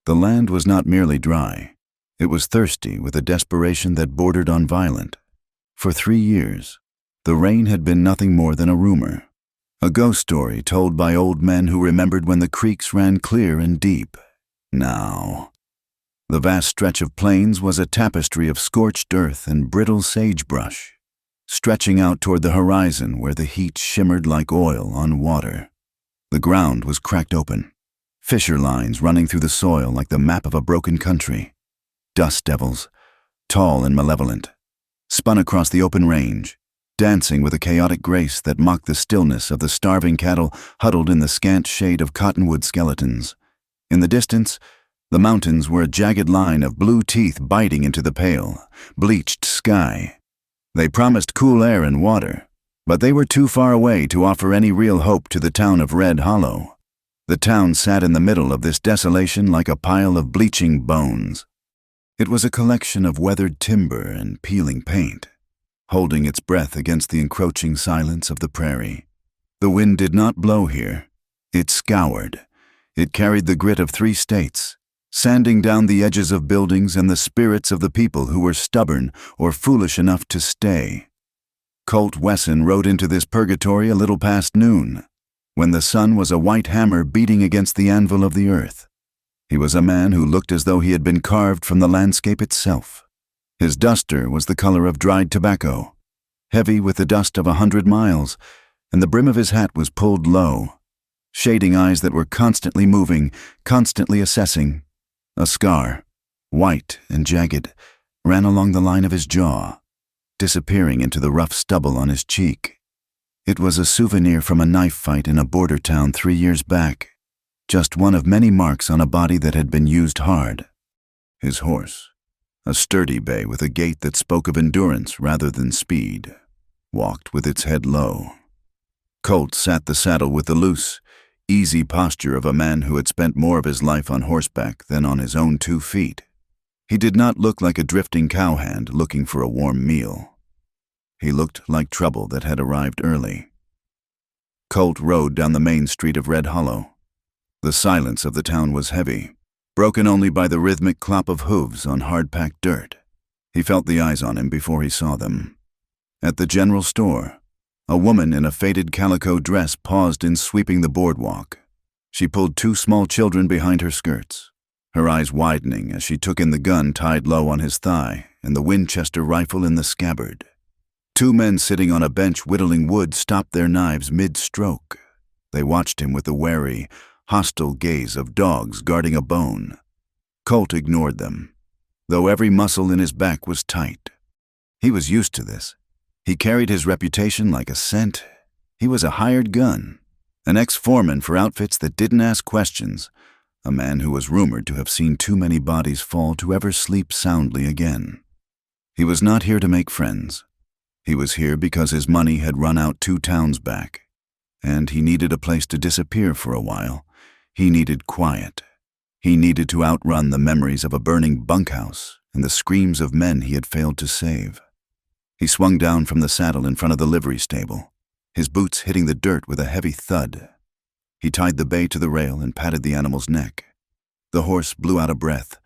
The land was not merely dry. It was thirsty with a desperation that bordered on violent. For 3 years, the rain had been nothing more than a rumor, a ghost story told by old men who remembered when the creeks ran clear and deep. Now, the vast stretch of plains was a tapestry of scorched earth and brittle sagebrush, stretching out toward the horizon where the heat shimmered like oil on water. The ground was cracked open, fissure lines running through the soil like the map of a broken country. Dust devils, tall and malevolent, spun across the open range, dancing with a chaotic grace that mocked the stillness of the starving cattle huddled in the scant shade of cottonwood skeletons. In the distance, the mountains were a jagged line of blue teeth biting into the pale, bleached sky. They promised cool air and water, but they were too far away to offer any real hope to the town of Red Hollow. The town sat in the middle of this desolation like a pile of bleaching bones. It was a collection of weathered timber and peeling paint, holding its breath against the encroaching silence of the prairie. The wind did not blow here. It scoured. It carried the grit of 3 states, sanding down the edges of buildings and the spirits of the people who were stubborn or foolish enough to stay. Colt Wesson rode into this purgatory a little past noon, when the sun was a white hammer beating against the anvil of the earth. He was a man who looked as though he had been carved from the landscape itself. His duster was the color of dried tobacco, heavy with the dust of 100 miles, and the brim of his hat was pulled low, shading eyes that were constantly moving, constantly assessing. A scar, white and jagged, ran along the line of his jaw, disappearing into the rough stubble on his cheek. It was a souvenir from a knife fight in a border town 3 years back, just one of many marks on a body that had been used hard. His horse, a sturdy bay with a gait that spoke of endurance rather than speed, walked with its head low. Colt sat the saddle with the loose, easy posture of a man who had spent more of his life on horseback than on his own 2 feet. He did not look like a drifting cowhand looking for a warm meal. He looked like trouble that had arrived early. Colt rode down the main street of Red Hollow. The silence of the town was heavy, broken only by the rhythmic clop of hooves on hard-packed dirt. He felt the eyes on him before he saw them. At the general store, a woman in a faded calico dress paused in sweeping the boardwalk. She pulled 2 small children behind her skirts, her eyes widening as she took in the gun tied low on his thigh and the Winchester rifle in the scabbard. 2 men sitting on a bench whittling wood stopped their knives mid-stroke. They watched him with the wary, hostile gaze of dogs guarding a bone. Colt ignored them, though every muscle in his back was tight. He was used to this. He carried his reputation like a scent. He was a hired gun, an ex-foreman for outfits that didn't ask questions, a man who was rumored to have seen too many bodies fall to ever sleep soundly again. He was not here to make friends. He was here because his money had run out 2 towns back, and he needed a place to disappear for a while. He needed quiet. He needed to outrun the memories of a burning bunkhouse and the screams of men he had failed to save. He swung down from the saddle in front of the livery stable, his boots hitting the dirt with a heavy thud. He tied the bay to the rail and patted the animal's neck. The horse blew out a breath,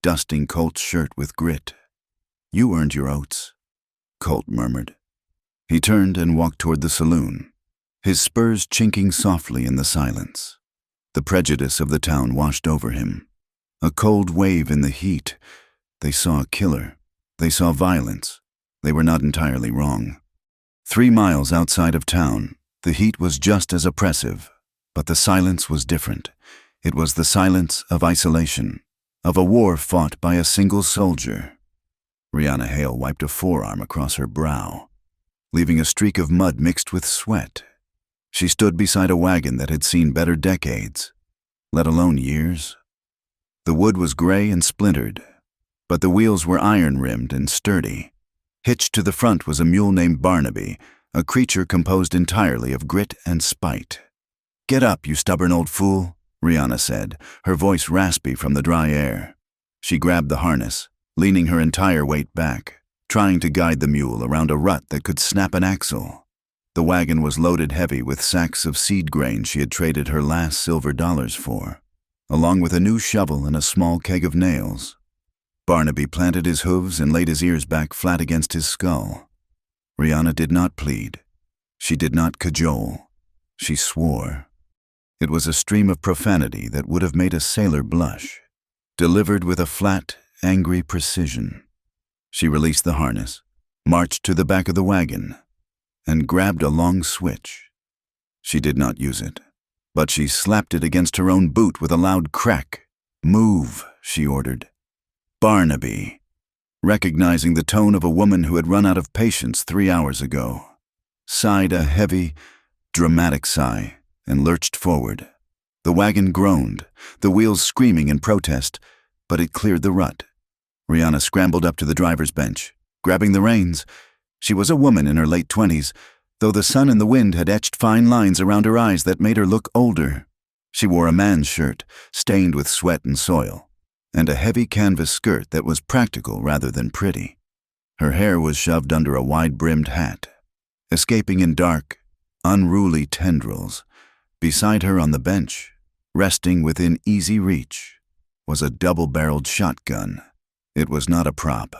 dusting Colt's shirt with grit. "You earned your oats," Colt murmured. He turned and walked toward the saloon, his spurs chinking softly in the silence. The prejudice of the town washed over him. A cold wave in the heat. They saw a killer. They saw violence. They were not entirely wrong. 3 miles outside of town, the heat was just as oppressive, but the silence was different. It was the silence of isolation, of a war fought by a single soldier. Rihanna Hale wiped a forearm across her brow, leaving a streak of mud mixed with sweat. She stood beside a wagon that had seen better decades, let alone years. The wood was gray and splintered, but the wheels were iron-rimmed and sturdy. Hitched to the front was a mule named Barnaby, a creature composed entirely of grit and spite. "Get up, you stubborn old fool," Rihanna said, her voice raspy from the dry air. She grabbed the harness, leaning her entire weight back, trying to guide the mule around a rut that could snap an axle. The wagon was loaded heavy with sacks of seed grain she had traded her last silver dollars for. along with a new shovel and a small keg of nails. Barnaby planted his hooves and laid his ears back flat against his skull. Rihanna did not plead. She did not cajole. She swore. It was a stream of profanity that would have made a sailor blush, delivered with a flat, angry precision. She released the harness, marched to the back of the wagon, and grabbed a long switch. She did not use it, but she slapped it against her own boot with a loud crack. "Move," she ordered. Barnaby, recognizing the tone of a woman who had run out of patience 3 hours ago, sighed a heavy, dramatic sigh and lurched forward. The wagon groaned, the wheels screaming in protest, but it cleared the rut. Rihanna scrambled up to the driver's bench, grabbing the reins. She was a woman in her late 20s, though the sun and the wind had etched fine lines around her eyes that made her look older. She wore a man's shirt, stained with sweat and soil, and a heavy canvas skirt that was practical rather than pretty. Her hair was shoved under a wide-brimmed hat. Escaping in dark, unruly tendrils, beside her on the bench, resting within easy reach, was a double-barreled shotgun. It was not a prop.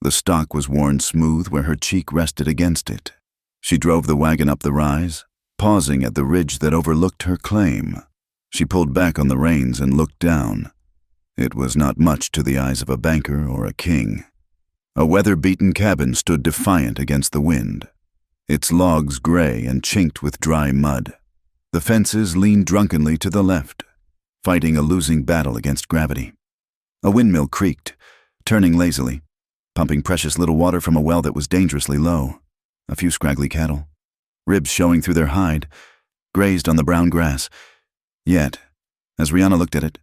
The stock was worn smooth where her cheek rested against it. She drove the wagon up the rise, pausing at the ridge that overlooked her claim. She pulled back on the reins and looked down. It was not much to the eyes of a banker or a king. A weather-beaten cabin stood defiant against the wind, its logs gray and chinked with dry mud. The fences leaned drunkenly to the left, fighting a losing battle against gravity. A windmill creaked, turning lazily, pumping precious little water from a well that was dangerously low. A few scraggly cattle, ribs showing through their hide, grazed on the brown grass. Yet, as Rihanna looked at it,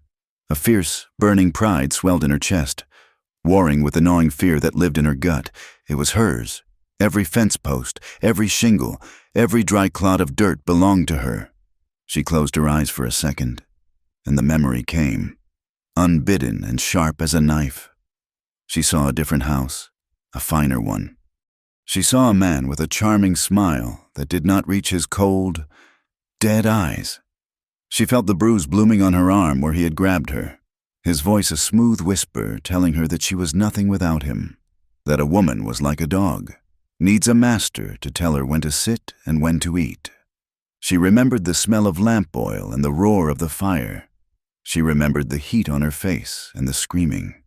a fierce, burning pride swelled in her chest, warring with the gnawing fear that lived in her gut. It was hers. Every fence post, every shingle, every dry clod of dirt belonged to her. She closed her eyes for a second, and the memory came, unbidden and sharp as a knife. She saw a different house, a finer one. She saw a man with a charming smile that did not reach his cold, dead eyes. She felt the bruise blooming on her arm where he had grabbed her, his voice a smooth whisper telling her that she was nothing without him, that a woman was like a dog, needs a master to tell her when to sit and when to eat. She remembered the smell of lamp oil and the roar of the fire. She remembered the heat on her face and the screaming.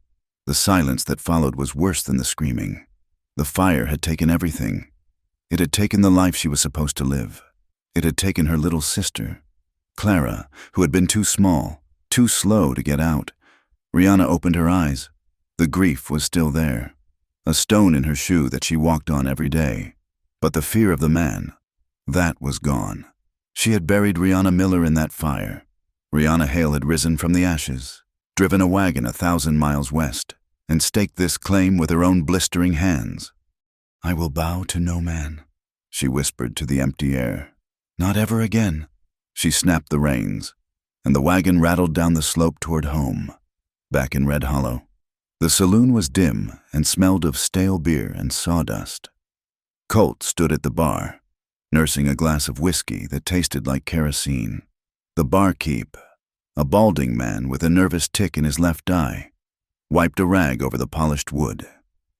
The silence that followed was worse than the screaming. The fire had taken everything. It had taken the life she was supposed to live. It had taken her little sister, Clara, who had been too small, too slow to get out. Rihanna opened her eyes. The grief was still there, a stone in her shoe that she walked on every day. But the fear of the man, that was gone. She had buried Rihanna Miller in that fire. Rihanna Hale had risen from the ashes, driven a wagon 1,000 miles west, and staked this claim with her own blistering hands. "I will bow to no man," she whispered to the empty air. "Not ever again." She snapped the reins, and the wagon rattled down the slope toward home, back in Red Hollow. The saloon was dim and smelled of stale beer and sawdust. Colt stood at the bar, nursing a glass of whiskey that tasted like kerosene. The barkeep, a balding man with a nervous tic in his left eye, wiped a rag over the polished wood.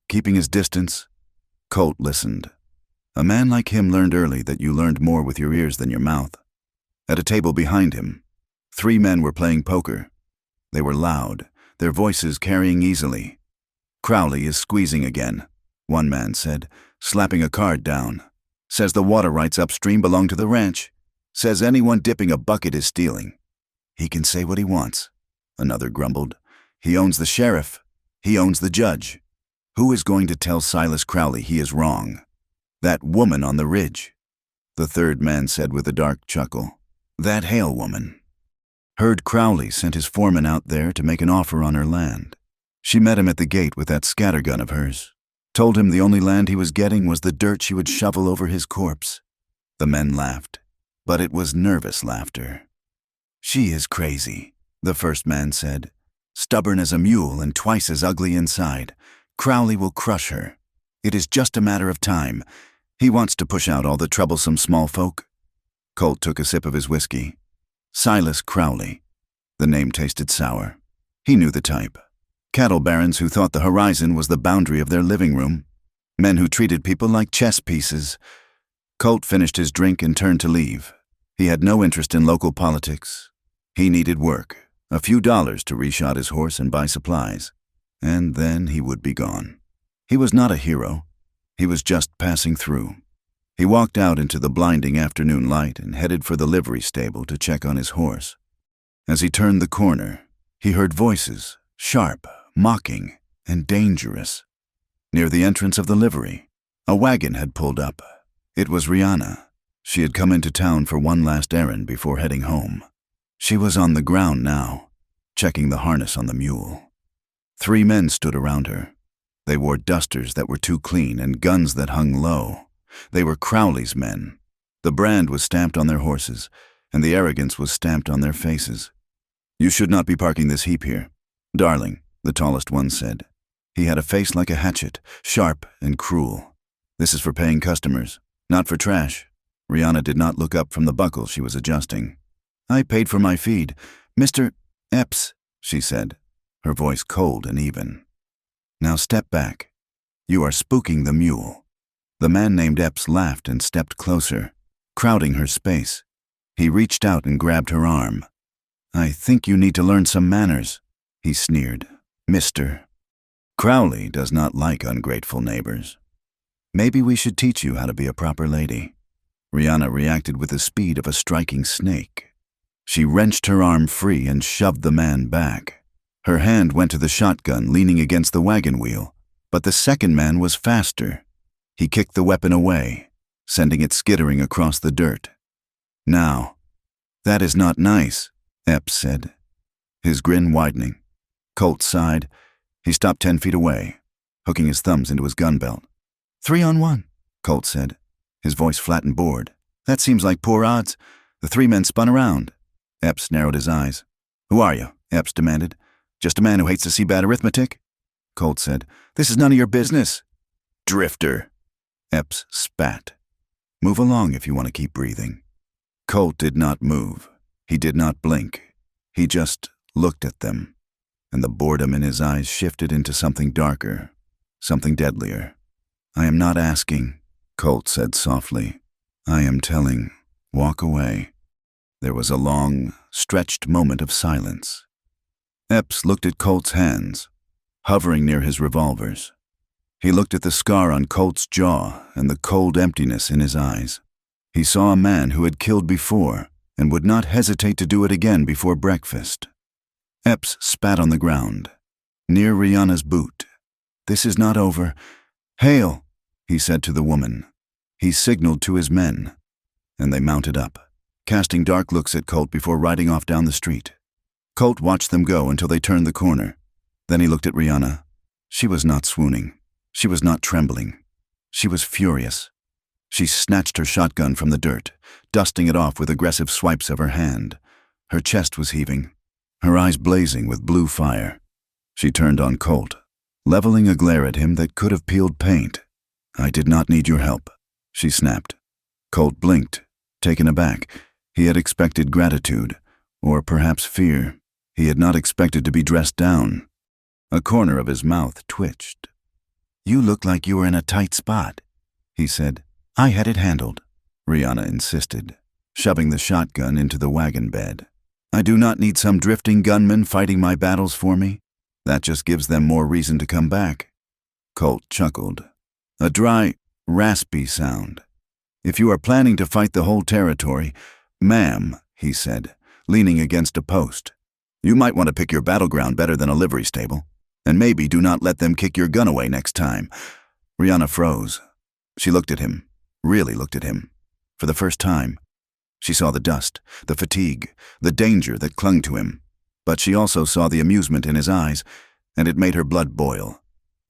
Keeping his distance, Colt listened. A man like him learned early that you learned more with your ears than your mouth. At a table behind him, 3 men were playing poker. They were loud, their voices carrying easily. "Crowley is squeezing again," one man said, slapping a card down. "Says the water rights upstream belong to the ranch. Says anyone dipping a bucket is stealing." "He can say what he wants," another grumbled. "He owns the sheriff. He owns the judge. Who is going to tell Silas Crowley he is wrong? That woman on the ridge," the third man said with a dark chuckle. "That Hale woman. Heard Crowley sent his foreman out there to make an offer on her land. She met him at the gate with that scattergun of hers. Told him the only land he was getting was the dirt she would shovel over his corpse." The men laughed, but it was nervous laughter. "She is crazy," the first man said. "Stubborn as a mule and twice as ugly inside. Crowley will crush her. It is just a matter of time. He wants to push out all the troublesome small folk." Colt took a sip of his whiskey. "Silas Crowley. The name tasted sour. He knew the type. Cattle barons who thought the horizon was the boundary of their living room. Men who treated people like chess pieces. Colt finished his drink and turned to leave. He had no interest in local politics. He needed work, a few dollars to reshod his horse and buy supplies, and then he would be gone. He was not a hero. He was just passing through. He walked out into the blinding afternoon light and headed for the livery stable to check on his horse. As he turned the corner, he heard voices, sharp, mocking, and dangerous. Near the entrance of the livery, a wagon had pulled up. It was Rihanna. She had come into town for one last errand before heading home. She was on the ground now, checking the harness on the mule. 3 men stood around her. They wore dusters that were too clean and guns that hung low. They were Crowley's men. The brand was stamped on their horses, and the arrogance was stamped on their faces. "You should not be parking this heap here, darling," the tallest one said. He had a face like a hatchet, sharp and cruel. "This is for paying customers, not for trash." Rihanna did not look up from the buckle she was adjusting. "I paid for my feed. Mr. Epps," she said, her voice cold and even. "Now step back. You are spooking the mule." The man named Epps laughed and stepped closer, crowding her space. He reached out and grabbed her arm. "I think you need to learn some manners," he sneered. "Mr. Crowley does not like ungrateful neighbors. Maybe we should teach you how to be a proper lady." Rihanna reacted with the speed of a striking snake. She wrenched her arm free and shoved the man back. Her hand went to the shotgun leaning against the wagon wheel, but the second man was faster. He kicked the weapon away, sending it skittering across the dirt. "Now, that is not nice," Epps said, his grin widening. Colt sighed. He stopped 10 feet away, hooking his thumbs into his gun belt. 3 on 1, Colt said, his voice flat and bored. "That seems like poor odds." The 3 men spun around. Epps narrowed his eyes. "Who are you?" Epps demanded. "Just a man who hates to see bad arithmetic?" Colt said, "This is none of your business." "Drifter." Epps spat. "Move along if you want to keep breathing." Colt did not move. He did not blink. He just looked at them, and the boredom in his eyes shifted into something darker, something deadlier. "I am not asking," Colt said softly. "I am telling. Walk away." There was a long, stretched moment of silence. Epps looked at Colt's hands, hovering near his revolvers. He looked at the scar on Colt's jaw and the cold emptiness in his eyes. He saw a man who had killed before and would not hesitate to do it again before breakfast. Epps spat on the ground, near Rihanna's boot. "This is not over. Hail," he said to the woman. He signaled to his men, and they mounted up, casting dark looks at Colt before riding off down the street. Colt watched them go until they turned the corner. Then he looked at Rihanna. She was not swooning. She was not trembling. She was furious. She snatched her shotgun from the dirt, dusting it off with aggressive swipes of her hand. Her chest was heaving, her eyes blazing with blue fire. She turned on Colt, leveling a glare at him that could have peeled paint. "I did not need your help," she snapped. Colt blinked, taken aback. He had expected gratitude, or perhaps fear. He had not expected to be dressed down. A corner of his mouth twitched. "You look like you were in a tight spot," he said. "I had it handled," Rihanna insisted, shoving the shotgun into the wagon bed. "I do not need some drifting gunman fighting my battles for me. That just gives them more reason to come back." Colt chuckled. A dry, raspy sound. "If you are planning to fight the whole territory, ma'am," he said, leaning against a post, "you might want to pick your battleground better than a livery stable. And maybe do not let them kick your gun away next time." Rihanna froze. She looked at him, really looked at him. For the first time, she saw the dust, the fatigue, the danger that clung to him. But she also saw the amusement in his eyes, and it made her blood boil.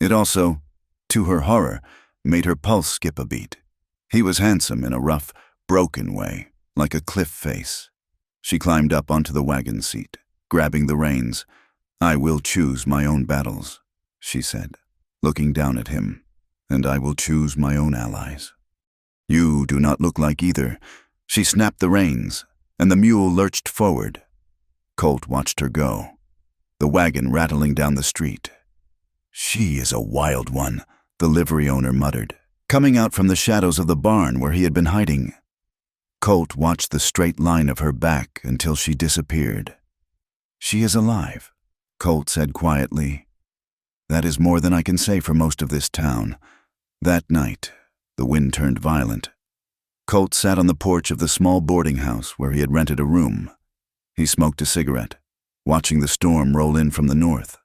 It also, to her horror, made her pulse skip a beat. He was handsome in a rough, broken way, like a cliff face. She climbed up onto the wagon seat, grabbing the reins. "I will choose my own battles," she said, looking down at him, "and I will choose my own allies." "You do not look like either." She snapped the reins, and the mule lurched forward. Colt watched her go, the wagon rattling down the street. "She is a wild one," the livery owner muttered, coming out from the shadows of the barn where he had been hiding. Colt watched the straight line of her back until she disappeared. "She is alive," Colt said quietly. "That is more than I can say for most of this town." That night, the wind turned violent. Colt sat on the porch of the small boarding house where he had rented a room. He smoked a cigarette, watching the storm roll in from the north.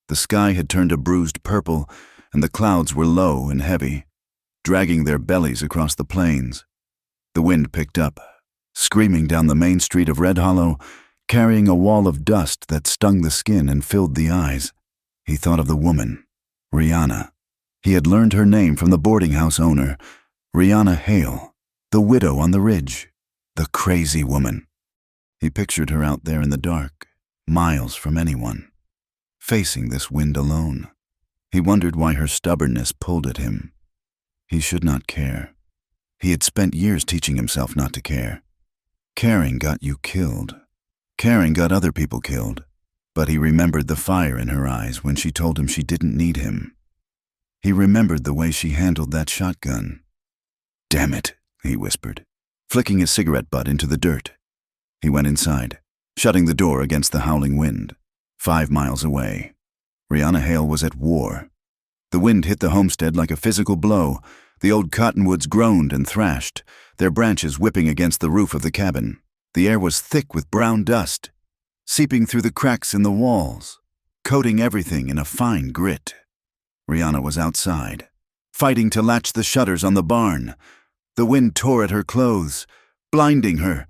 The sky had turned a bruised purple, and the clouds were low and heavy, dragging their bellies across the plains. The wind picked up, screaming down the main street of Red Hollow, carrying a wall of dust that stung the skin and filled the eyes. He thought of the woman, Rihanna. He had learned her name from the boarding house owner, Rihanna Hale, the widow on the ridge, the crazy woman. He pictured her out there in the dark, miles from anyone, facing this wind alone. He wondered why her stubbornness pulled at him. He should not care. He had spent years teaching himself not to care. Caring got you killed. Caring got other people killed. But he remembered the fire in her eyes when she told him she didn't need him. He remembered the way she handled that shotgun. "Damn it," he whispered, flicking his cigarette butt into the dirt. He went inside, shutting the door against the howling wind. 5 miles away, Rihanna Hale was at war. The wind hit the homestead like a physical blow. The old cottonwoods groaned and thrashed, their branches whipping against the roof of the cabin. The air was thick with brown dust, seeping through the cracks in the walls, coating everything in a fine grit. Rihanna was outside, fighting to latch the shutters on the barn. The wind tore at her clothes, blinding her,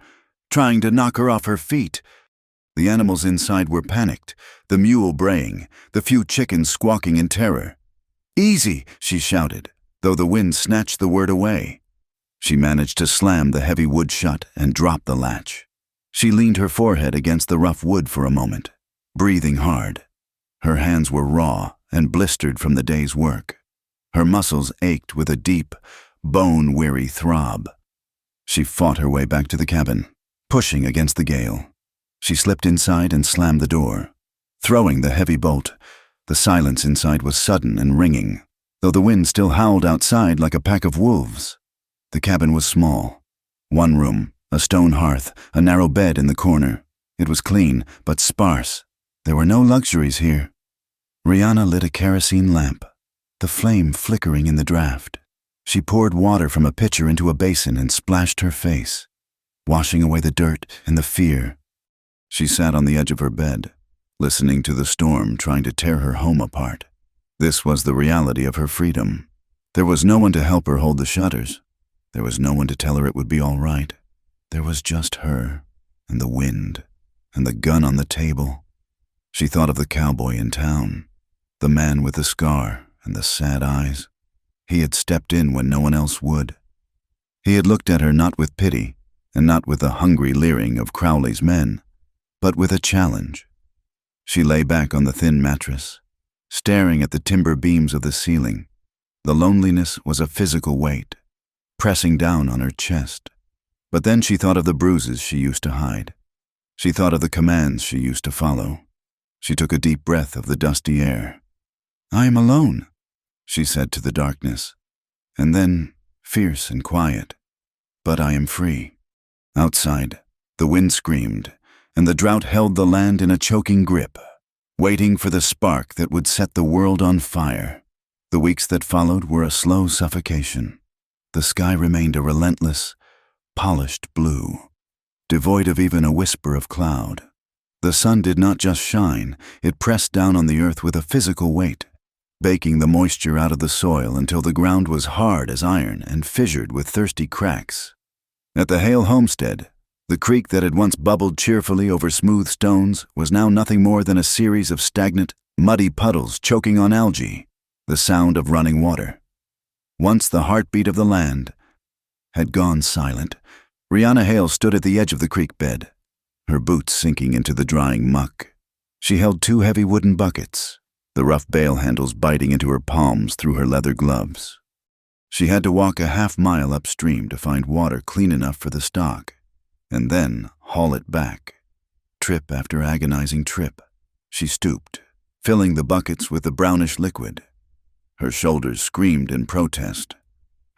trying to knock her off her feet. The animals inside were panicked, the mule braying, the few chickens squawking in terror. "Easy," she shouted, though the wind snatched the word away. She managed to slam the heavy wood shut and drop the latch. She leaned her forehead against the rough wood for a moment, breathing hard. Her hands were raw and blistered from the day's work. Her muscles ached with a deep, bone-weary throb. She fought her way back to the cabin, pushing against the gale. She slipped inside and slammed the door. Throwing the heavy bolt, the silence inside was sudden and ringing, though the wind still howled outside like a pack of wolves. The cabin was small. 1 room, a stone hearth, a narrow bed in the corner. It was clean, but sparse. There were no luxuries here. Rihanna lit a kerosene lamp, the flame flickering in the draft. She poured water from a pitcher into a basin and splashed her face, washing away the dirt and the fear. She sat on the edge of her bed, listening to the storm trying to tear her home apart. This was the reality of her freedom. There was no one to help her hold the shutters. There was no one to tell her it would be all right. There was just her, and the wind, and the gun on the table. She thought of the cowboy in town, the man with the scar and the sad eyes. He had stepped in when no one else would. He had looked at her not with pity, and not with the hungry leering of Crowley's men, but with a challenge. She lay back on the thin mattress, staring at the timber beams of the ceiling. The loneliness was a physical weight, pressing down on her chest. But then she thought of the bruises she used to hide. She thought of the commands she used to follow. She took a deep breath of the dusty air. "I am alone," she said to the darkness, and then, fierce and quiet, "But I am free." Outside, the wind screamed, and the drought held the land in a choking grip, waiting for the spark that would set the world on fire. The weeks that followed were a slow suffocation. The sky remained a relentless, polished blue, devoid of even a whisper of cloud. The sun did not just shine, it pressed down on the earth with a physical weight, baking the moisture out of the soil until the ground was hard as iron and fissured with thirsty cracks. At the Hale homestead, the creek that had once bubbled cheerfully over smooth stones was now nothing more than a series of stagnant, muddy puddles choking on algae, the sound of running water. Once the heartbeat of the land had gone silent, Rihanna Hale stood at the edge of the creek bed, her boots sinking into the drying muck. She held 2 heavy wooden buckets, the rough bale handles biting into her palms through her leather gloves. She had to walk a half-mile upstream to find water clean enough for the stock, and then haul it back. trip after agonizing trip. She stooped, filling the buckets with the brownish liquid. Her shoulders screamed in protest.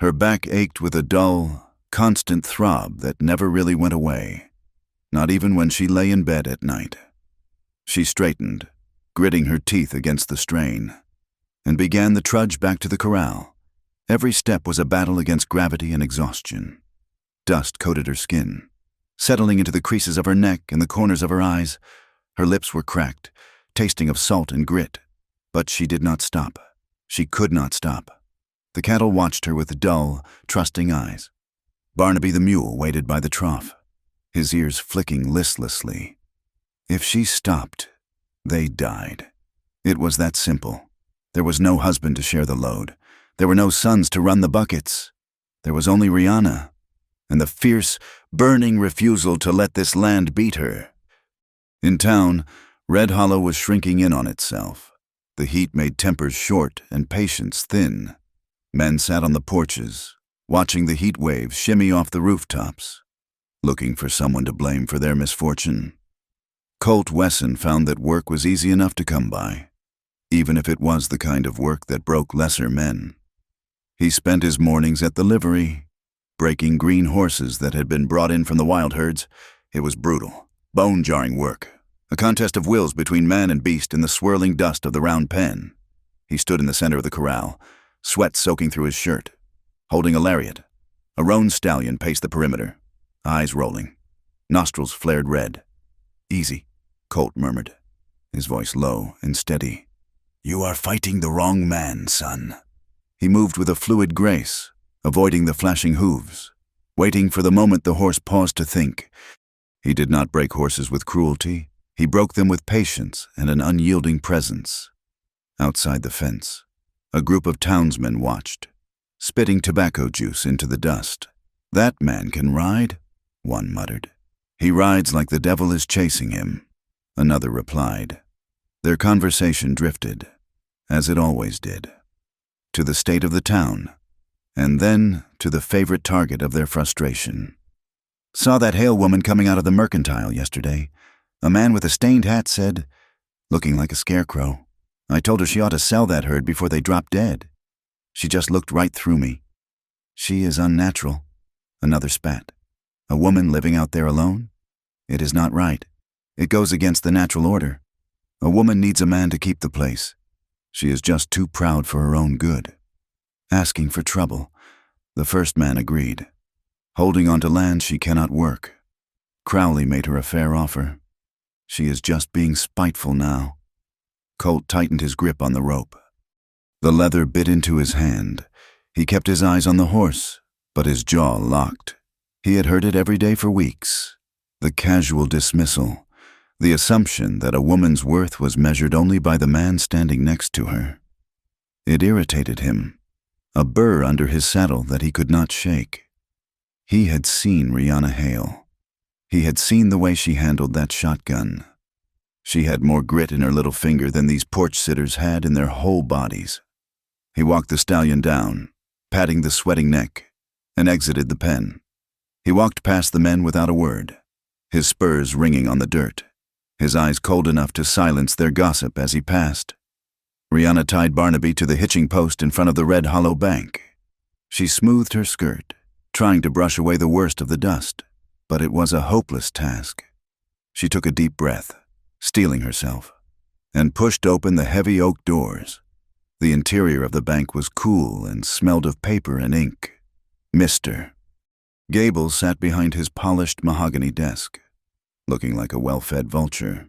Her back ached with a dull, constant throb that never really went away, not even when she lay in bed at night. She straightened, gritting her teeth against the strain, and began the trudge back to the corral. Every step was a battle against gravity and exhaustion. Dust coated her skin, settling into the creases of her neck and the corners of her eyes. Her lips were cracked, tasting of salt and grit. But she did not stop. She could not stop. The cattle watched her with dull, trusting eyes. Barnaby the mule waited by the trough, his ears flicking listlessly. If she stopped, they died. It was that simple. There was no husband to share the load. There were no sons to run the buckets. There was only Rihanna, and the fierce, burning refusal to let this land beat her. In town, Red Hollow was shrinking in on itself. The heat made tempers short and patience thin. Men sat on the porches, watching the heat waves shimmy off the rooftops, looking for someone to blame for their misfortune. Colt Wesson found that work was easy enough to come by, even if it was the kind of work that broke lesser men. He spent his mornings at the livery, breaking green horses that had been brought in from the wild herds. It was brutal, bone-jarring work, a contest of wills between man and beast in the swirling dust of the round pen. He stood in the center of the corral, sweat soaking through his shirt, holding a lariat. A roan stallion paced the perimeter, eyes rolling, nostrils flared red. "Easy," Colt murmured, his voice low and steady. "You are fighting the wrong man, son." He moved with a fluid grace, avoiding the flashing hooves, waiting for the moment the horse paused to think. He did not break horses with cruelty. He broke them with patience and an unyielding presence. Outside the fence, a group of townsmen watched, spitting tobacco juice into the dust. "That man can ride," one muttered. "He rides like the devil is chasing him," another replied. Their conversation drifted, as it always did, to the state of the town, and then to the favorite target of their frustration. "Saw that Hale woman coming out of the mercantile yesterday. A man with a stained hat said, looking like a scarecrow, I told her she ought to sell that herd before they drop dead. She just looked right through me. She is unnatural," another spat. "A woman living out there alone? It is not right. It goes against the natural order. A woman needs a man to keep the place. She is just too proud for her own good." Asking for trouble, the first man agreed. Holding on to land she cannot work. Crowley made her a fair offer. She is just being spiteful now. Colt tightened his grip on the rope. The leather bit into his hand. He kept his eyes on the horse, but his jaw locked. He had heard it every day for weeks. The casual dismissal, the assumption that a woman's worth was measured only by the man standing next to her. It irritated him, a burr under his saddle that he could not shake. He had seen Rihanna Hale. He had seen the way she handled that shotgun. She had more grit in her little finger than these porch sitters had in their whole bodies. He walked the stallion down, patting the sweating neck, and exited the pen. He walked past the men without a word, his spurs ringing on the dirt, his eyes cold enough to silence their gossip as he passed. Rihanna tied Barnaby to the hitching post in front of the Red Hollow bank. She smoothed her skirt, trying to brush away the worst of the dust, but it was a hopeless task. She took a deep breath, steeling herself, and pushed open the heavy oak doors. The interior of the bank was cool and smelled of paper and ink. Mr. Gable sat behind his polished mahogany desk, looking like a well-fed vulture.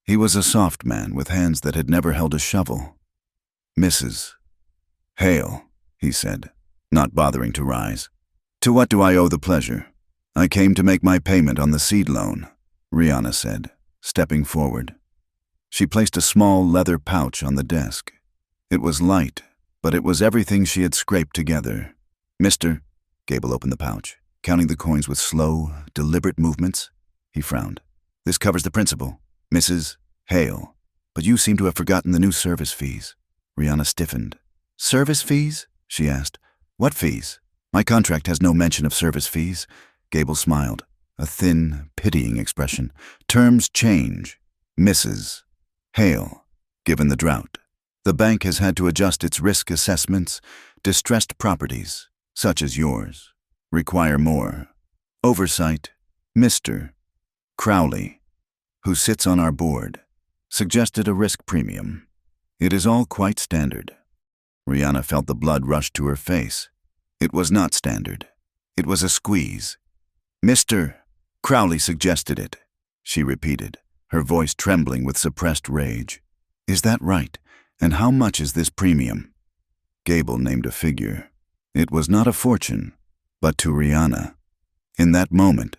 He was a soft man with hands that had never held a shovel. "Mrs. Hale," he said, not bothering to rise. "To what do I owe the pleasure?" "I came to make my payment on the seed loan," Rihanna said, stepping forward. She placed a small leather pouch on the desk. It was light, but it was everything she had scraped together. "Mr." Gable opened the pouch, counting the coins with slow, deliberate movements. He frowned. "This covers the principal, Mrs. Hale. But you seem to have forgotten the new service fees." Rihanna stiffened. "Service fees?" she asked. "What fees?" "My contract has no mention of service fees." Gable smiled. a thin, pitying expression. Terms change. Misses. Hail. Given the drought, the bank has had to adjust its risk assessments. Distressed properties, such as yours, require more oversight. Mr. Crowley, who sits on our board, suggested a risk premium. It is all quite standard. Rihanna felt the blood rush to her face. It was not standard. It was a squeeze. Mr. Crowley suggested it, she repeated, her voice trembling with suppressed rage. Is that right? And how much is this premium? Gable named a figure. It was not a fortune, but to Rihanna, in that moment,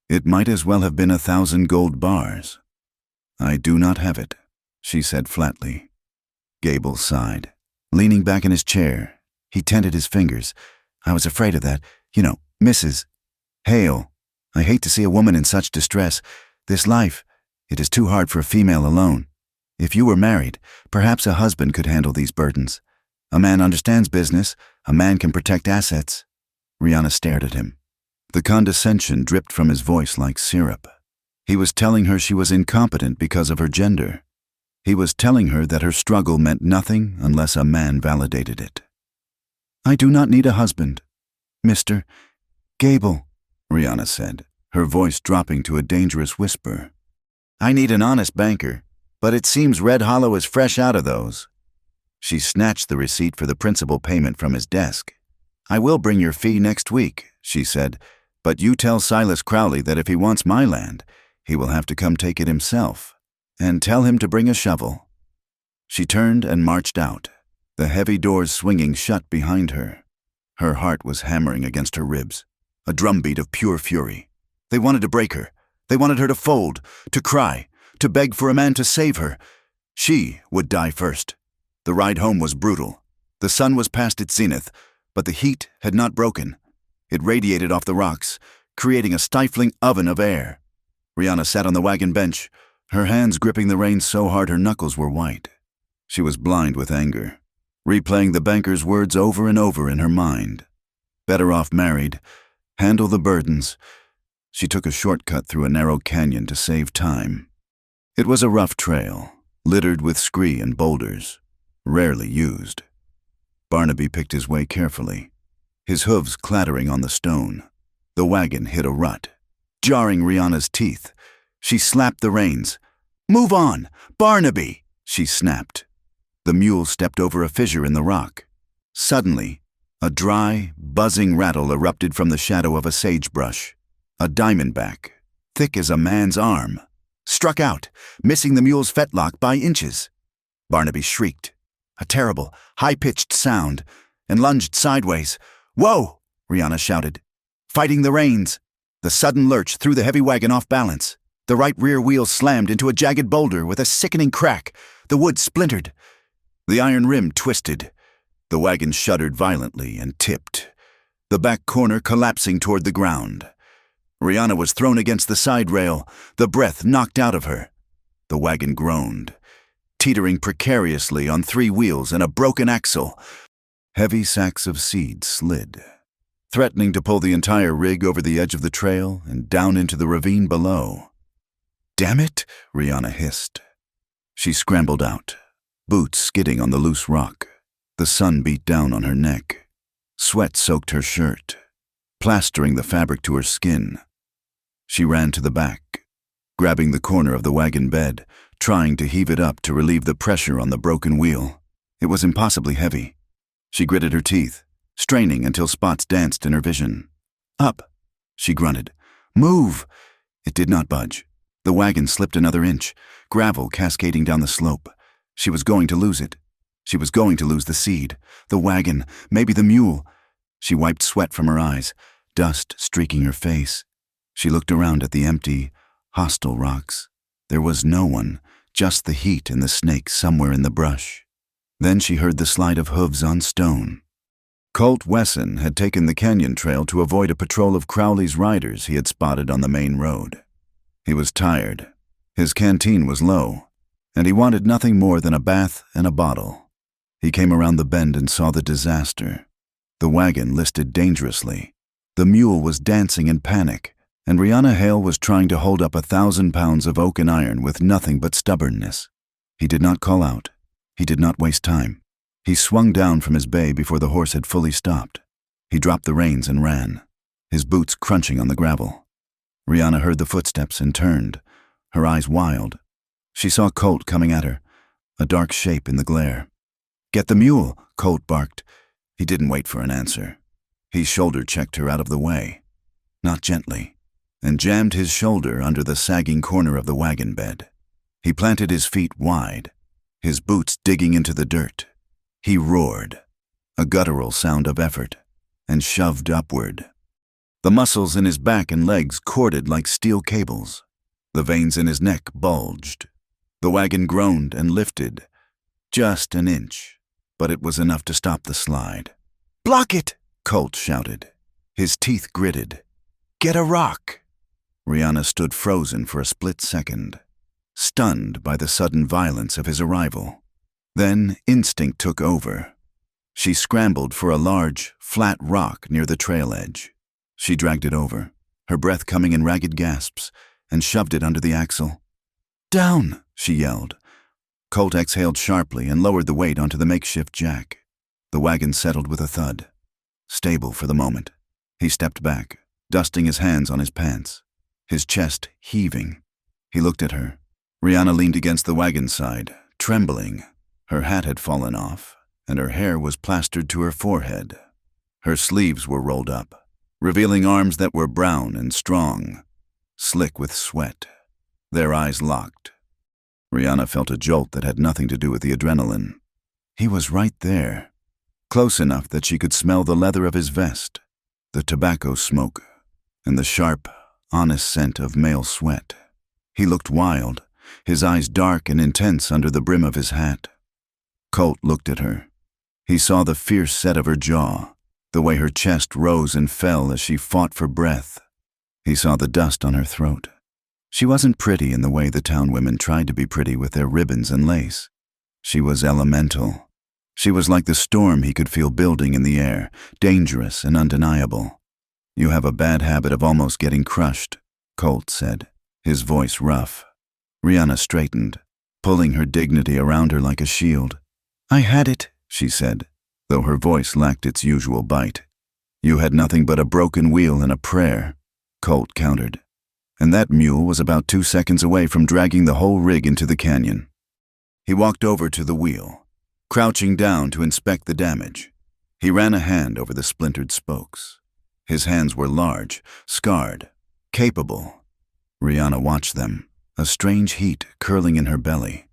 it might as well have been 1,000 gold bars. I do not have it, she said flatly. Gable sighed. Leaning back in his chair, he tented his fingers. I was afraid of that. You know, Mrs. Hale, I hate to see a woman in such distress. This life, it is too hard for a female alone. If you were married, perhaps a husband could handle these burdens. A man understands business. A man can protect assets. Rihanna stared at him. The condescension dripped from his voice like syrup. He was telling her she was incompetent because of her gender. He was telling her that her struggle meant nothing unless a man validated it. I do not need a husband, Mr. Gable, Rihanna said, her voice dropping to a dangerous whisper. I need an honest banker, but it seems Red Hollow is fresh out of those. She snatched the receipt for the principal payment from his desk. I will bring your fee next week, she said, but you tell Silas Crowley that if he wants my land, he will have to come take it himself, and tell him to bring a shovel. She turned and marched out, the heavy doors swinging shut behind her. Her heart was hammering against her ribs, a drumbeat of pure fury. They wanted to break her. They wanted her to fold, to cry, to beg for a man to save her. She would die first. The ride home was brutal. The sun was past its zenith, but the heat had not broken. It radiated off the rocks, creating a stifling oven of air. Rihanna sat on the wagon bench, her hands gripping the reins so hard her knuckles were white. She was blind with anger, replaying the banker's words over and over in her mind. Better off married. Handle the burdens. She took a shortcut through a narrow canyon to save time. It was a rough trail, littered with scree and boulders, rarely used. Barnaby picked his way carefully, his hooves clattering on the stone. The wagon hit a rut, jarring Rihanna's teeth. She slapped the reins. Move on, Barnaby, she snapped. The mule stepped over a fissure in the rock. Suddenly, a dry, buzzing rattle erupted from the shadow of a sagebrush. A diamondback, thick as a man's arm, struck out, missing the mule's fetlock by inches. Barnaby shrieked, a terrible, high-pitched sound, and lunged sideways. Whoa! Rihanna shouted, fighting the reins. The sudden lurch threw the heavy wagon off balance. The right rear wheel slammed into a jagged boulder with a sickening crack. The wood splintered. The iron rim twisted. The wagon shuddered violently and tipped, the back corner collapsing toward the ground. Rihanna was thrown against the side rail, the breath knocked out of her. The wagon groaned, teetering precariously on 3 wheels and a broken axle. Heavy sacks of seed slid, threatening to pull the entire rig over the edge of the trail and down into the ravine below. Damn it, Rihanna hissed. She scrambled out, boots skidding on the loose rock. The sun beat down on her neck. Sweat soaked her shirt, plastering the fabric to her skin. She ran to the back, grabbing the corner of the wagon bed, trying to heave it up to relieve the pressure on the broken wheel. It was impossibly heavy. She gritted her teeth, straining until spots danced in her vision. Up, she grunted. Move! It did not budge. The wagon slipped another inch, gravel cascading down the slope. She was going to lose it. She was going to lose the seed, the wagon, maybe the mule. She wiped sweat from her eyes, dust streaking her face. She looked around at the empty, hostile rocks. There was no one, just the heat and the snake somewhere in the brush. Then she heard the slide of hooves on stone. Colt Wesson had taken the canyon trail to avoid a patrol of Crowley's riders he had spotted on the main road. He was tired. His canteen was low, and he wanted nothing more than a bath and a bottle. He came around the bend and saw the disaster. The wagon listed dangerously. The mule was dancing in panic, and Rihanna Hale was trying to hold up 1,000 pounds of oak and iron with nothing but stubbornness. He did not call out. He did not waste time. He swung down from his bay before the horse had fully stopped. He dropped the reins and ran, his boots crunching on the gravel. Rihanna heard the footsteps and turned, her eyes wild. She saw Colt coming at her, a dark shape in the glare. "Get the mule," Colt barked. He didn't wait for an answer. He shoulder-checked her out of the way, not gently, and jammed his shoulder under the sagging corner of the wagon bed. He planted his feet wide, his boots digging into the dirt. He roared, a guttural sound of effort, and shoved upward. The muscles in his back and legs corded like steel cables. The veins in his neck bulged. The wagon groaned and lifted, just an inch, but it was enough to stop the slide. "Block it!" Colt shouted. His teeth gritted. "Get a rock!" Rihanna stood frozen for a split second, stunned by the sudden violence of his arrival. Then instinct took over. She scrambled for a large, flat rock near the trail edge. She dragged it over, her breath coming in ragged gasps, and shoved it under the axle. "Down!" she yelled. Colt exhaled sharply and lowered the weight onto the makeshift jack. The wagon settled with a thud. Stable for the moment. He stepped back, dusting his hands on his pants, his chest heaving. He looked at her. Rihanna leaned against the wagon side, trembling. Her hat had fallen off, and her hair was plastered to her forehead. Her sleeves were rolled up, revealing arms that were brown and strong, slick with sweat. Their eyes locked. Rihanna felt a jolt that had nothing to do with the adrenaline. He was right there, close enough that she could smell the leather of his vest, the tobacco smoke, and the sharp, honest scent of male sweat. He looked wild, his eyes dark and intense under the brim of his hat. Colt looked at her. He saw the fierce set of her jaw, the way her chest rose and fell as she fought for breath. He saw the dust on her throat. She wasn't pretty in the way the town women tried to be pretty with their ribbons and lace. She was elemental. She was like the storm he could feel building in the air, dangerous and undeniable. "You have a bad habit of almost getting crushed," Colt said, his voice rough. Rihanna straightened, pulling her dignity around her like a shield. "I had it," she said, though her voice lacked its usual bite. "You had nothing but a broken wheel and a prayer," Colt countered. And that mule was about 2 seconds away from dragging the whole rig into the canyon. He walked over to the wheel, crouching down to inspect the damage. He ran a hand over the splintered spokes. His hands were large, scarred, capable. Rihanna watched them, a strange heat curling in her belly.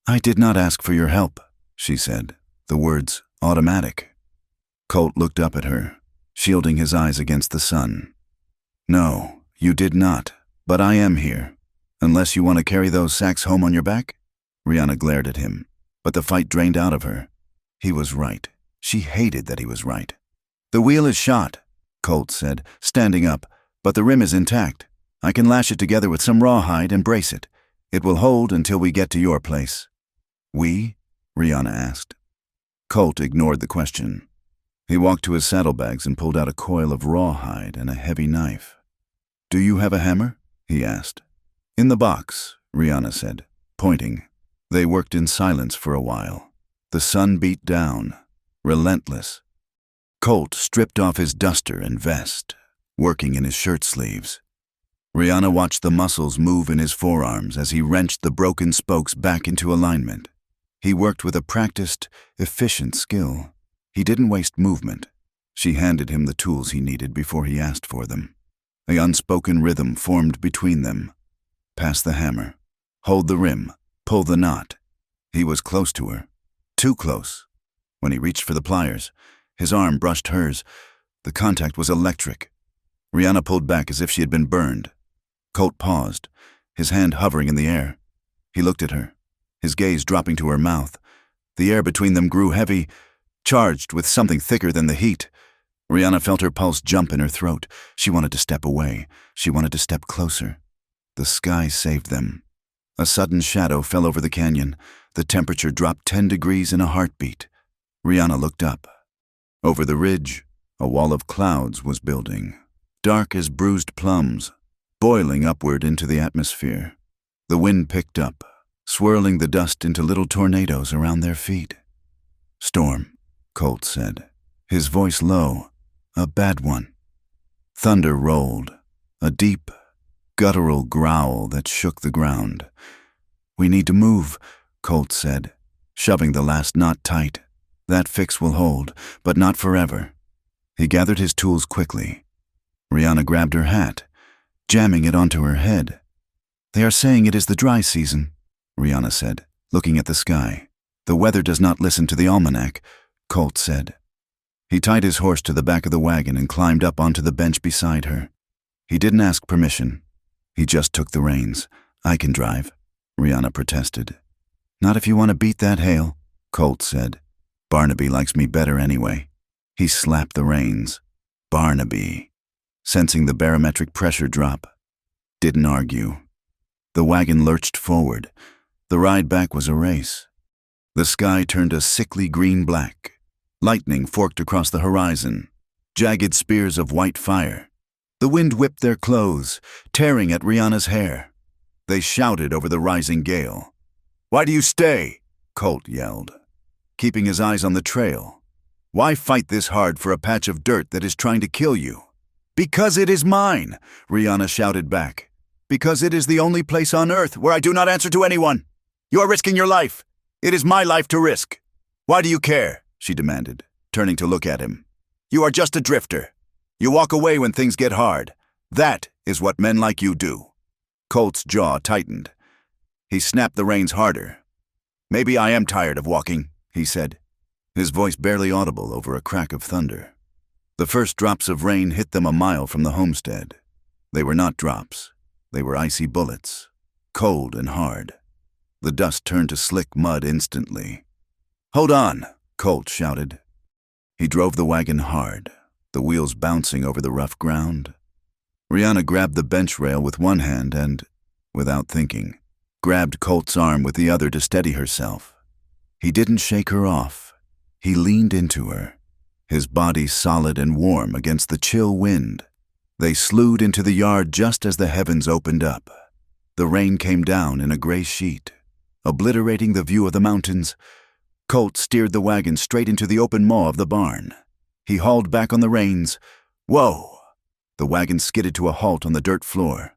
"I did not ask for your help," she said, the words automatic. Colt looked up at her, shielding his eyes against the sun. "No, you did not, but I am here. Unless you want to carry those sacks home on your back?" Rihanna glared at him, but the fight drained out of her. He was right. She hated that he was right. "The wheel is shot," Colt said, standing up, "but the rim is intact. I can lash it together with some rawhide and brace it. It will hold until we get to your place." "We?" Rihanna asked. Colt ignored the question. He walked to his saddlebags and pulled out a coil of rawhide and a heavy knife. "Do you have a hammer?" he asked. "In the box," Rihanna said, pointing. They worked in silence for a while. The sun beat down, relentless. Colt stripped off his duster and vest, working in his shirt sleeves. Rihanna watched the muscles move in his forearms as he wrenched the broken spokes back into alignment. He worked with a practiced, efficient skill. He didn't waste movement. She handed him the tools he needed before he asked for them. An unspoken rhythm formed between them. Pass the hammer. Hold the rim. Pull the knot. He was close to her. Too close. When he reached for the pliers, his arm brushed hers. The contact was electric. Rihanna pulled back as if she had been burned. Colt paused, his hand hovering in the air. He looked at her, his gaze dropping to her mouth. The air between them grew heavy, charged with something thicker than the heat. Rihanna felt her pulse jump in her throat. She wanted to step away. She wanted to step closer. The sky saved them. A sudden shadow fell over the canyon. The temperature dropped 10 degrees in a heartbeat. Rihanna looked up. Over the ridge, a wall of clouds was building, dark as bruised plums, boiling upward into the atmosphere. The wind picked up, swirling the dust into little tornadoes around their feet. "Storm," Colt said, his voice low, "a bad one." Thunder rolled, a deep, guttural growl that shook the ground. "We need to move," Colt said, shoving the last knot tight. "That fix will hold, but not forever." He gathered his tools quickly. Rihanna grabbed her hat, jamming it onto her head. "They are saying it is the dry season," Rihanna said, looking at the sky. "The weather does not listen to the almanac," Colt said. He tied his horse to the back of the wagon and climbed up onto the bench beside her. He didn't ask permission. He just took the reins. "I can drive," Rihanna protested. "Not if you want to beat that hail," Colt said. "Barnaby likes me better anyway." He slapped the reins. Barnaby. Sensing the barometric pressure drop. Didn't argue. The wagon lurched forward. The ride back was a race. The sky turned a sickly green-black. Lightning forked across the horizon. Jagged spears of white fire. The wind whipped their clothes, tearing at Rihanna's hair. They shouted over the rising gale. "Why do you stay?" Colt yelled, keeping his eyes on the trail. "Why fight this hard for a patch of dirt that is trying to kill you?" "Because it is mine," Rihanna shouted back. "Because it is the only place on earth where I do not answer to anyone. You are risking your life. It is my life to risk." "Why do you care?" she demanded, turning to look at him. "You are just a drifter. You walk away when things get hard. That is what men like you do." Colt's jaw tightened. He snapped the reins harder. "Maybe I am tired of walking," he said, his voice barely audible over a crack of thunder. The first drops of rain hit them a mile from the homestead. They were not drops. They were icy bullets, cold and hard. The dust turned to slick mud instantly. "Hold on," Colt shouted. He drove the wagon hard, the wheels bouncing over the rough ground. Rihanna grabbed the bench rail with one hand and, without thinking, grabbed Colt's arm with the other to steady herself. He didn't shake her off. He leaned into her, his body solid and warm against the chill wind. They slewed into the yard just as the heavens opened up. The rain came down in a gray sheet, obliterating the view of the mountains. Colt steered the wagon straight into the open maw of the barn. He hauled back on the reins. Whoa! The wagon skidded to a halt on the dirt floor.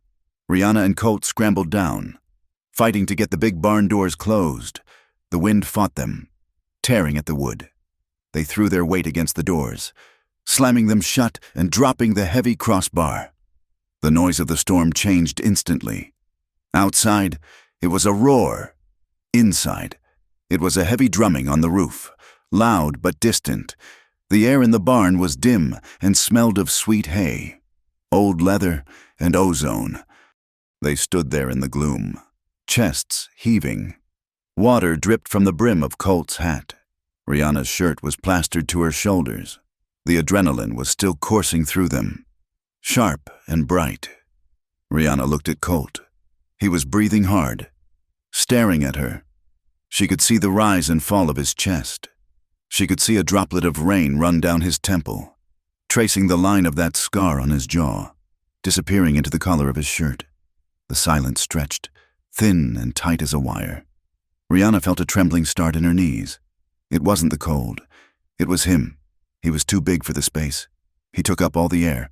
Rihanna and Colt scrambled down, fighting to get the big barn doors closed. The wind fought them, tearing at the wood. They threw their weight against the doors, slamming them shut and dropping the heavy crossbar. The noise of the storm changed instantly. Outside, it was a roar. Inside, it was a heavy drumming on the roof, loud but distant. The air in the barn was dim and smelled of sweet hay, old leather, and ozone. They stood there in the gloom, chests heaving. Water dripped from the brim of Colt's hat. Rihanna's shirt was plastered to her shoulders. The adrenaline was still coursing through them, sharp and bright. Rihanna looked at Colt. He was breathing hard, staring at her. She could see the rise and fall of his chest. She could see a droplet of rain run down his temple, tracing the line of that scar on his jaw, disappearing into the collar of his shirt. The silence stretched, thin and tight as a wire. Rihanna felt a trembling start in her knees. It wasn't the cold. It was him. He was too big for the space. He took up all the air.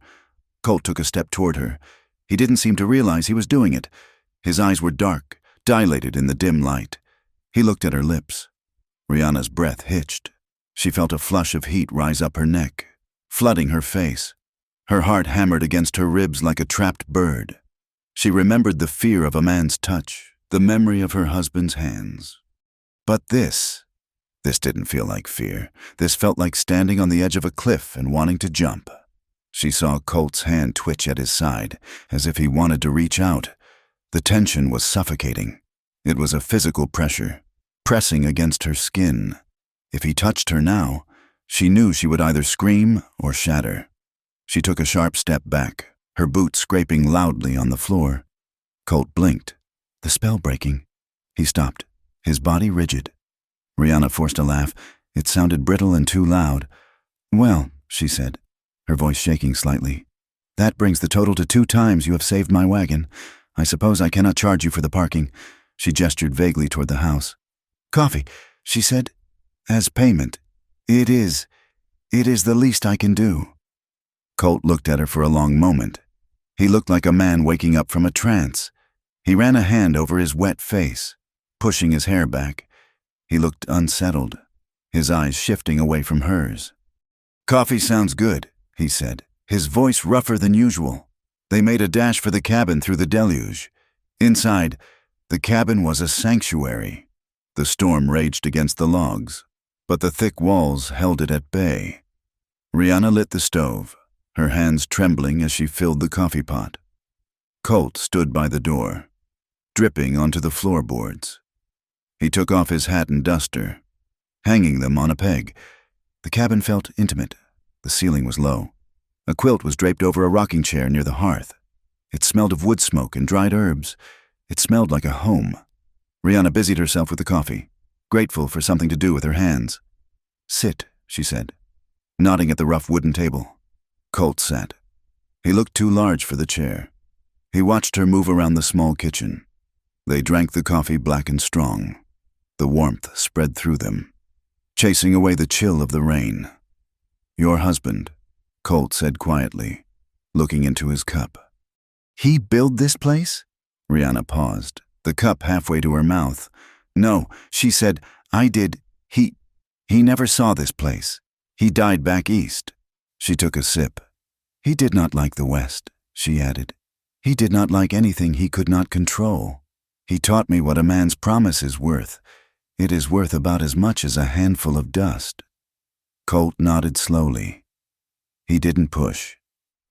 Colt took a step toward her. He didn't seem to realize he was doing it. His eyes were dark, dilated in the dim light. He looked at her lips. Rihanna's breath hitched. She felt a flush of heat rise up her neck, flooding her face. Her heart hammered against her ribs like a trapped bird. She remembered the fear of a man's touch, the memory of her husband's hands. But this didn't feel like fear. This felt like standing on the edge of a cliff and wanting to jump. She saw Colt's hand twitch at his side, as if he wanted to reach out. The tension was suffocating. It was a physical pressure, pressing against her skin. If he touched her now, she knew she would either scream or shatter. She took a sharp step back, her boots scraping loudly on the floor. Colt blinked. The spell breaking. He stopped, his body rigid. Rihanna forced a laugh. It sounded brittle and too loud. "Well," she said, her voice shaking slightly, That brings the total to 2 times you have saved my wagon. I suppose I cannot charge you for the parking." She gestured vaguely toward the house. "Coffee," she said, "as payment. It is the least I can do." Colt looked at her for a long moment. He looked like a man waking up from a trance. He ran a hand over his wet face, pushing his hair back. He looked unsettled, his eyes shifting away from hers. "Coffee sounds good," he said, his voice rougher than usual. They made a dash for the cabin through the deluge. Inside, the cabin was a sanctuary. The storm raged against the logs, but the thick walls held it at bay. Rihanna lit the stove, her hands trembling as she filled the coffee pot. Colt stood by the door, dripping onto the floorboards. He took off his hat and duster, hanging them on a peg. The cabin felt intimate. The ceiling was low. A quilt was draped over a rocking chair near the hearth. It smelled of wood smoke and dried herbs. It smelled like a home. Rihanna busied herself with the coffee, grateful for something to do with her hands. "Sit," she said, nodding at the rough wooden table. Colt sat. He looked too large for the chair. He watched her move around the small kitchen. They drank the coffee black and strong. The warmth spread through them, chasing away the chill of the rain. "Your husband," Colt said quietly, looking into his cup. "He built this place?" Rihanna paused, the cup halfway to her mouth. "No," she said, "I did. He never saw this place. He died back east." She took a sip. "He did not like the West," she added. "He did not like anything he could not control. He taught me what a man's promise is worth. It is worth about as much as a handful of dust." Colt nodded slowly. He didn't push.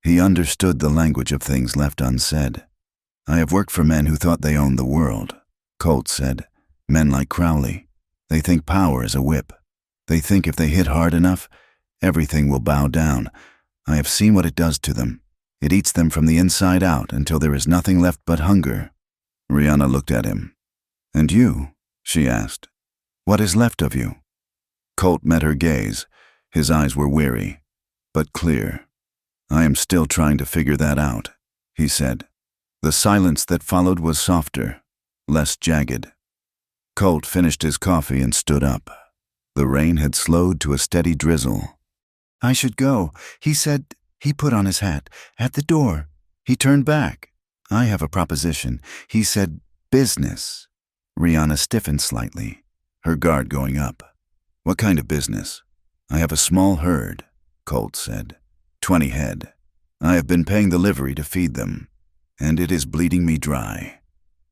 He understood the language of things left unsaid. "I have worked for men who thought they owned the world," Colt said. "Men like Crowley. They think power is a whip. They think if they hit hard enough, everything will bow down. I have seen what it does to them. It eats them from the inside out until there is nothing left but hunger." Rihanna looked at him. "And you?" she asked. "What is left of you?" Colt met her gaze. His eyes were weary, but clear. "I am still trying to figure that out," he said. The silence that followed was softer, less jagged. Colt finished his coffee and stood up. The rain had slowed to a steady drizzle. "I should go," he said. He put on his hat. "At the door." He turned back. "I have a proposition." He said, "Business." Rihanna stiffened slightly, her guard going up. "What kind of business?" "I have a small herd," Colt said. 20 head. I have been paying the livery to feed them, and it is bleeding me dry.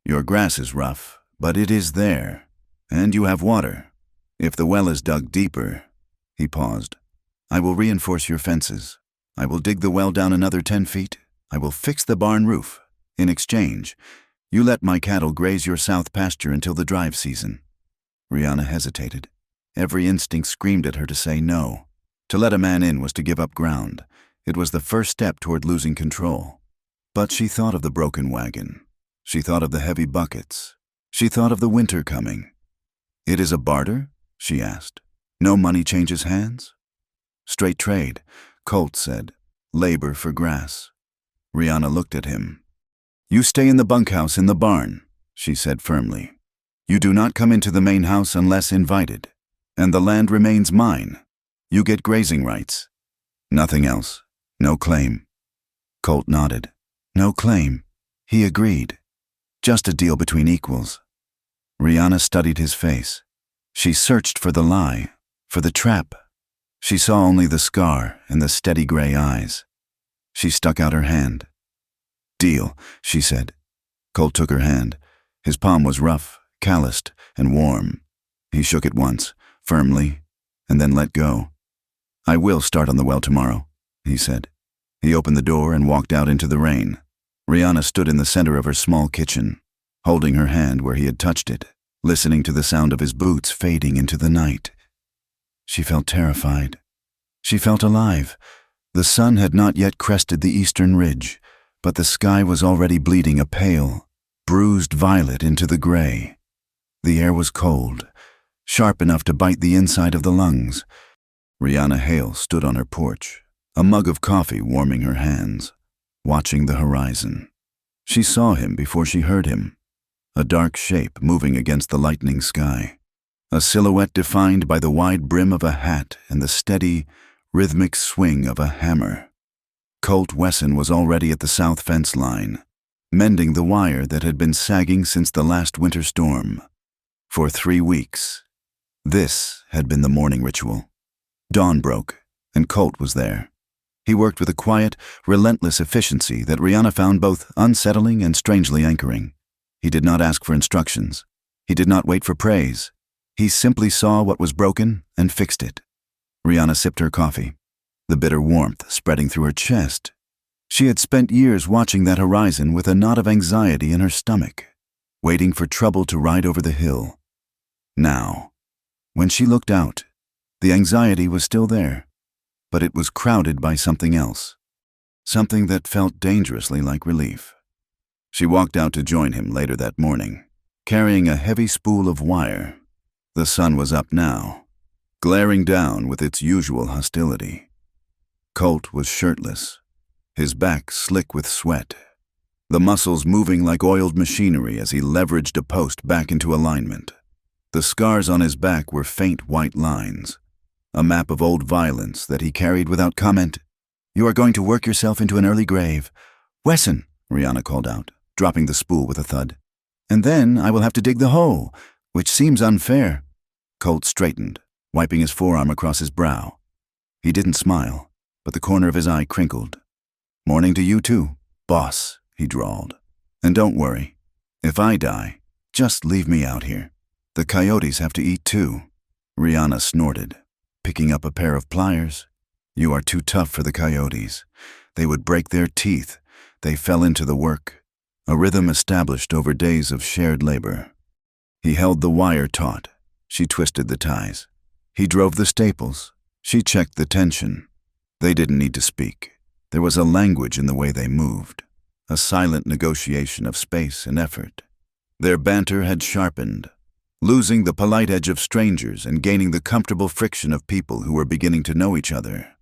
Your grass is rough, but it is there, and you have water. If the well is dug deeper," he paused, "I will reinforce your fences. I will dig the well down another 10 feet. I will fix the barn roof. In exchange, you let my cattle graze your south pasture until the drive season." Rihanna hesitated. Every instinct screamed at her to say no. To let a man in was to give up ground. It was the first step toward losing control. But she thought of the broken wagon. She thought of the heavy buckets. She thought of the winter coming. "It is a barter?" she asked. "No money changes hands?" "Straight trade," Colt said. "Labor for grass." Rihanna looked at him. "You stay in the bunkhouse in the barn," she said firmly. "You do not come into the main house unless invited, and the land remains mine. You get grazing rights. Nothing else. No claim." Colt nodded. "No claim." He agreed. "Just a deal between equals." Rihanna studied his face. She searched for the lie, for the trap. She saw only the scar and the steady gray eyes. She stuck out her hand. "Deal," she said. Colt took her hand. His palm was rough, calloused, and warm. He shook it once, firmly, and then let go. "I will start on the well tomorrow," he said. He opened the door and walked out into the rain. Rihanna stood in the center of her small kitchen, holding her hand where he had touched it, listening to the sound of his boots fading into the night. She felt terrified. She felt alive. The sun had not yet crested the eastern ridge, but the sky was already bleeding a pale, bruised violet into the gray. The air was cold, sharp enough to bite the inside of the lungs. Rihanna Hale stood on her porch, a mug of coffee warming her hands. watching the horizon. She saw him before she heard him, a dark shape moving against the lightening sky, a silhouette defined by the wide brim of a hat and the steady, rhythmic swing of a hammer. Colt Wesson was already at the south fence line, mending the wire that had been sagging since the last winter storm. For 3 weeks, this had been the morning ritual. Dawn broke, and Colt was there. He worked with a quiet, relentless efficiency that Rihanna found both unsettling and strangely anchoring. He did not ask for instructions. He did not wait for praise. He simply saw what was broken and fixed it. Rihanna sipped her coffee, the bitter warmth spreading through her chest. She had spent years watching that horizon with a knot of anxiety in her stomach, waiting for trouble to ride over the hill. Now, when she looked out, the anxiety was still there, but it was crowded by something else, something that felt dangerously like relief. She walked out to join him later that morning, carrying a heavy spool of wire. The sun was up now, glaring down with its usual hostility. Colt was shirtless, his back slick with sweat, the muscles moving like oiled machinery as he leveraged a post back into alignment. The scars on his back were faint white lines, a map of old violence that he carried without comment. "You are going to work yourself into an early grave. Wesson," Rihanna called out, dropping the spool with a thud. "And then I will have to dig the hole, which seems unfair." Colt straightened, wiping his forearm across his brow. He didn't smile, but the corner of his eye crinkled. "Morning to you too, boss," he drawled. "And don't worry. If I die, just leave me out here. The coyotes have to eat too." Rihanna snorted, picking up a pair of pliers. "You are too tough for the coyotes. They would break their teeth." They fell into the work, a rhythm established over days of shared labor. He held the wire taut. She twisted the ties. He drove the staples. She checked the tension. They didn't need to speak. There was a language in the way they moved, a silent negotiation of space and effort. Their banter had sharpened, losing the polite edge of strangers and gaining the comfortable friction of people who were beginning to know each other.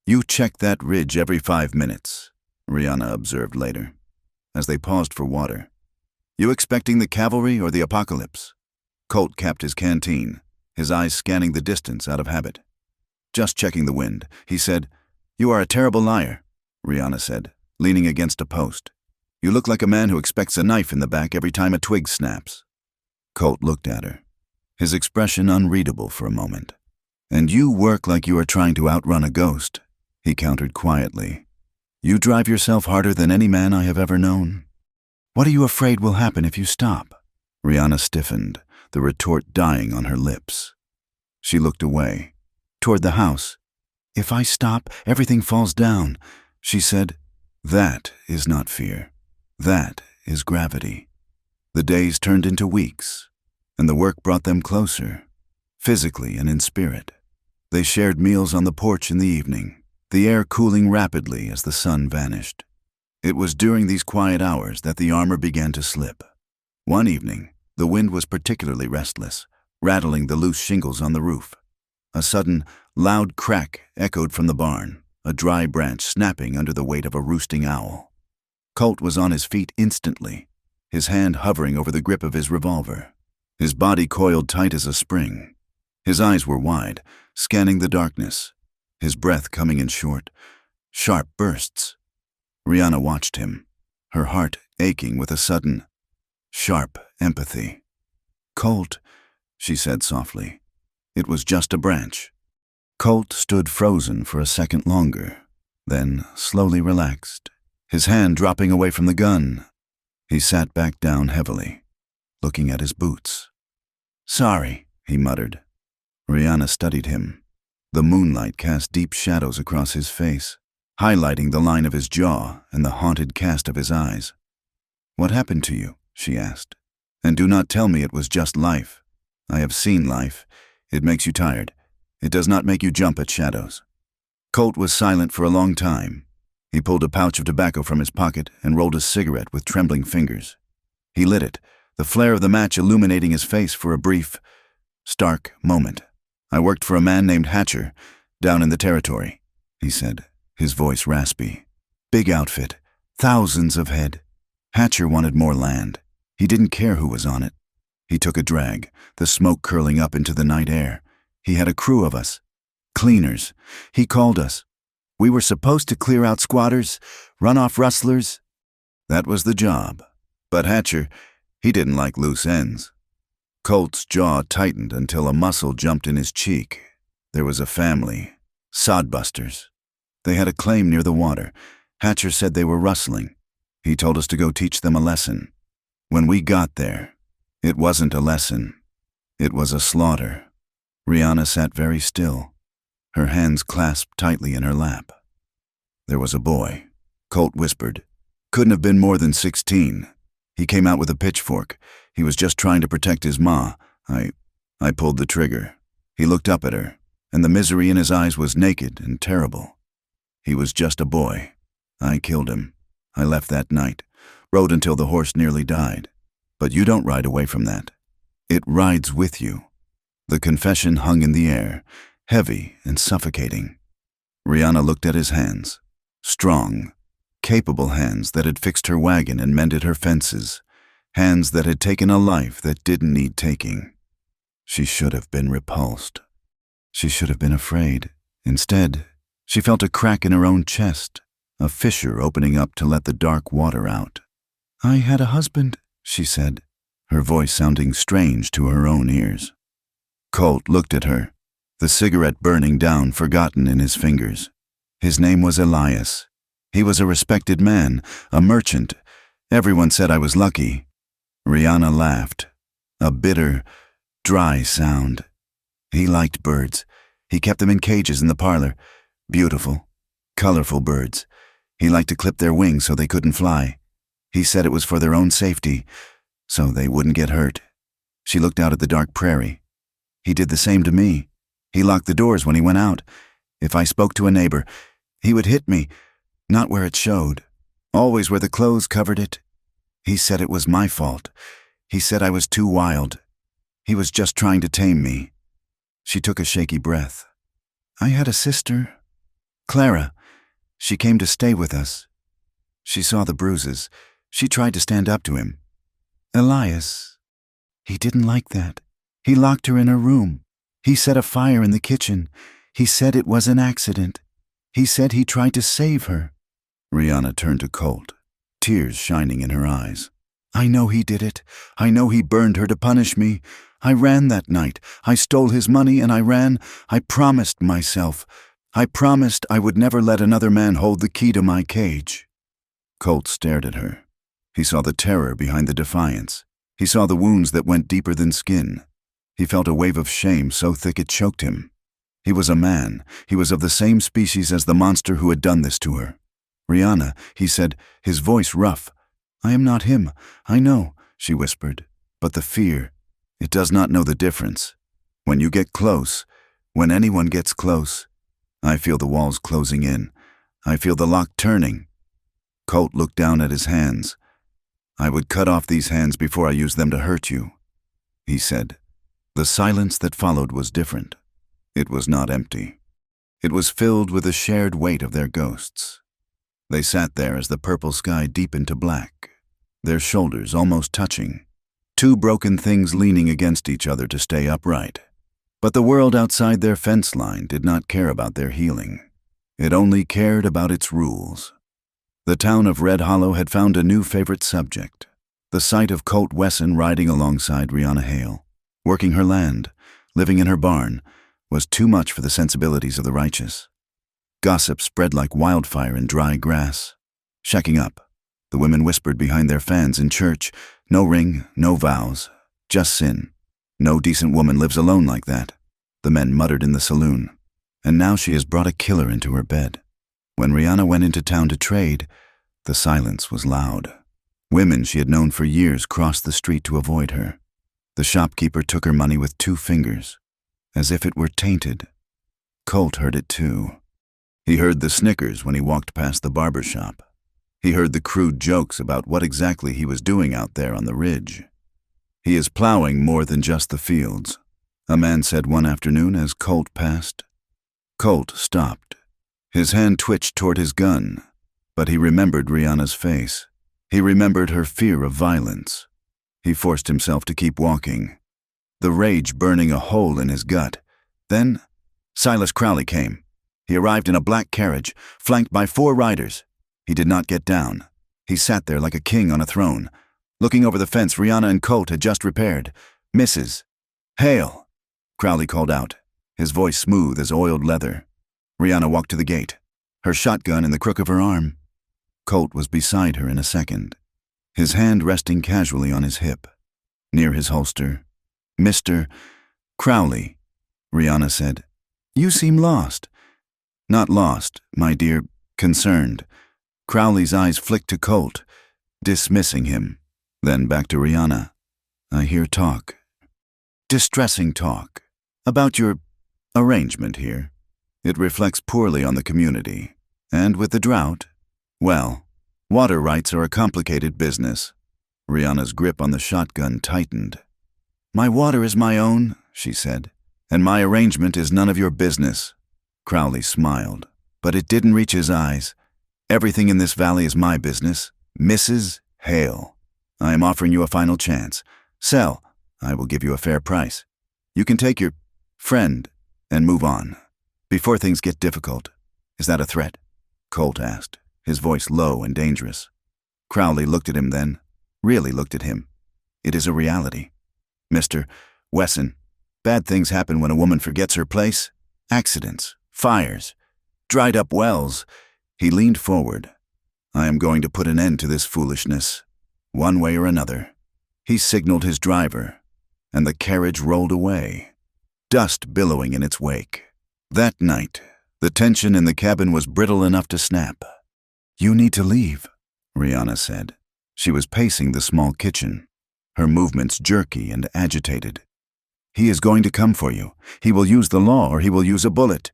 "You check that ridge every 5 minutes, Rihanna observed later, as they paused for water. "You expecting the cavalry or the apocalypse?" Colt capped his canteen, his eyes scanning the distance out of habit. "Just checking the wind," he said. "You are a terrible liar," Rihanna said, leaning against a post. "You look like a man who expects a knife in the back every time a twig snaps." Colt looked at her, his expression unreadable for a moment. "And you work like you are trying to outrun a ghost," he countered quietly. "You drive yourself harder than any man I have ever known. What are you afraid will happen if you stop?" Rihanna stiffened, the retort dying on her lips. She looked away, toward the house. "If I stop, everything falls down," she said. "That is not fear. That is gravity." The days turned into weeks, and the work brought them closer, physically and in spirit. They shared meals on the porch in the evening, the air cooling rapidly as the sun vanished. It was during these quiet hours that the armor began to slip. One evening, the wind was particularly restless, rattling the loose shingles on the roof. A sudden, loud crack echoed from the barn, a dry branch snapping under the weight of a roosting owl. Colt was on his feet instantly, his hand hovering over the grip of his revolver, his body coiled tight as a spring. His eyes were wide, scanning the darkness, his breath coming in short, sharp bursts. Rihanna watched him, her heart aching with a sudden, sharp empathy. "Colt," she said softly. "It was just a branch." Colt stood frozen for a second longer, then slowly relaxed, his hand dropping away from the gun. He sat back down heavily, looking at his boots. "Sorry," he muttered. Rihanna studied him. The moonlight cast deep shadows across his face, highlighting the line of his jaw and the haunted cast of his eyes. "What happened to you?" she asked. "And do not tell me it was just life. I have seen life. It makes you tired. It does not make you jump at shadows." Colt was silent for a long time. He pulled a pouch of tobacco from his pocket and rolled a cigarette with trembling fingers. He lit it, the flare of the match illuminating his face for a brief, stark moment. "I worked for a man named Hatcher, down in the territory," he said, his voice raspy. "Big outfit, Thousands of head. Hatcher wanted more land. He didn't care who was on it. He took a drag, the smoke curling up into the night air. He had a crew of us. Cleaners. He called us. We were supposed to clear out squatters, run off rustlers. That was the job. But Hatcher, he didn't like loose ends. Colt's jaw tightened until a muscle jumped in his cheek. There was a family. Sodbusters. They had a claim near the water. Hatcher said they were rustling. He told us to go teach them a lesson. When we got there, it wasn't a lesson. It was a slaughter. Rihanna sat very still, her hands clasped tightly in her lap. There was a boy. Colt whispered. Couldn't have been more than 16. He came out with a pitchfork. He was just trying to protect his ma. I pulled the trigger. He looked up at her, and the misery in his eyes was naked and terrible. He was just a boy. I killed him. I left that night, rode until the horse nearly died. But you don't ride away from that. It rides with you. The confession hung in the air, heavy and suffocating. Rihanna looked at his hands. Strong, capable hands that had fixed her wagon and mended her fences. Hands that had taken a life that didn't need taking. She should have been repulsed. She should have been afraid. Instead, she felt a crack in her own chest, a fissure opening up to let the dark water out. I had a husband, she said, her voice sounding strange to her own ears. Colt looked at her, the cigarette burning down, forgotten in his fingers. His name was Elias. He was a respected man, a merchant. Everyone said I was lucky. Rihanna laughed, a bitter, dry sound. He liked birds. He kept them in cages in the parlor. Beautiful, colorful birds. He liked to clip their wings so they couldn't fly. He said it was for their own safety, so they wouldn't get hurt. She looked out at the dark prairie. He did the same to me. He locked the doors when he went out. If I spoke to a neighbor, he would hit me, not where it showed, always where the clothes covered it. He said it was my fault. He said I was too wild. He was just trying to tame me. She took a shaky breath. I had a sister, Clara. She came to stay with us. She saw the bruises. She tried to stand up to him. Elias. He didn't like that. He locked her in her room. He set a fire in the kitchen. He said it was an accident. He said he tried to save her. Rihanna turned to Colt, tears shining in her eyes. I know he did it. I know he burned her to punish me. I ran that night. I stole his money and I ran. I promised myself. I promised I would never let another man hold the key to my cage. Colt stared at her. He saw the terror behind the defiance. He saw the wounds that went deeper than skin. He felt a wave of shame so thick it choked him. He was a man. He was of the same species as the monster who had done this to her. Rihanna, he said, his voice rough. I am not him. I know, she whispered. But the fear, it does not know the difference. When you get close, when anyone gets close, I feel the walls closing in. I feel the lock turning. Colt looked down at his hands. I would cut off these hands before I use them to hurt you, he said. The silence that followed was different. It was not empty. It was filled with the shared weight of their ghosts. They sat there as the purple sky deepened to black, their shoulders almost touching, two broken things leaning against each other to stay upright. But the world outside their fence line did not care about their healing. It only cared about its rules. The town of Red Hollow had found a new favorite subject, the sight of Colt Wesson riding alongside Rihanna Hale. Working her land, living in her barn, was too much for the sensibilities of the righteous. Gossip spread like wildfire in dry grass. Shacking up, the women whispered behind their fans in church, no ring, no vows, just sin. No decent woman lives alone like that, the men muttered in the saloon. And now she has brought a killer into her bed. When Rihanna went into town to trade, the silence was loud. Women she had known for years crossed the street to avoid her. The shopkeeper took her money with 2 fingers, as if it were tainted. Colt heard it too. He heard the snickers when he walked past the barber shop. He heard the crude jokes about what exactly he was doing out there on the ridge. He is plowing more than just the fields, a man said one afternoon as Colt passed. Colt stopped. His hand twitched toward his gun, But he remembered Rihanna's face. He remembered her fear of violence. He forced himself to keep walking, the rage burning a hole in his gut. Then, Silas Crowley came. He arrived in a black carriage, flanked by 4 riders. He did not get down. He sat there like a king on a throne. Looking over the fence Rihanna and Colt had just repaired. "Mrs. Hale," Crowley called out, his voice smooth as oiled leather. Rihanna walked to the gate, her shotgun in the crook of her arm. Colt was beside her in a second, his hand resting casually on his hip. Near his holster, "Mr. Crowley," Rihanna said. "You seem lost." "Not lost, my dear, concerned." Crowley's eyes flicked to Colt, dismissing him. Then back to Rihanna. "I hear talk. Distressing talk. About your arrangement here. It reflects poorly on the community. And with the drought, well, water rights are a complicated business." Rihanna's grip on the shotgun tightened. "My water is my own," she said, "and my arrangement is none of your business." Crowley smiled, but it didn't reach his eyes. "Everything in this valley is my business, Mrs. Hale. I am offering you a final chance. Sell. I will give you a fair price. You can take your friend and move on, before things get difficult." "Is that a threat?" Colt asked, his voice low and dangerous. Crowley looked at him then, really looked at him. "It is a reality. Mr. Wesson, bad things happen when a woman forgets her place. Accidents, fires, dried up wells." He leaned forward. "I am going to put an end to this foolishness, one way or another." He signaled his driver, and the carriage rolled away, dust billowing in its wake. That night, the tension in the cabin was brittle enough to snap. "You need to leave," Rihanna said. She was pacing the small kitchen, her movements jerky and agitated. "He is going to come for you. He will use the law or he will use a bullet.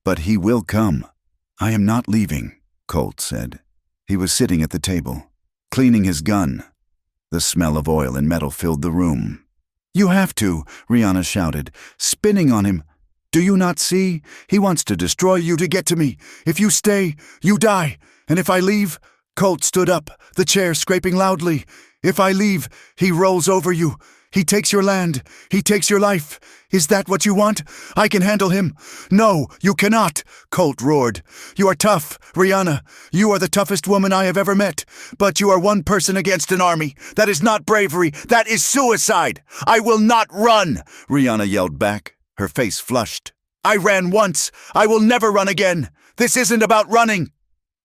But he will come." "I am not leaving," Colt said. He was sitting at the table, cleaning his gun. The smell of oil and metal filled the room. "You have to," Rihanna shouted, spinning on him. "Do you not see? He wants to destroy you to get to me. If you stay, you die. And if I leave—" Colt stood up, the chair scraping loudly. "If I leave, he rolls over you. He takes your land. He takes your life. Is that what you want? I can handle him." "No, you cannot," Colt roared. "You are tough, Rihanna. You are the toughest woman I have ever met. But you are one person against an army. That is not bravery. That is suicide. I will not run," Rihanna yelled back, her face flushed. "I ran once. I will never run again. This isn't about running."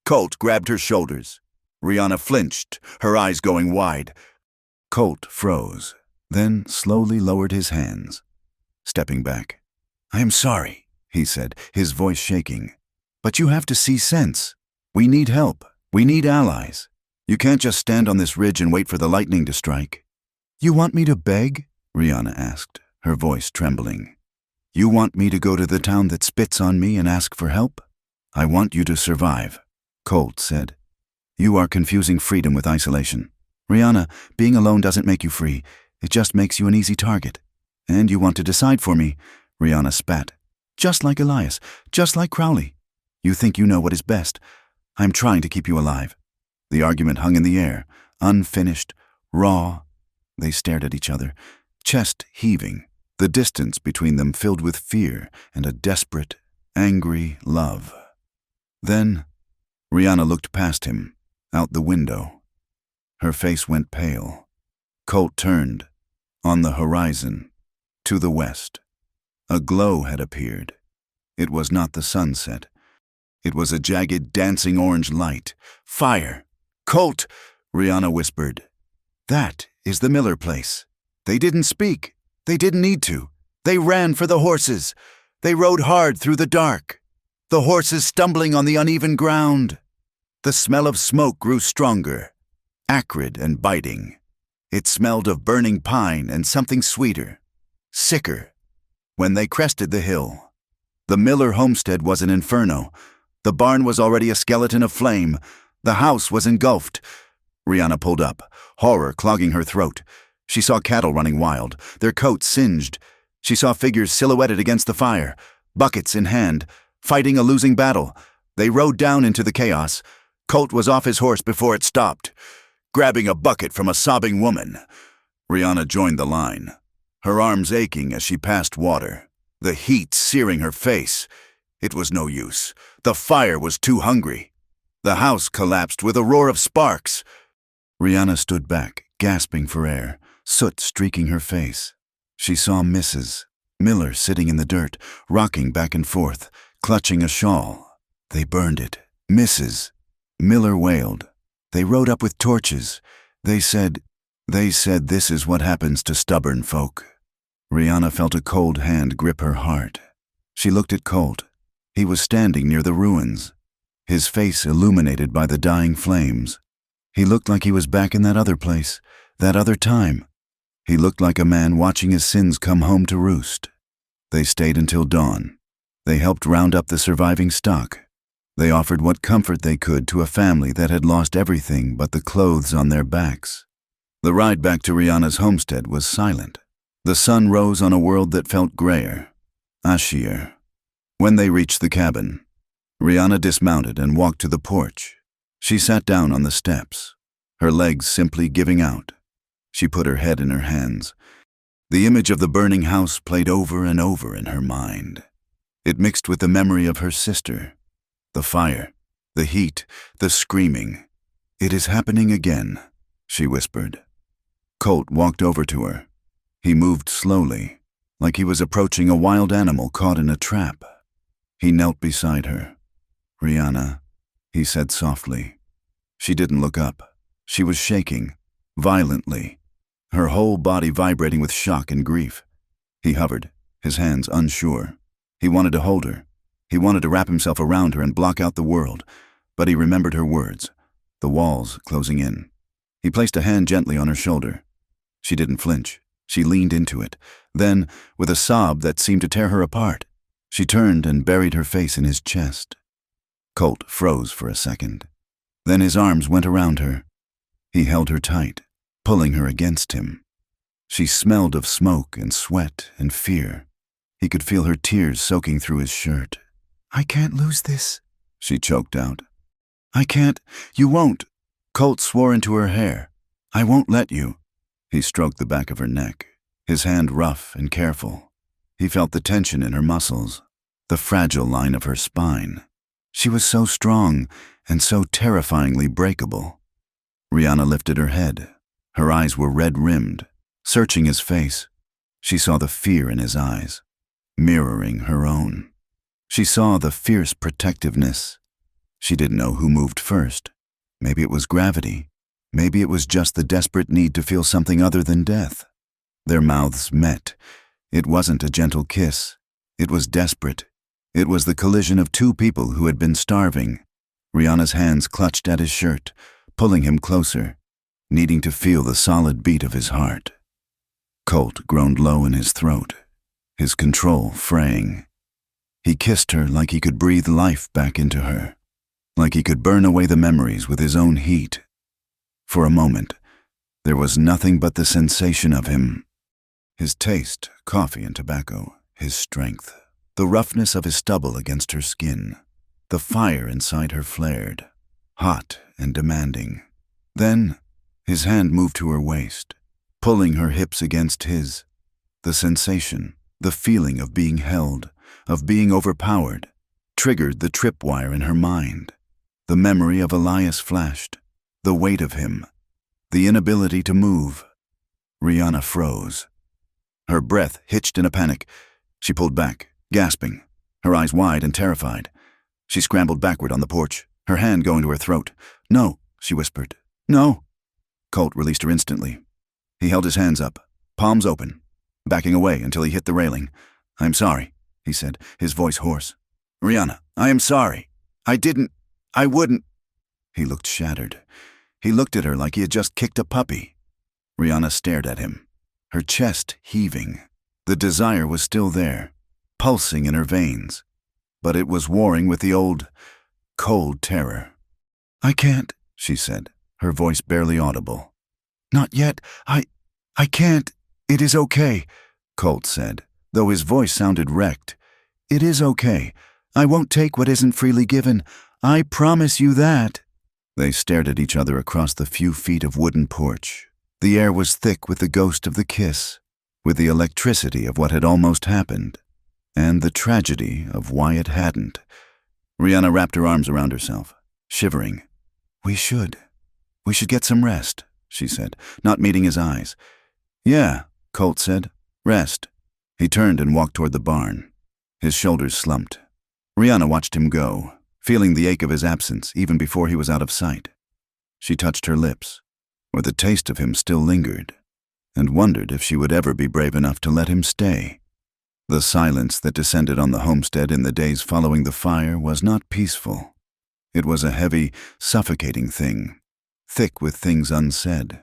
Colt grabbed her shoulders. Rihanna flinched, her eyes going wide. Colt froze, then slowly lowered his hands, stepping back. "I am sorry," he said, his voice shaking. "But you have to see sense. We need help. We need allies. You can't just stand on this ridge and wait for the lightning to strike." "You want me to beg?" Rihanna asked, her voice trembling. "You want me to go to the town that spits on me and ask for help?" "I want you to survive," Colt said. "You are confusing freedom with isolation. Rihanna, being alone doesn't make you free. It just makes you an easy target. And you want to decide for me," Rihanna spat. "Just like Elias, just like Crowley. You think you know what is best. I'm trying to keep you alive." The argument hung in the air, unfinished, raw. They stared at each other, chest heaving, the distance between them filled with fear and a desperate, angry love. Then, Rihanna looked past him, out the window. Her face went pale. Colt turned. On the horizon, to the west, a glow had appeared. It was not the sunset. It was a jagged, dancing orange light. "Fire! Colt!" Rihanna whispered. "That is the Miller place." They didn't speak. They didn't need to. They ran for the horses. They rode hard through the dark, the horses stumbling on the uneven ground. The smell of smoke grew stronger, acrid and biting. It smelled of burning pine and something sweeter, sicker. When they crested the hill, the Miller homestead was an inferno. The barn was already a skeleton of flame. The house was engulfed. Rihanna pulled up, horror clogging her throat. She saw cattle running wild, their coats singed. She saw figures silhouetted against the fire, buckets in hand, fighting a losing battle. They rode down into the chaos. Colt was off his horse before it stopped, grabbing a bucket from a sobbing woman. Rihanna joined the line, her arms aching as she passed water, the heat searing her face. It was no use. The fire was too hungry. The house collapsed with a roar of sparks. Rihanna stood back, gasping for air, soot streaking her face. She saw Mrs. Miller sitting in the dirt, rocking back and forth, clutching a shawl. They burned it. Mrs. Miller wailed. They rode up with torches. They said, this is what happens to stubborn folk. Rihanna felt a cold hand grip her heart. She looked at Colt. He was standing near the ruins, his face illuminated by the dying flames. He looked like he was back in that other place, that other time. He looked like a man watching his sins come home to roost. They stayed until dawn. They helped round up the surviving stock. They offered what comfort they could to a family that had lost everything but the clothes on their backs. The ride back to Rihanna's homestead was silent. The sun rose on a world that felt grayer, ashier. When they reached the cabin, Rihanna dismounted and walked to the porch. She sat down on the steps, her legs simply giving out. She put her head in her hands. The image of the burning house played over and over in her mind. It mixed with the memory of her sister, the fire, the heat, the screaming. "It is happening again," she whispered. Colt walked over to her. He moved slowly, like he was approaching a wild animal caught in a trap. He knelt beside her. "Rihanna," he said softly. She didn't look up. She was shaking, violently, her whole body vibrating with shock and grief. He hovered, his hands unsure. He wanted to hold her. He wanted to wrap himself around her and block out the world, but he remembered her words, the walls closing in. He placed a hand gently on her shoulder. She didn't flinch. She leaned into it. Then, with a sob that seemed to tear her apart, she turned and buried her face in his chest. Colt froze for a second. Then his arms went around her. He held her tight, pulling her against him. She smelled of smoke and sweat and fear. He could feel her tears soaking through his shirt. "I can't lose this," she choked out. "I can't. You won't." Colt swore into her hair. "I won't let you." He stroked the back of her neck, his hand rough and careful. He felt the tension in her muscles, the fragile line of her spine. She was so strong and so terrifyingly breakable. Rihanna lifted her head. Her eyes were red-rimmed, searching his face. She saw the fear in his eyes, mirroring her own. She saw the fierce protectiveness. She didn't know who moved first. Maybe it was gravity. Maybe it was just the desperate need to feel something other than death. Their mouths met. It wasn't a gentle kiss. It was desperate. It was the collision of two people who had been starving. Rihanna's hands clutched at his shirt, pulling him closer, needing to feel the solid beat of his heart. Colt groaned low in his throat, his control fraying. He kissed her like he could breathe life back into her, like he could burn away the memories with his own heat. For a moment, there was nothing but the sensation of him. His taste, coffee and tobacco, his strength, the roughness of his stubble against her skin. The fire inside her flared, hot and demanding. Then, his hand moved to her waist, pulling her hips against his. The sensation, the feeling of being held, of being overpowered, triggered the tripwire in her mind. The memory of Elias flashed, the weight of him, the inability to move. Rihanna froze. Her breath hitched in a panic. She pulled back, gasping, her eyes wide and terrified. She scrambled backward on the porch, her hand going to her throat. "No," she whispered. "No." Colt released her instantly. He held his hands up, palms open, backing away until he hit the railing. "I'm sorry," he said, his voice hoarse. "Rihanna, I am sorry. I wouldn't." He looked shattered. He looked at her like he had just kicked a puppy. Rihanna stared at him, her chest heaving. The desire was still there, pulsing in her veins, but it was warring with the old, cold terror. "I can't," she said, her voice barely audible. "Not yet. I can't. It is okay," Colt said, though his voice sounded wrecked. "It is okay. I won't take what isn't freely given. I promise you that." They stared at each other across the few feet of wooden porch. The air was thick with the ghost of the kiss, with the electricity of what had almost happened, and the tragedy of why it hadn't. Rihanna wrapped her arms around herself, shivering. We should get some rest," she said, not meeting his eyes. "Yeah," Colt said. "Rest." He turned and walked toward the barn. His shoulders slumped. Rihanna watched him go, feeling the ache of his absence even before he was out of sight. She touched her lips, where the taste of him still lingered, and wondered if she would ever be brave enough to let him stay. The silence that descended on the homestead in the days following the fire was not peaceful. It was a heavy, suffocating thing, thick with things unsaid.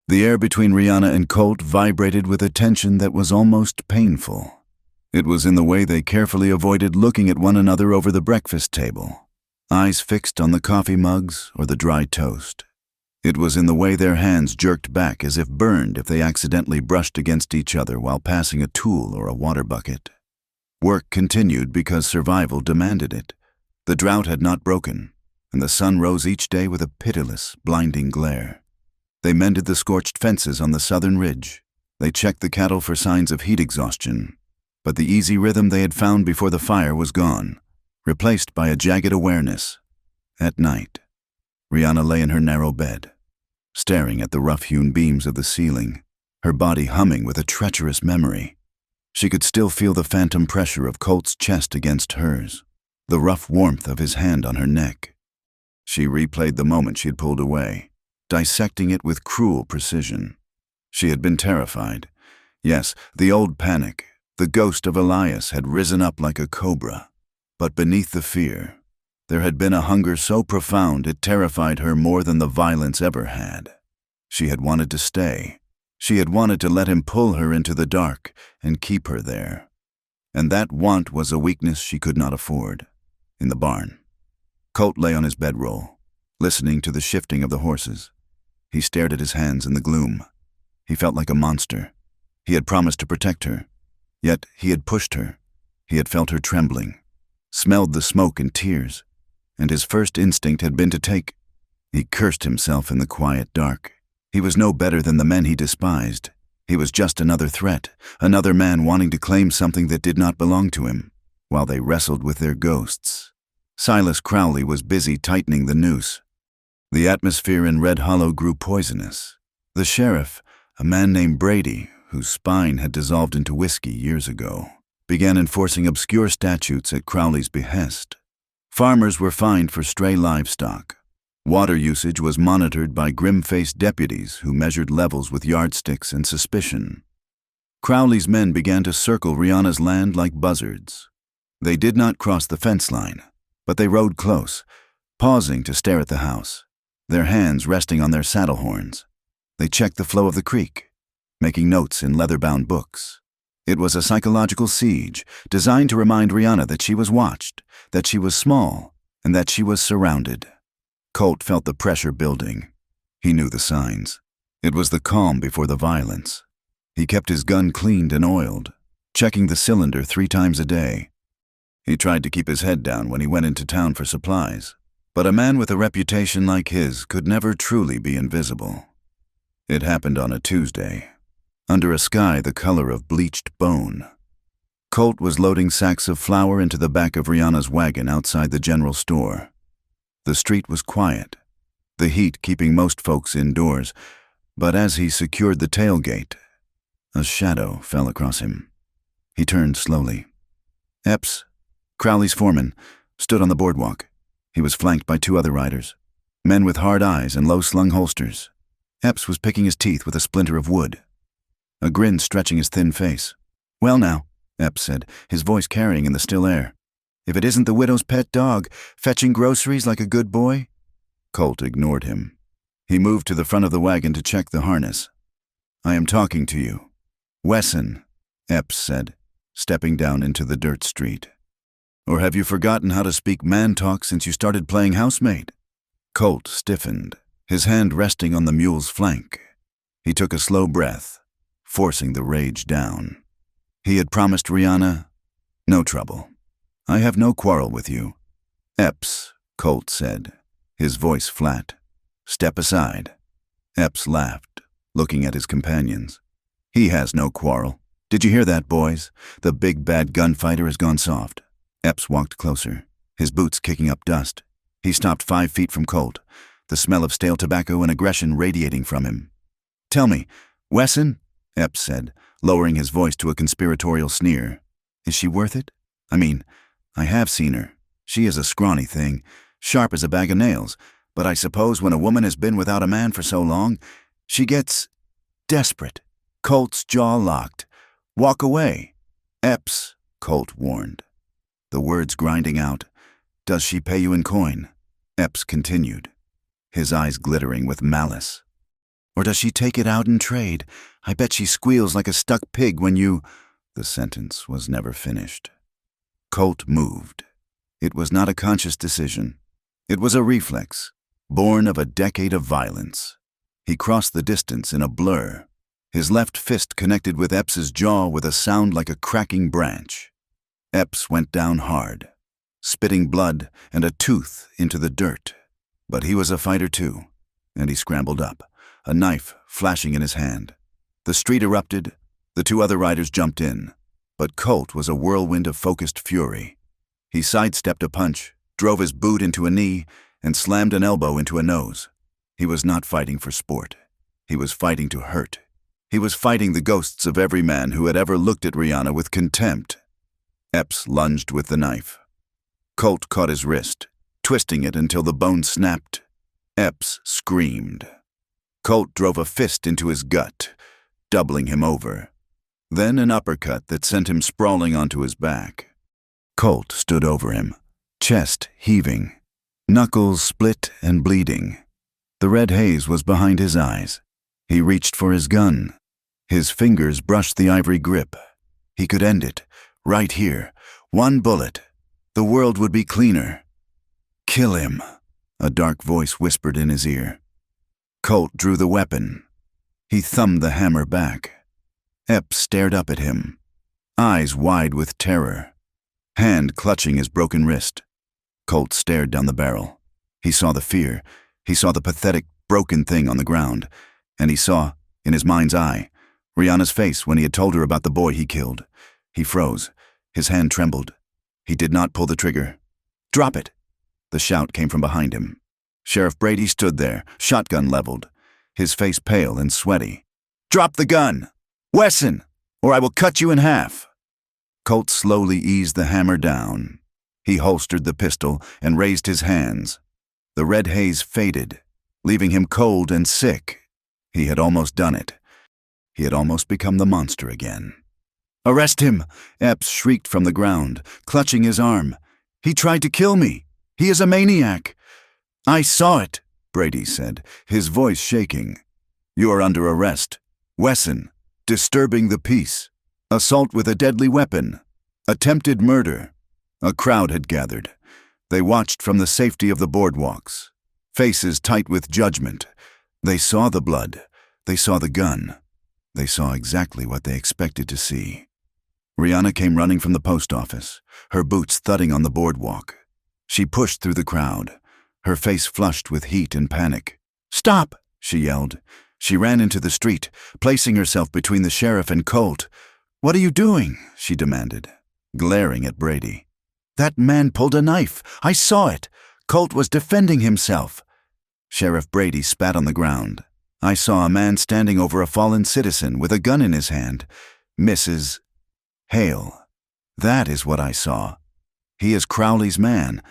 The air between Rihanna and Colt vibrated with a tension that was almost painful. It was in the way they carefully avoided looking at one another over the breakfast table, eyes fixed on the coffee mugs or the dry toast. It was in the way their hands jerked back as if burned if they accidentally brushed against each other while passing a tool or a water bucket. Work continued because survival demanded it. The drought had not broken, and the sun rose each day with a pitiless, blinding glare. They mended the scorched fences on the southern ridge. They checked the cattle for signs of heat exhaustion. But the easy rhythm they had found before the fire was gone, replaced by a jagged awareness. At night, Rihanna lay in her narrow bed, staring at the rough-hewn beams of the ceiling, her body humming with a treacherous memory. She could still feel the phantom pressure of Colt's chest against hers, the rough warmth of his hand on her neck. She replayed the moment she had pulled away, dissecting it with cruel precision. She had been terrified. Yes, the old panic, the ghost of Elias, had risen up like a cobra. But beneath the fear, there had been a hunger so profound it terrified her more than the violence ever had. She had wanted to stay. She had wanted to let him pull her into the dark and keep her there. And that want was a weakness she could not afford. In the barn, Colt lay on his bedroll, listening to the shifting of the horses. He stared at his hands in the gloom. He felt like a monster. He had promised to protect her. Yet he had pushed her. He had felt her trembling, smelled the smoke and tears, and his first instinct had been to take. He cursed himself in the quiet dark. He was no better than the men he despised. He was just another threat, another man wanting to claim something that did not belong to him, while they wrestled with their ghosts. Silas Crowley was busy tightening the noose. The atmosphere in Red Hollow grew poisonous. The sheriff, a man named Brady, whose spine had dissolved into whiskey years ago, began enforcing obscure statutes at Crowley's behest. Farmers were fined for stray livestock. Water usage was monitored by grim-faced deputies who measured levels with yardsticks and suspicion. Crowley's men began to circle Rihanna's land like buzzards. They did not cross the fence line, but they rode close, pausing to stare at the house, their hands resting on their saddle horns. They checked the flow of the creek, making notes in leather-bound books. It was a psychological siege designed to remind Rihanna that she was watched, that she was small, and that she was surrounded. Colt felt the pressure building. He knew the signs. It was the calm before the violence. He kept his gun cleaned and oiled, checking the cylinder 3 times a day. He tried to keep his head down when he went into town for supplies, but a man with a reputation like his could never truly be invisible. It happened on a Tuesday, under a sky the color of bleached bone. Colt was loading sacks of flour into the back of Rihanna's wagon outside the general store. The street was quiet, the heat keeping most folks indoors, but as he secured the tailgate, a shadow fell across him. He turned slowly. Epps, Crowley's foreman, stood on the boardwalk. He was flanked by 2 other riders, men with hard eyes and low-slung holsters. Epps was picking his teeth with a splinter of wood, a grin stretching his thin face. "Well now," Epps said, his voice carrying in the still air, "if it isn't the widow's pet dog, fetching groceries like a good boy?" Colt ignored him. He moved to the front of the wagon to check the harness. "I am talking to you." "Wesson," Epps said, stepping down into the dirt street. "Or have you forgotten how to speak man talk since you started playing housemaid?" Colt stiffened, his hand resting on the mule's flank. He took a slow breath, forcing the rage down. He had promised Rihanna, "No trouble. I have no quarrel with you." "Epps," Colt said, his voice flat. "Step aside." Epps laughed, looking at his companions. "He has no quarrel. Did you hear that, boys? The big bad gunfighter has gone soft." Epps walked closer, his boots kicking up dust. He stopped 5 feet from Colt, the smell of stale tobacco and aggression radiating from him. "Tell me, Wesson," Epps said, lowering his voice to a conspiratorial sneer, "is she worth it? I mean, I have seen her. She is a scrawny thing, sharp as a bag of nails, but I suppose when a woman has been without a man for so long, she gets desperate." Colt's jaw locked. "Walk away." "Epps," Colt warned, the words grinding out. "Does she pay you in coin?" Epps continued, his eyes glittering with malice. "Or does she take it out in trade? I bet she squeals like a stuck pig when you—" The sentence was never finished. Colt moved. It was not a conscious decision. It was a reflex, born of a decade of violence. He crossed the distance in a blur. His left fist connected with Epps's jaw with a sound like a cracking branch. Epps went down hard, spitting blood and a tooth into the dirt. But he was a fighter too, and he scrambled up, a knife flashing in his hand. The street erupted. The 2 other riders jumped in. But Colt was a whirlwind of focused fury. He sidestepped a punch, drove his boot into a knee, and slammed an elbow into a nose. He was not fighting for sport. He was fighting to hurt. He was fighting the ghosts of every man who had ever looked at Rihanna with contempt. Epps lunged with the knife. Colt caught his wrist, twisting it until the bone snapped. Epps screamed. Colt drove a fist into his gut, doubling him over. Then an uppercut that sent him sprawling onto his back. Colt stood over him, chest heaving, knuckles split and bleeding. The red haze was behind his eyes. He reached for his gun. His fingers brushed the ivory grip. He could end it, right here. 1 bullet. The world would be cleaner. "Kill him," a dark voice whispered in his ear. Colt drew the weapon. He thumbed the hammer back. Epps stared up at him, eyes wide with terror, hand clutching his broken wrist. Colt stared down the barrel. He saw the fear. He saw the pathetic, broken thing on the ground. And he saw, in his mind's eye, Rihanna's face when he had told her about the boy he killed. He froze. His hand trembled. He did not pull the trigger. "Drop it!" The shout came from behind him. Sheriff Brady stood there, shotgun leveled, his face pale and sweaty. "Drop the gun! Wesson, or I will cut you in half!" Colt slowly eased the hammer down. He holstered the pistol and raised his hands. The red haze faded, leaving him cold and sick. He had almost done it. He had almost become the monster again. "Arrest him!" Epps shrieked from the ground, clutching his arm. "He tried to kill me! He is a maniac!" "I saw it," Brady said, his voice shaking. "You are under arrest. Wesson, disturbing the peace, assault with a deadly weapon, attempted murder." A crowd had gathered. They watched from the safety of the boardwalks, faces tight with judgment. They saw the blood. They saw the gun. They saw exactly what they expected to see. Rihanna came running from the post office, her boots thudding on the boardwalk. She pushed through the crowd, her face flushed with heat and panic. "Stop!" she yelled. She ran into the street, placing herself between the sheriff and Colt. "What are you doing?" she demanded, glaring at Brady. "That man pulled a knife. I saw it. Colt was defending himself." Sheriff Brady spat on the ground. "I saw a man standing over a fallen citizen with a gun in his hand. Mrs. Hale. That is what I saw. He is Crowley's man,"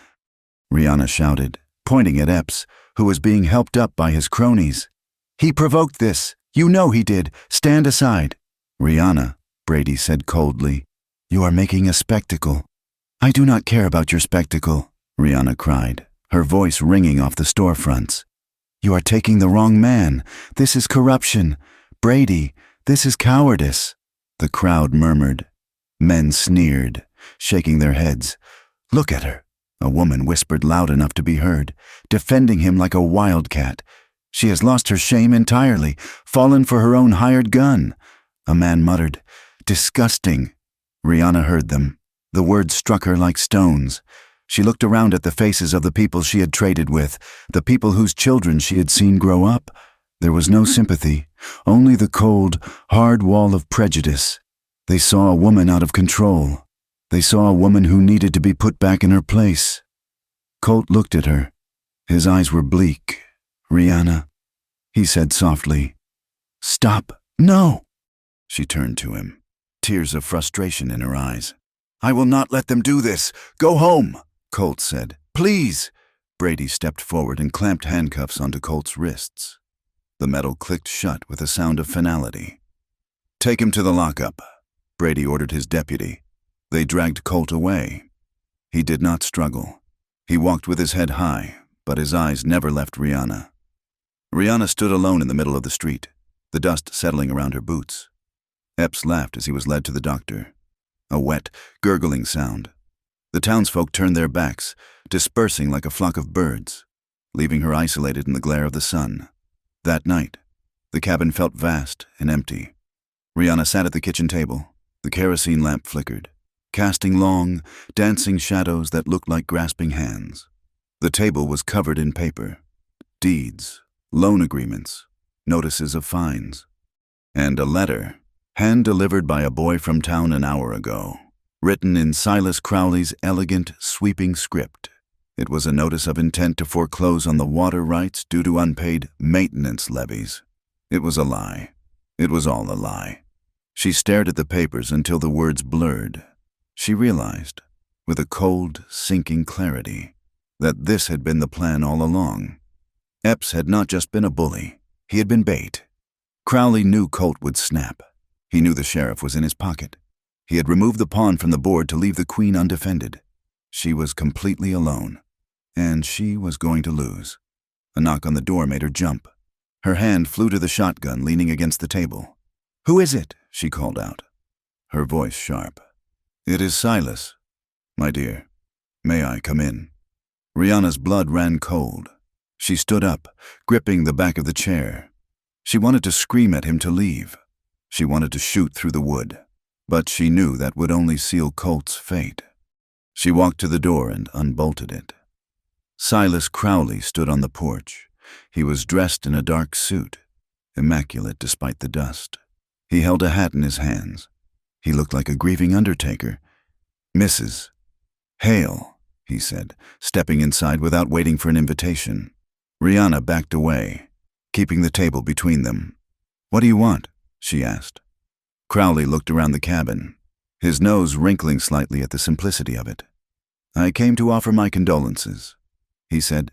Rihanna shouted, pointing at Epps, who was being helped up by his cronies. "He provoked this. You know he did. Stand aside." "Rihanna," Brady said coldly, "you are making a spectacle." "I do not care about your spectacle," Rihanna cried, her voice ringing off the storefronts. "You are taking the wrong man. This is corruption. Brady, this is cowardice." The crowd murmured. Men sneered, shaking their heads. "Look at her," a woman whispered loud enough to be heard, defending him like a wildcat. "She has lost her shame entirely, fallen for her own hired gun." A man muttered, "Disgusting." Rihanna heard them. The words struck her like stones. She looked around at the faces of the people she had traded with, the people whose children she had seen grow up. There was no sympathy, only the cold, hard wall of prejudice. They saw a woman out of control. They saw a woman who needed to be put back in her place. Colt looked at her. His eyes were bleak. "Rihanna," he said softly. "Stop. No!" She turned to him, tears of frustration in her eyes. "I will not let them do this. Go home," Colt said. "Please." Brady stepped forward and clamped handcuffs onto Colt's wrists. The metal clicked shut with a sound of finality. "Take him to the lockup," Brady ordered his deputy. They dragged Colt away. He did not struggle. He walked with his head high, but his eyes never left Rihanna. Rihanna stood alone in the middle of the street, the dust settling around her boots. Epps laughed as he was led to the doctor. A wet, gurgling sound. The townsfolk turned their backs, dispersing like a flock of birds, leaving her isolated in the glare of the sun. That night, the cabin felt vast and empty. Rihanna sat at the kitchen table. The kerosene lamp flickered, casting long, dancing shadows that looked like grasping hands. The table was covered in paper. Deeds, loan agreements, notices of fines, and a letter, hand-delivered by a boy from town an hour ago, written in Silas Crowley's elegant, sweeping script. It was a notice of intent to foreclose on the water rights due to unpaid maintenance levies. It was a lie. It was all a lie. She stared at the papers until the words blurred. She realized, with a cold, sinking clarity, that this had been the plan all along. Epps had not just been a bully. He had been bait. Crowley knew Colt would snap. He knew the sheriff was in his pocket. He had removed the pawn from the board to leave the queen undefended. She was completely alone, and she was going to lose. A knock on the door made her jump. Her hand flew to the shotgun leaning against the table. "Who is it?" she called out, her voice sharp. "It is Silas. My dear, may I come in?" Rihanna's blood ran cold. She stood up, gripping the back of the chair. She wanted to scream at him to leave. She wanted to shoot through the wood, but she knew that would only seal Colt's fate. She walked to the door and unbolted it. Silas Crowley stood on the porch. He was dressed in a dark suit, immaculate despite the dust. He held a hat in his hands. He looked like a grieving undertaker. "Mrs. Hale," he said, stepping inside without waiting for an invitation. Rihanna backed away, keeping the table between them. "What do you want?" she asked. Crowley looked around the cabin, his nose wrinkling slightly at the simplicity of it. "I came to offer my condolences," he said.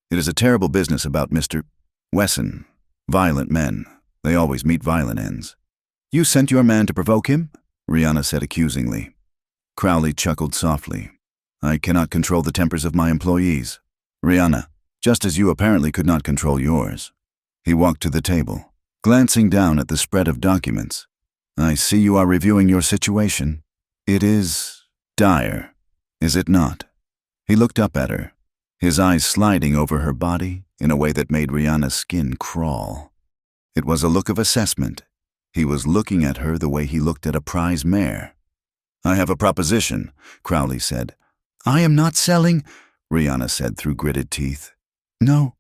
"It is a terrible business about Mr. Wesson. Violent men. They always meet violent ends." "You sent your man to provoke him?" Rihanna said accusingly. Crowley chuckled softly. "I cannot control the tempers of my employees, Rihanna, just as you apparently could not control yours." He walked to the table, glancing down at the spread of documents. "I see you are reviewing your situation. It is dire, is it not?" He looked up at her, his eyes sliding over her body in a way that made Rihanna's skin crawl. It was a look of assessment. He was looking at her the way he looked at a prize mare. "I have a proposition," Crowley said. "I am not selling," Rihanna said through gritted teeth. No,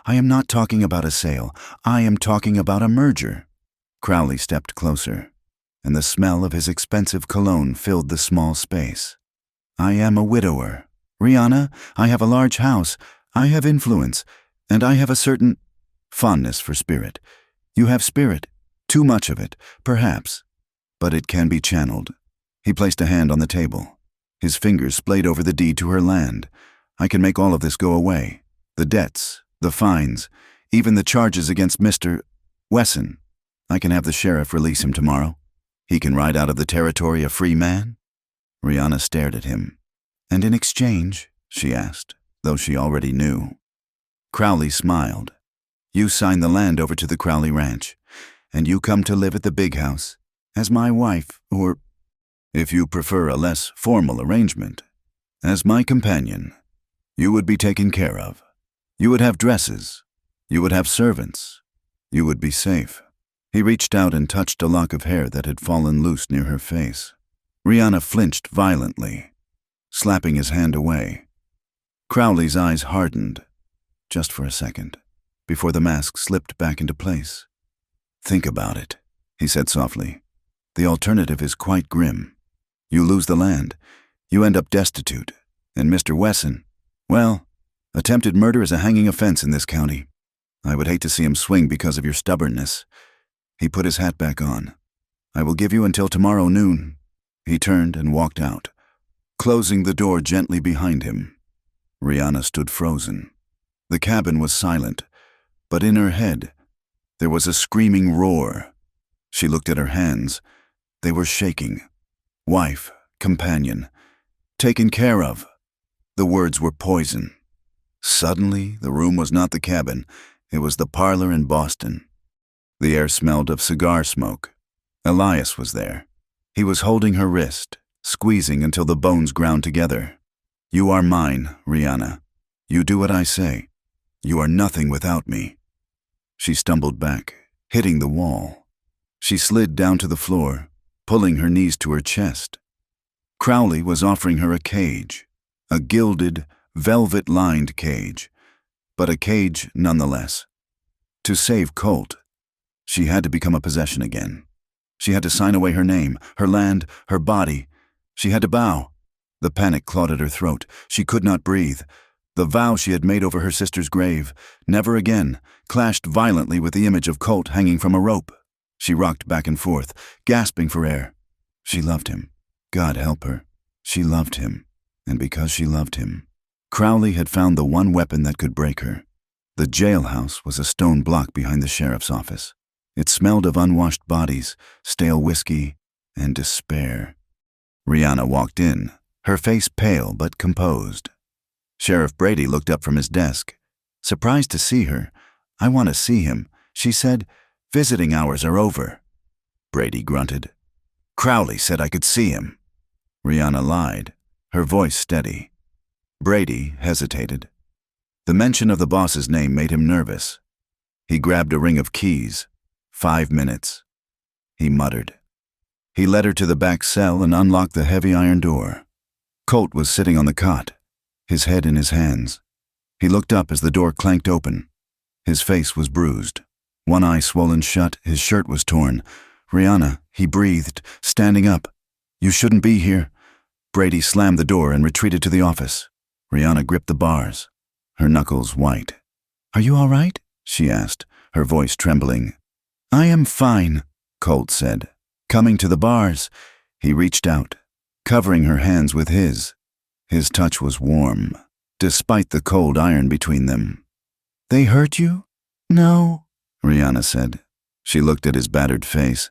I am not talking about a sale. I am talking about a merger." Crowley stepped closer, and the smell of his expensive cologne filled the small space. "I am a widower. Rihanna, I have a large house. I have influence, and I have a certain fondness for spirit. You have spirit. Too much of it, perhaps, but it can be channeled." He placed a hand on the table. His fingers splayed over the deed to her land. "I can make all of this go away. The debts, the fines, even the charges against Mr. Wesson. I can have the sheriff release him tomorrow. He can ride out of the territory a free man." Rihanna stared at him. "And in exchange?" she asked, though she already knew. Crowley smiled. "You sign the land over to the Crowley Ranch, and you come to live at the big house, as my wife, or, if you prefer a less formal arrangement, as my companion. You would be taken care of. You would have dresses. You would have servants. You would be safe." He reached out and touched a lock of hair that had fallen loose near her face. Rihanna flinched violently. slapping his hand away. Crowley's eyes hardened, just for a second, before the mask slipped back into place. "Think about it," he said softly. "The alternative is quite grim. You lose the land, you end up destitute, and Mr. Wesson, well, attempted murder is a hanging offense in this county. I would hate to see him swing because of your stubbornness." He put his hat back on. "I will give you until tomorrow noon." He turned and walked out, closing the door gently behind him. Rihanna stood frozen. The cabin was silent, but in her head, there was a screaming roar. She looked at her hands. They were shaking. Wife, companion, taken care of. The words were poison. Suddenly, the room was not the cabin. It was the parlor in Boston. The air smelled of cigar smoke. Elias was there. He was holding her wrist, squeezing until the bones ground together. "You are mine, Rihanna. You do what I say. You are nothing without me." She stumbled back, hitting the wall. She slid down to the floor, pulling her knees to her chest. Crowley was offering her a cage, a gilded, velvet-lined cage, but a cage nonetheless. To save Colt, she had to become a possession again. She had to sign away her name, her land, her body. She had to bow. The panic clawed at her throat. She could not breathe. The vow she had made over her sister's grave, never again, clashed violently with the image of Colt hanging from a rope. She rocked back and forth, gasping for air. She loved him. God help her. She loved him. And because she loved him, Crowley had found the one weapon that could break her. The jailhouse was a stone block behind the sheriff's office. It smelled of unwashed bodies, stale whiskey, and despair. Rihanna walked in, her face pale but composed. Sheriff Brady looked up from his desk. Surprised to see her. "I want to see him," she said. "Visiting hours are over." Brady grunted. "Crowley said I could see him." Rihanna lied, her voice steady. Brady hesitated. The mention of the boss's name made him nervous. He grabbed a ring of keys. 5 minutes. He muttered. He led her to the back cell and unlocked the heavy iron door. Colt was sitting on the cot, his head in his hands. He looked up as the door clanked open. His face was bruised, one eye swollen shut, his shirt was torn. "Rihanna," he breathed, standing up. "You shouldn't be here." Brady slammed the door and retreated to the office. Rihanna gripped the bars, her knuckles white. "Are you all right?" she asked, her voice trembling. "I am fine," Colt said. Coming to the bars, he reached out, covering her hands with his. His touch was warm, despite the cold iron between them. "They hurt you?" "No," Rihanna said. She looked at his battered face.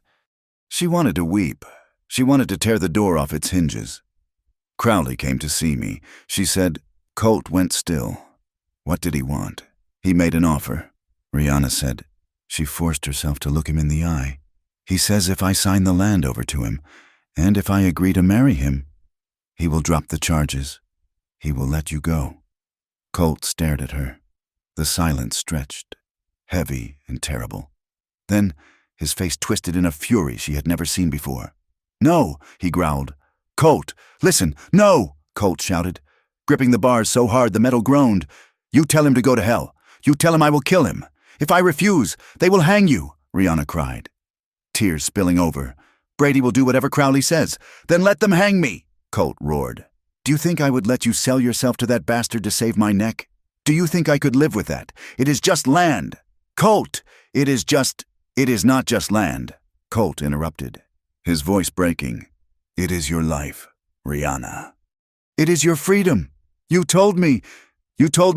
She wanted to weep. She wanted to tear the door off its hinges. "Crowley came to see me," she said. Colt went still. What did he want? "He made an offer," Rihanna said. She forced herself to look him in the eye. "He says if I sign the land over to him, and if I agree to marry him, he will drop the charges. He will let you go." Colt stared at her. The silence stretched, heavy and terrible. Then his face twisted in a fury she had never seen before. "No," he growled. "Colt, listen, no!" Colt shouted, gripping the bars so hard the metal groaned. "You tell him to go to hell. You tell him I will kill him. If I refuse, they will hang you," Rihanna cried, tears spilling over. "Brady will do whatever Crowley says. Then let them hang me," Colt roared. "Do you think I would let you sell yourself to that bastard to save my neck? Do you think I could live with that? It is just land. Colt, it is not just land," Colt interrupted, his voice breaking. "It is your life, Rihanna. It is your freedom. You told me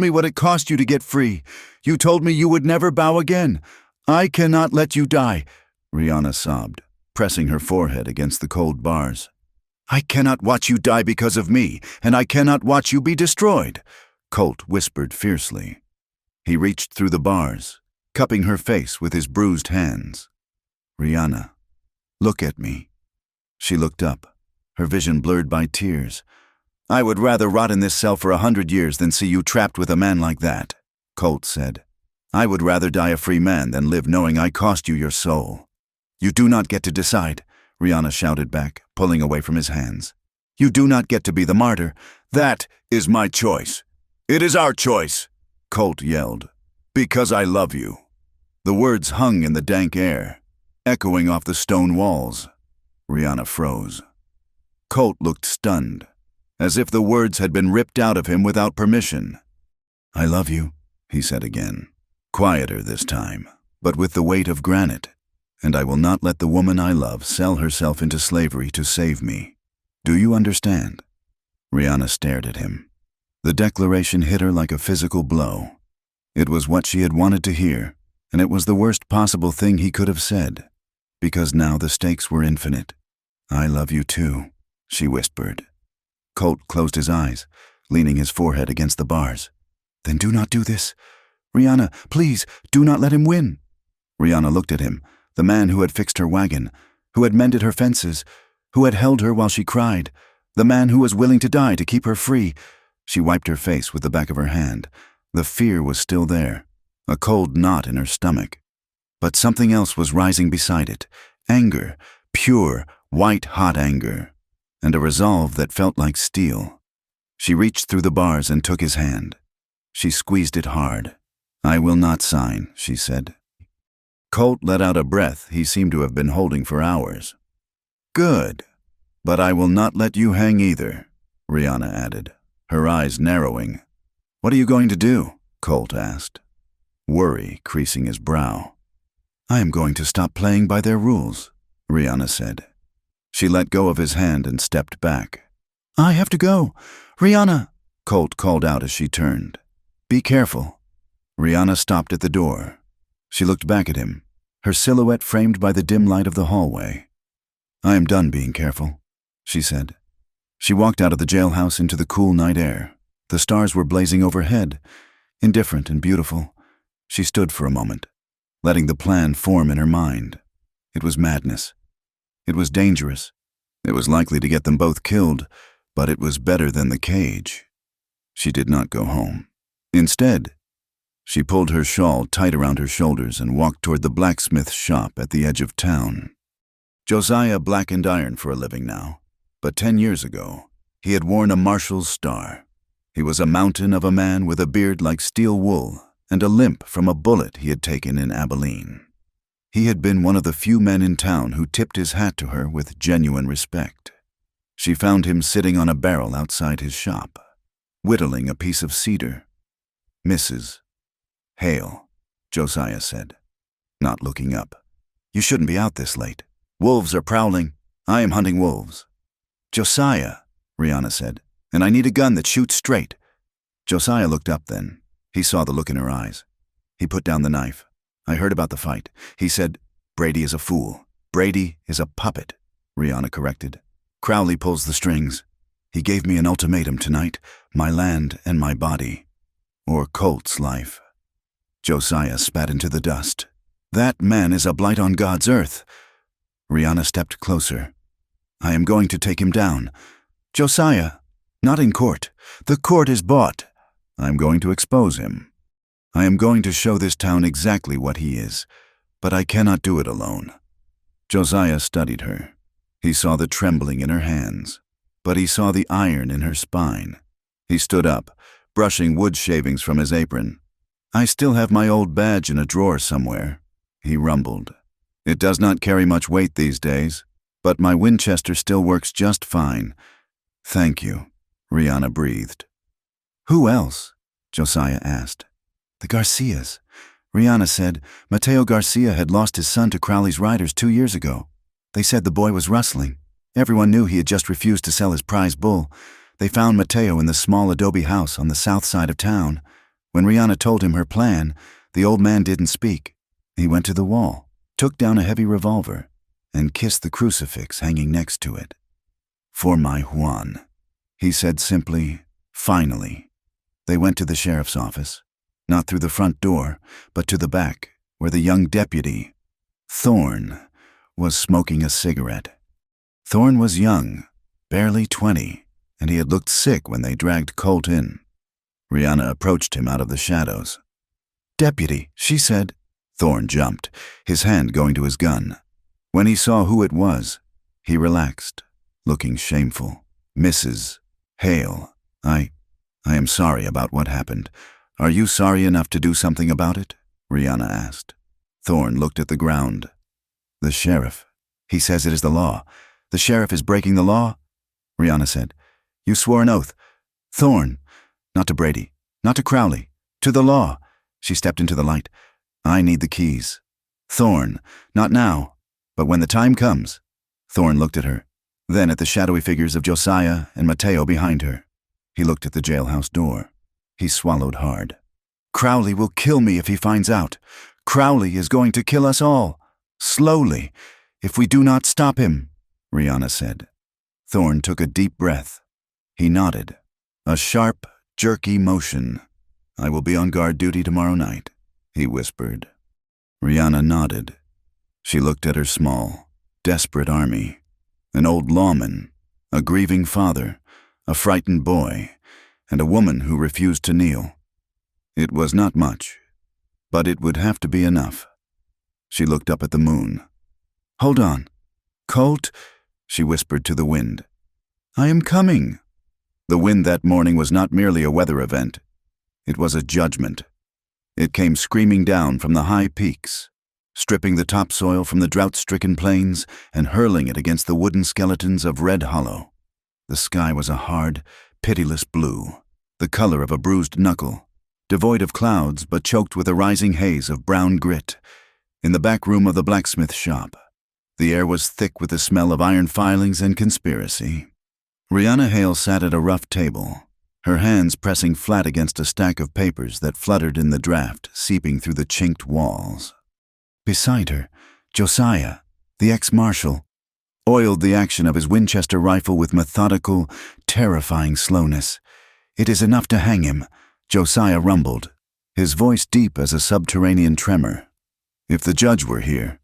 what it cost you to get free. You told me you would never bow again. I cannot let you die," Rihanna sobbed, pressing her forehead against the cold bars. "I cannot watch you die because of me, and I cannot watch you be destroyed," Colt whispered fiercely. He reached through the bars, cupping her face with his bruised hands. "Rihanna, look at me." She looked up, her vision blurred by tears. "I would rather rot in this cell for 100 years than see you trapped with a man like that," Colt said. "I would rather die a free man than live knowing I cost you your soul." "You do not get to decide," Rihanna shouted back, pulling away from his hands. "You do not get to be the martyr. That is my choice. It is our choice, Colt yelled. Because I love you. The words hung in the dank air, echoing off the stone walls. Rihanna froze. Colt looked stunned, as if the words had been ripped out of him without permission. I love you, he said again, quieter this time, but with the weight of granite, and I will not let the woman I love sell herself into slavery to save me. Do you understand? Rihanna stared at him. The declaration hit her like a physical blow. It was what she had wanted to hear, and it was the worst possible thing he could have said, because now the stakes were infinite. I love you too, she whispered. Colt closed his eyes, leaning his forehead against the bars. Then do not do this. Rihanna, please, do not let him win. Rihanna looked at him, the man who had fixed her wagon, who had mended her fences, who had held her while she cried, the man who was willing to die to keep her free. She wiped her face with the back of her hand. The fear was still there, a cold knot in her stomach. But something else was rising beside it, anger, pure, white-hot anger, and a resolve that felt like steel. She reached through the bars and took his hand. She squeezed it hard. I will not sign, she said. Colt let out a breath he seemed to have been holding for hours. Good. But I will not let you hang either, Rihanna added, her eyes narrowing. What are you going to do? Colt asked, worry creasing his brow. I am going to stop playing by their rules, Rihanna said. She let go of his hand and stepped back. I have to go. Rihanna, Colt called out as she turned. Be careful. Rihanna stopped at the door. She looked back at him, her silhouette framed by the dim light of the hallway. I am done being careful, she said. She walked out of the jailhouse into the cool night air. The stars were blazing overhead, indifferent and beautiful. She stood for a moment, letting the plan form in her mind. It was madness. It was dangerous. It was likely to get them both killed, but it was better than the cage. She did not go home. Instead, she pulled her shawl tight around her shoulders and walked toward the blacksmith's shop at the edge of town. Josiah blackened iron for a living now, but 10 years ago, he had worn a marshal's star. He was a mountain of a man with a beard like steel wool and a limp from a bullet he had taken in Abilene. He had been one of the few men in town who tipped his hat to her with genuine respect. She found him sitting on a barrel outside his shop, whittling a piece of cedar. Mrs. Hale, Josiah said, not looking up. You shouldn't be out this late. Wolves are prowling. I am hunting wolves. Josiah, Rihanna said, and I need a gun that shoots straight. Josiah looked up then. He saw the look in her eyes. He put down the knife. I heard about the fight. He said, Brady is a fool. Brady is a puppet, Rihanna corrected. Crowley pulls the strings. He gave me an ultimatum tonight, my land and my body, or Colt's life. Josiah spat into the dust. That man is a blight on God's earth. Rihanna stepped closer. I am going to take him down. Josiah, not in court. The court is bought. I am going to expose him. I am going to show this town exactly what he is, but I cannot do it alone. Josiah studied her. He saw the trembling in her hands, but he saw the iron in her spine. He stood up, brushing wood shavings from his apron. I still have my old badge in a drawer somewhere, he rumbled. It does not carry much weight these days, but my Winchester still works just fine. Thank you, Rihanna breathed. Who else? Josiah asked. The Garcias. Rihanna said Mateo Garcia had lost his son to Crowley's riders 2 years ago. They said the boy was rustling. Everyone knew he had just refused to sell his prize bull. They found Mateo in the small adobe house on the south side of town. When Rihanna told him her plan, the old man didn't speak. He went to the wall, took down a heavy revolver, and kissed the crucifix hanging next to it. For my Juan, he said simply, finally. They went to the sheriff's office, not through the front door, but to the back, where the young deputy, Thorne, was smoking a cigarette. Thorne was young, barely 20, and he had looked sick when they dragged Colt in. Rihanna approached him out of the shadows. Deputy, she said. Thorne jumped, his hand going to his gun. When he saw who it was, he relaxed, looking shameful. Mrs. Hale, I am sorry about what happened. Are you sorry enough to do something about it? Rihanna asked. Thorne looked at the ground. The sheriff. He says it is the law. The sheriff is breaking the law? Rihanna said. You swore an oath. Thorne. Not to Brady. Not to Crowley. To the law. She stepped into the light. I need the keys. Thorne. Not now. But when the time comes. Thorne looked at her. Then at the shadowy figures of Josiah and Mateo behind her. He looked at the jailhouse door. He swallowed hard. Crowley will kill me if he finds out. Crowley is going to kill us all. Slowly. If we do not stop him, Rihanna said. Thorne took a deep breath. He nodded. A sharp, jerky motion. I will be on guard duty tomorrow night, he whispered. Rihanna nodded. She looked at her small, desperate army. An old lawman, a grieving father, a frightened boy, and a woman who refused to kneel. It was not much, but it would have to be enough. She looked up at the moon. Hold on. Colt, she whispered to the wind. I am coming. The wind that morning was not merely a weather event. It was a judgment. It came screaming down from the high peaks, stripping the topsoil from the drought-stricken plains and hurling it against the wooden skeletons of Red Hollow. The sky was a hard, pitiless blue, the color of a bruised knuckle, devoid of clouds but choked with a rising haze of brown grit. In the back room of the blacksmith shop, the air was thick with the smell of iron filings and conspiracy. Rihanna Hale sat at a rough table, her hands pressing flat against a stack of papers that fluttered in the draft, seeping through the chinked walls. Beside her, Josiah, the ex-marshal, oiled the action of his Winchester rifle with methodical, terrifying slowness. It is enough to hang him, Josiah rumbled, his voice deep as a subterranean tremor. If the judge were here.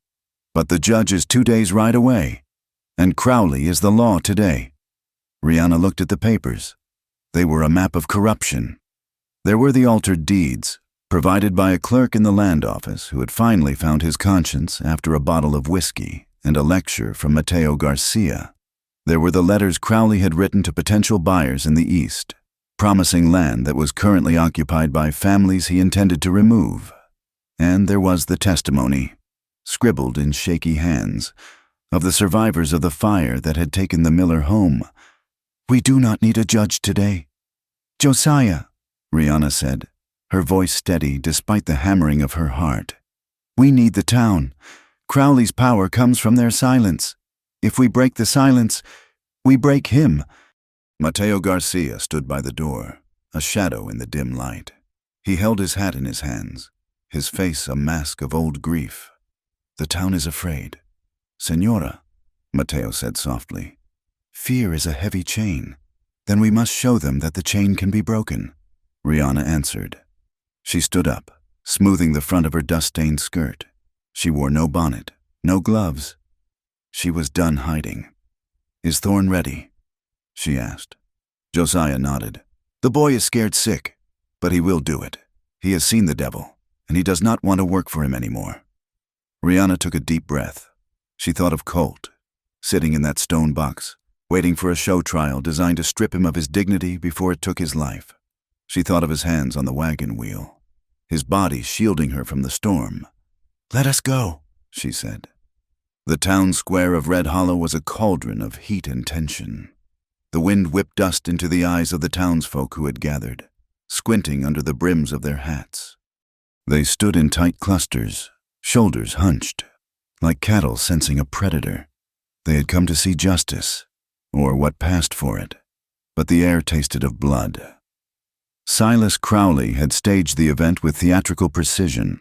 But the judge is 2 days' ride away, and Crowley is the law today. Rihanna looked at the papers. They were a map of corruption. There were the altered deeds, provided by a clerk in the land office who had finally found his conscience after a bottle of whiskey and a lecture from Mateo Garcia. There were the letters Crowley had written to potential buyers in the East, promising land that was currently occupied by families he intended to remove. And there was the testimony, scribbled in shaky hands, of the survivors of the fire that had taken the Miller home. We do not need a judge today. Josiah, Rihanna said, her voice steady despite the hammering of her heart. We need the town. Crowley's power comes from their silence. If we break the silence, we break him. Mateo Garcia stood by the door, a shadow in the dim light. He held his hat in his hands, his face a mask of old grief. The town is afraid. Senora, Mateo said softly, fear is a heavy chain. Then we must show them that the chain can be broken. Rihanna answered. She stood up, smoothing the front of her dust-stained skirt. She wore no bonnet, no gloves. She was done hiding. Is Thorne ready? She asked. Josiah nodded. The boy is scared sick, but he will do it. He has seen the devil, and he does not want to work for him anymore. Rihanna took a deep breath. She thought of Colt, sitting in that stone box, waiting for a show trial designed to strip him of his dignity before it took his life. She thought of his hands on the wagon wheel, his body shielding her from the storm. Let us go, she said. The town square of Red Hollow was a cauldron of heat and tension. The wind whipped dust into the eyes of the townsfolk who had gathered, squinting under the brims of their hats. They stood in tight clusters, shoulders hunched, like cattle sensing a predator. They had come to see justice, or what passed for it, but the air tasted of blood. Silas Crowley had staged the event with theatrical precision.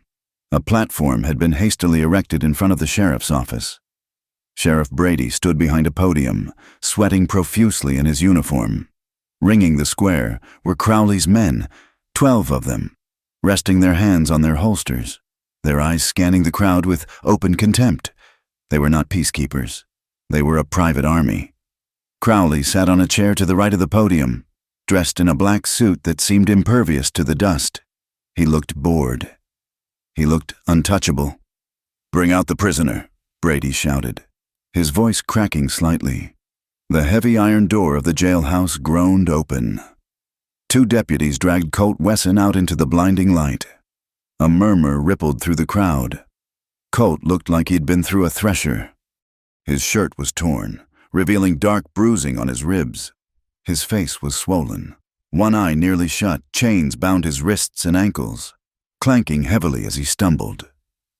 A platform had been hastily erected in front of the sheriff's office. Sheriff Brady stood behind a podium, sweating profusely in his uniform. Ringing the square were Crowley's men, 12 of them, resting their hands on their holsters, their eyes scanning the crowd with open contempt. They were not peacekeepers. They were a private army. Crowley sat on a chair to the right of the podium, dressed in a black suit that seemed impervious to the dust. He looked bored. He looked untouchable. Bring out the prisoner, Brady shouted, his voice cracking slightly. The heavy iron door of the jailhouse groaned open. Two deputies dragged Colt Wesson out into the blinding light. A murmur rippled through the crowd. Colt looked like he'd been through a thresher. His shirt was torn, revealing dark bruising on his ribs. His face was swollen. One eye nearly shut, chains bound his wrists and ankles, clanking heavily as he stumbled.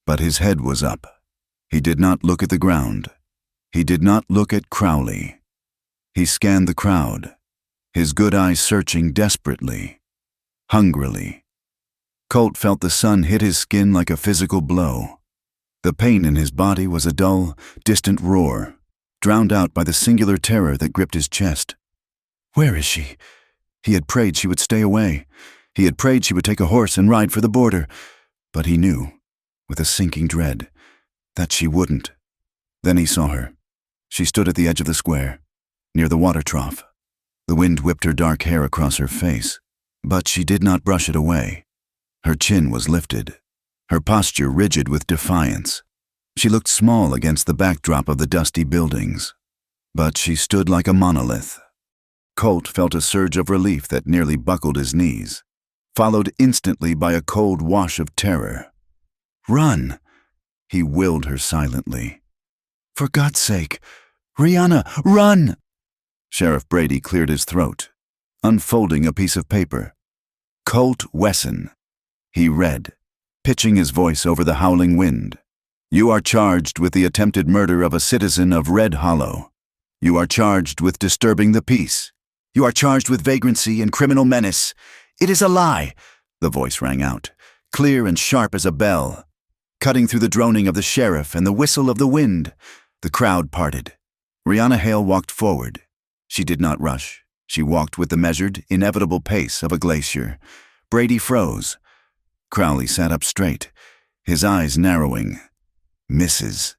But his head was up. He did not look at the ground. He did not look at Crowley. He scanned the crowd, his good eyes searching desperately, hungrily. Colt felt the sun hit his skin like a physical blow. The pain in his body was a dull, distant roar, drowned out by the singular terror that gripped his chest. Where is she? He had prayed she would stay away. He had prayed she would take a horse and ride for the border. But he knew, with a sinking dread, that she wouldn't. Then he saw her. She stood at the edge of the square, near the water trough. The wind whipped her dark hair across her face, but she did not brush it away. Her chin was lifted, her posture rigid with defiance. She looked small against the backdrop of the dusty buildings, but she stood like a monolith. Colt felt a surge of relief that nearly buckled his knees, followed instantly by a cold wash of terror. Run! He willed her silently. For God's sake, Rihanna, run! Sheriff Brady cleared his throat, unfolding a piece of paper. Colt Wesson. He read, pitching his voice over the howling wind. You are charged with the attempted murder of a citizen of Red Hollow. You are charged with disturbing the peace. You are charged with vagrancy and criminal menace. It is a lie, the voice rang out, clear and sharp as a bell. Cutting through the droning of the sheriff and the whistle of the wind, the crowd parted. Rihanna Hale walked forward. She did not rush. She walked with the measured, inevitable pace of a glacier. Brady froze. Crowley sat up straight, his eyes narrowing. Mrs.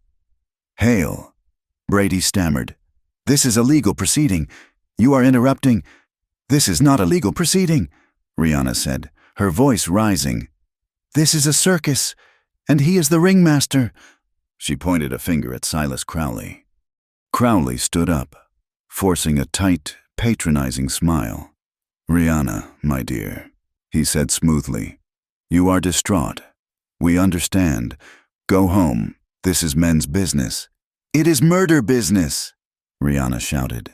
Hale. Brady stammered. This is a legal proceeding. You are interrupting. This is not a legal proceeding, Rihanna said, her voice rising. This is a circus, and he is the ringmaster. She pointed a finger at Silas Crowley. Crowley stood up, forcing a tight, patronizing smile. Rihanna, my dear, he said smoothly. You are distraught. We understand. Go home. This is men's business. It is murder business, Rihanna shouted.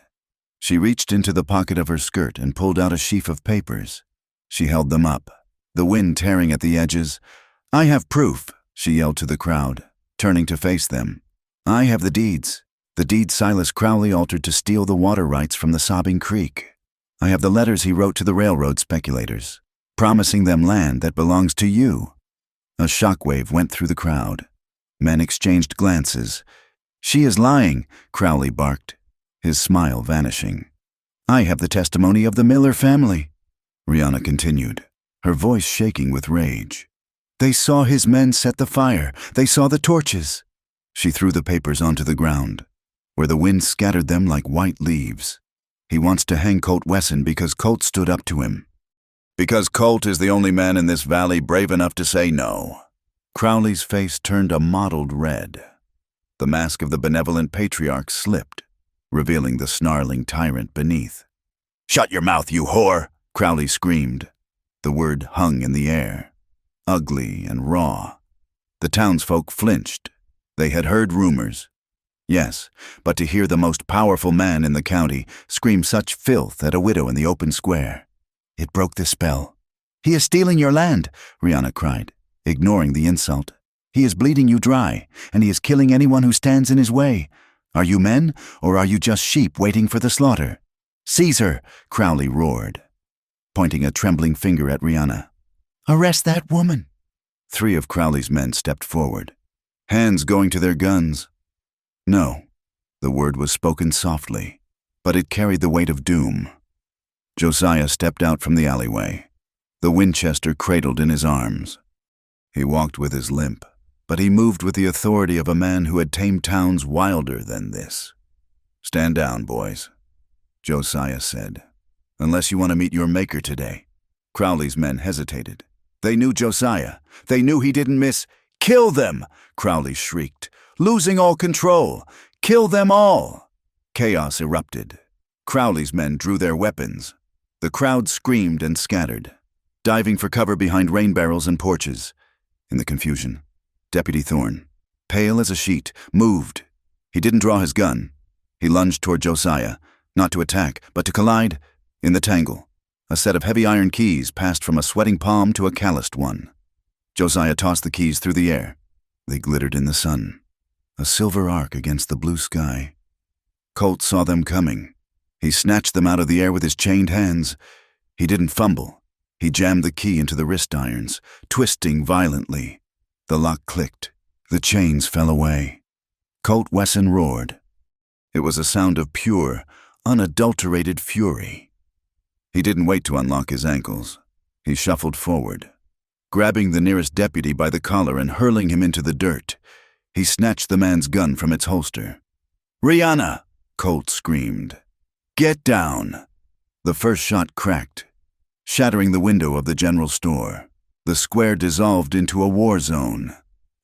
She reached into the pocket of her skirt and pulled out a sheaf of papers. She held them up, the wind tearing at the edges. I have proof, she yelled to the crowd, turning to face them. I have the deeds Silas Crowley altered to steal the water rights from the sobbing creek. I have the letters he wrote to the railroad speculators, promising them land that belongs to you. A shockwave went through the crowd. Men exchanged glances. She is lying, Crowley barked, his smile vanishing. I have the testimony of the Miller family, Rihanna continued, her voice shaking with rage. They saw his men set the fire. They saw the torches. She threw the papers onto the ground, where the wind scattered them like white leaves. He wants to hang Colt Wesson because Colt stood up to him. Because Colt is the only man in this valley brave enough to say no. Crowley's face turned a mottled red. The mask of the benevolent patriarch slipped, revealing the snarling tyrant beneath. Shut your mouth, you whore, Crowley screamed. The word hung in the air, ugly and raw. The townsfolk flinched. They had heard rumors. Yes, but to hear the most powerful man in the county scream such filth at a widow in the open square. It broke the spell. He is stealing your land, Rihanna cried, ignoring the insult. He is bleeding you dry, and he is killing anyone who stands in his way. Are you men, or are you just sheep waiting for the slaughter? Seize her, Crowley roared, pointing a trembling finger at Rihanna. Arrest that woman. 3 of Crowley's men stepped forward, hands going to their guns. No, the word was spoken softly, but it carried the weight of doom. Josiah stepped out from the alleyway, the Winchester cradled in his arms. He walked with his limp, but he moved with the authority of a man who had tamed towns wilder than this. Stand down, boys, Josiah said, unless you want to meet your maker today. Crowley's men hesitated. They knew Josiah. They knew he didn't miss. Kill them, Crowley shrieked, losing all control. Kill them all. Chaos erupted. Crowley's men drew their weapons. The crowd screamed and scattered, diving for cover behind rain barrels and porches. In the confusion, Deputy Thorne, pale as a sheet, moved. He didn't draw his gun. He lunged toward Josiah, not to attack, but to collide. In the tangle, a set of heavy iron keys passed from a sweating palm to a calloused one. Josiah tossed the keys through the air. They glittered in the sun, a silver arc against the blue sky. Colt saw them coming. He snatched them out of the air with his chained hands. He didn't fumble. He jammed the key into the wrist irons, twisting violently. The lock clicked. The chains fell away. Colt Wesson roared. It was a sound of pure, unadulterated fury. He didn't wait to unlock his ankles. He shuffled forward, grabbing the nearest deputy by the collar and hurling him into the dirt. He snatched the man's gun from its holster. "Rihanna!" Colt screamed. "Get down!" The first shot cracked, shattering the window of the general store. The square dissolved into a war zone.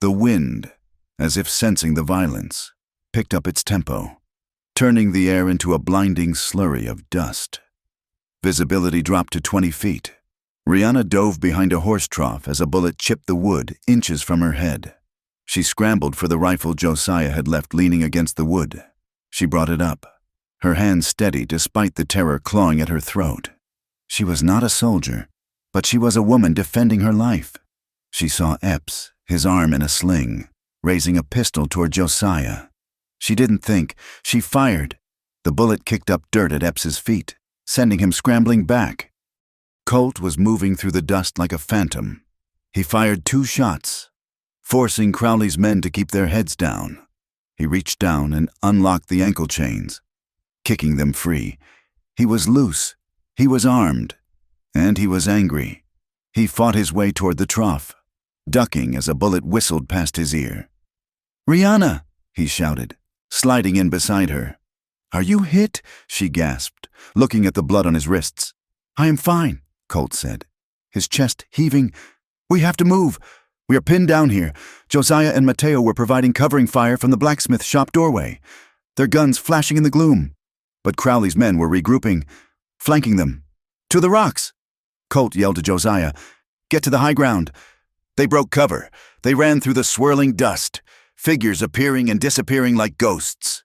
The wind, as if sensing the violence, picked up its tempo, turning the air into a blinding slurry of dust. Visibility dropped to 20 feet. Rihanna dove behind a horse trough as a bullet chipped the wood inches from her head. She scrambled for the rifle Josiah had left leaning against the wood. She brought it up, her hand steady despite the terror clawing at her throat. She was not a soldier, but she was a woman defending her life. She saw Epps, his arm in a sling, raising a pistol toward Josiah. She didn't think. She fired. The bullet kicked up dirt at Epps's feet, sending him scrambling back. Colt was moving through the dust like a phantom. He fired 2 shots, forcing Crowley's men to keep their heads down. He reached down and unlocked the ankle chains, kicking them free. He was loose. He was armed. And he was angry. He fought his way toward the trough, ducking as a bullet whistled past his ear. "Rihanna!" he shouted, sliding in beside her. "Are you hit?" she gasped, looking at the blood on his wrists. "I am fine," Colt said, his chest heaving. "We have to move. We are pinned down here. Josiah and Mateo were providing covering fire from the blacksmith shop doorway, their guns flashing in the gloom. But Crowley's men were regrouping, flanking them. To the rocks!" Colt yelled to Josiah, "Get to the high ground." They broke cover. They ran through the swirling dust, figures appearing and disappearing like ghosts.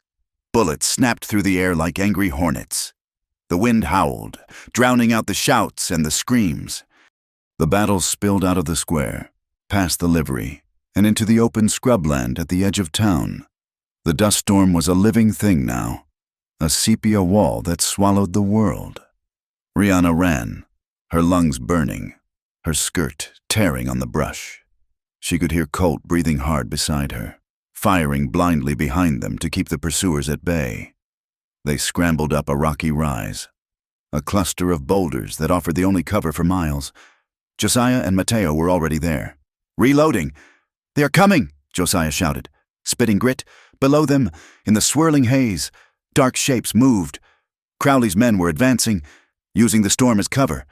Bullets snapped through the air like angry hornets. The wind howled, drowning out the shouts and the screams. The battle spilled out of the square, past the livery, and into the open scrubland at the edge of town. The dust storm was a living thing now, a sepia wall that swallowed the world. Rihanna ran, her lungs burning, her skirt tearing on the brush. She could hear Colt breathing hard beside her, firing blindly behind them to keep the pursuers at bay. They scrambled up a rocky rise, a cluster of boulders that offered the only cover for miles. Josiah and Mateo were already there. "Reloading! They are coming!" Josiah shouted, spitting grit. Below them, in the swirling haze, dark shapes moved. Crowley's men were advancing, using the storm as cover.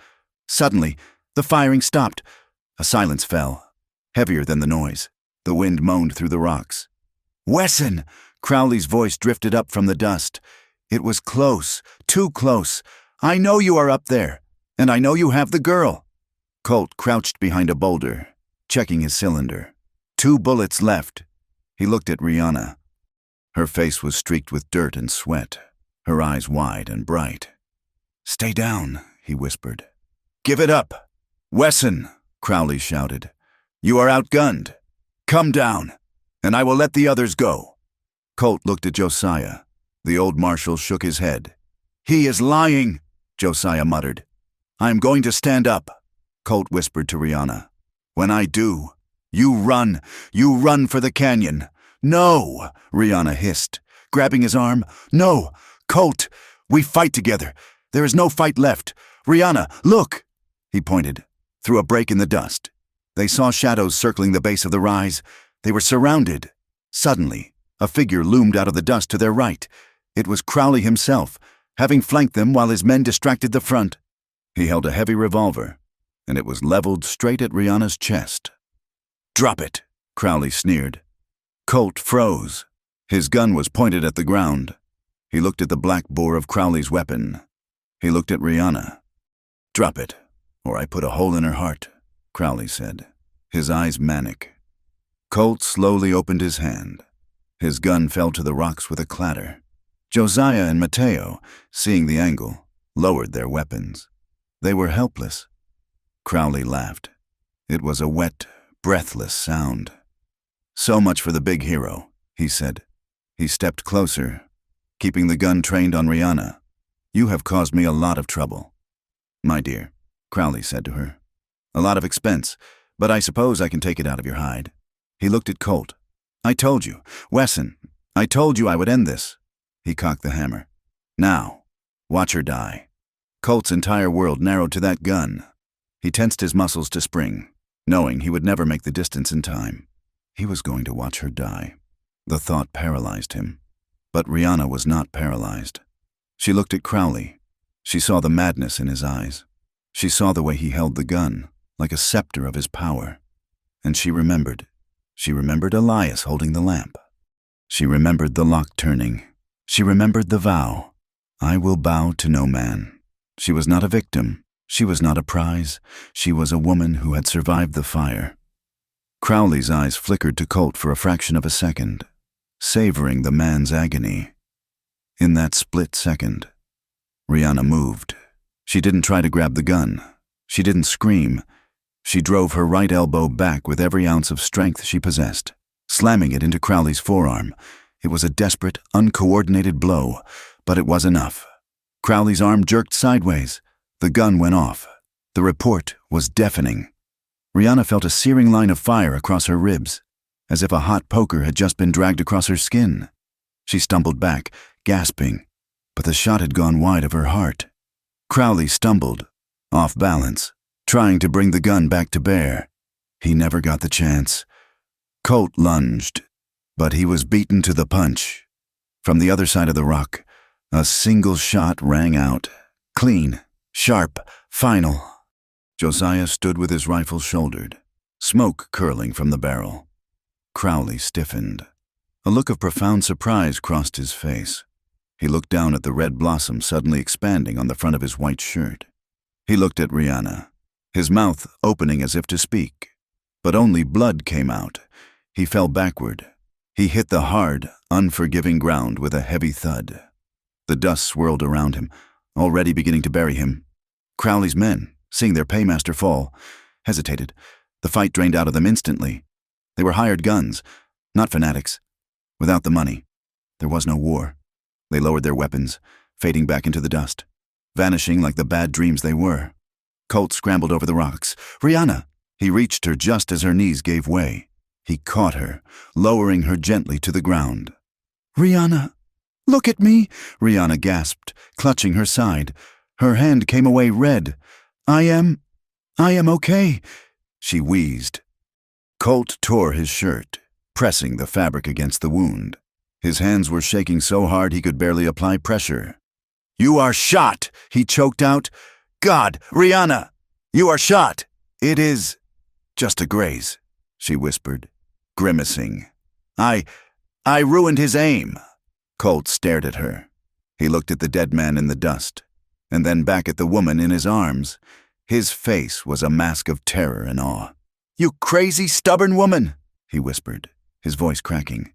Suddenly, the firing stopped. A silence fell, heavier than the noise. The wind moaned through the rocks. "Wesson!" Crowley's voice drifted up from the dust. It was close, too close. "I know you are up there, and I know you have the girl." Colt crouched behind a boulder, checking his cylinder. 2 bullets left. He looked at Rihanna. Her face was streaked with dirt and sweat, her eyes wide and bright. "Stay down," he whispered. "Give it up." "Wesson," Crowley shouted, "you are outgunned. Come down, and I will let the others go." Colt looked at Josiah. The old marshal shook his head. "He is lying," Josiah muttered. "I am going to stand up," Colt whispered to Rihanna. "When I do, you run for the canyon." "No," Rihanna hissed, grabbing his arm. "No, Colt, we fight together. There is no fight left. Rihanna, look!" He pointed, through a break in the dust. They saw shadows circling the base of the rise. They were surrounded. Suddenly, a figure loomed out of the dust to their right. It was Crowley himself, having flanked them while his men distracted the front. He held a heavy revolver, and it was leveled straight at Rihanna's chest. "Drop it," Crowley sneered. Colt froze. His gun was pointed at the ground. He looked at the black bore of Crowley's weapon. He looked at Rihanna. Drop it, or I put a hole in her heart, Crowley said, his eyes manic. Colt slowly opened his hand. His gun fell to the rocks with a clatter. Josiah and Mateo, seeing the angle, lowered their weapons. They were helpless. Crowley laughed. It was a wet, breathless sound. So much for the big hero, he said. He stepped closer, keeping the gun trained on Rihanna. You have caused me a lot of trouble. My dear, Crowley said to her. A lot of expense, but I suppose I can take it out of your hide. He looked at Colt. I told you, Wesson, I told you I would end this. He cocked the hammer. Now, watch her die. Colt's entire world narrowed to that gun. He tensed his muscles to spring, knowing he would never make the distance in time. He was going to watch her die. The thought paralyzed him. But Rihanna was not paralyzed. She looked at Crowley. She saw the madness in his eyes. She saw the way he held the gun, like a scepter of his power. And she remembered. She remembered Elias holding the lamp. She remembered the lock turning. She remembered the vow. I will bow to no man. She was not a victim. She was not a prize. She was a woman who had survived the fire. Crowley's eyes flickered to Colt for a fraction of a second, savoring the man's agony. In that split second, Rihanna moved. She didn't try to grab the gun. She didn't scream. She drove her right elbow back with every ounce of strength she possessed, slamming it into Crowley's forearm. It was a desperate, uncoordinated blow, but it was enough. Crowley's arm jerked sideways. The gun went off. The report was deafening. Rihanna felt a searing line of fire across her ribs, as if a hot poker had just been dragged across her skin. She stumbled back, gasping, but the shot had gone wide of her heart. Crowley stumbled, off balance, trying to bring the gun back to bear. He never got the chance. Colt lunged, but he was beaten to the punch. From the other side of the rock, a single shot rang out, clean, sharp, final. Josiah stood with his rifle shouldered, smoke curling from the barrel. Crowley stiffened. A look of profound surprise crossed his face. He looked down at the red blossom suddenly expanding on the front of his white shirt. He looked at Rihanna, his mouth opening as if to speak, but only blood came out. He fell backward. He hit the hard, unforgiving ground with a heavy thud. The dust swirled around him, already beginning to bury him. Crowley's men, seeing their paymaster fall, hesitated. The fight drained out of them instantly. They were hired guns, not fanatics. Without the money, there was no war. They lowered their weapons, fading back into the dust, vanishing like the bad dreams they were. Colt scrambled over the rocks. Rihanna! He reached her just as her knees gave way. He caught her, lowering her gently to the ground. Rihanna! Look at me! Rihanna gasped, clutching her side. Her hand came away red. I am okay, she wheezed. Colt tore his shirt, pressing the fabric against the wound. His hands were shaking so hard he could barely apply pressure. You are shot, he choked out. God, Rihanna, you are shot. It is just a graze, she whispered, grimacing. I ruined his aim. Colt stared at her. He looked at the dead man in the dust, and then back at the woman in his arms. His face was a mask of terror and awe. You crazy, stubborn woman, he whispered, his voice cracking.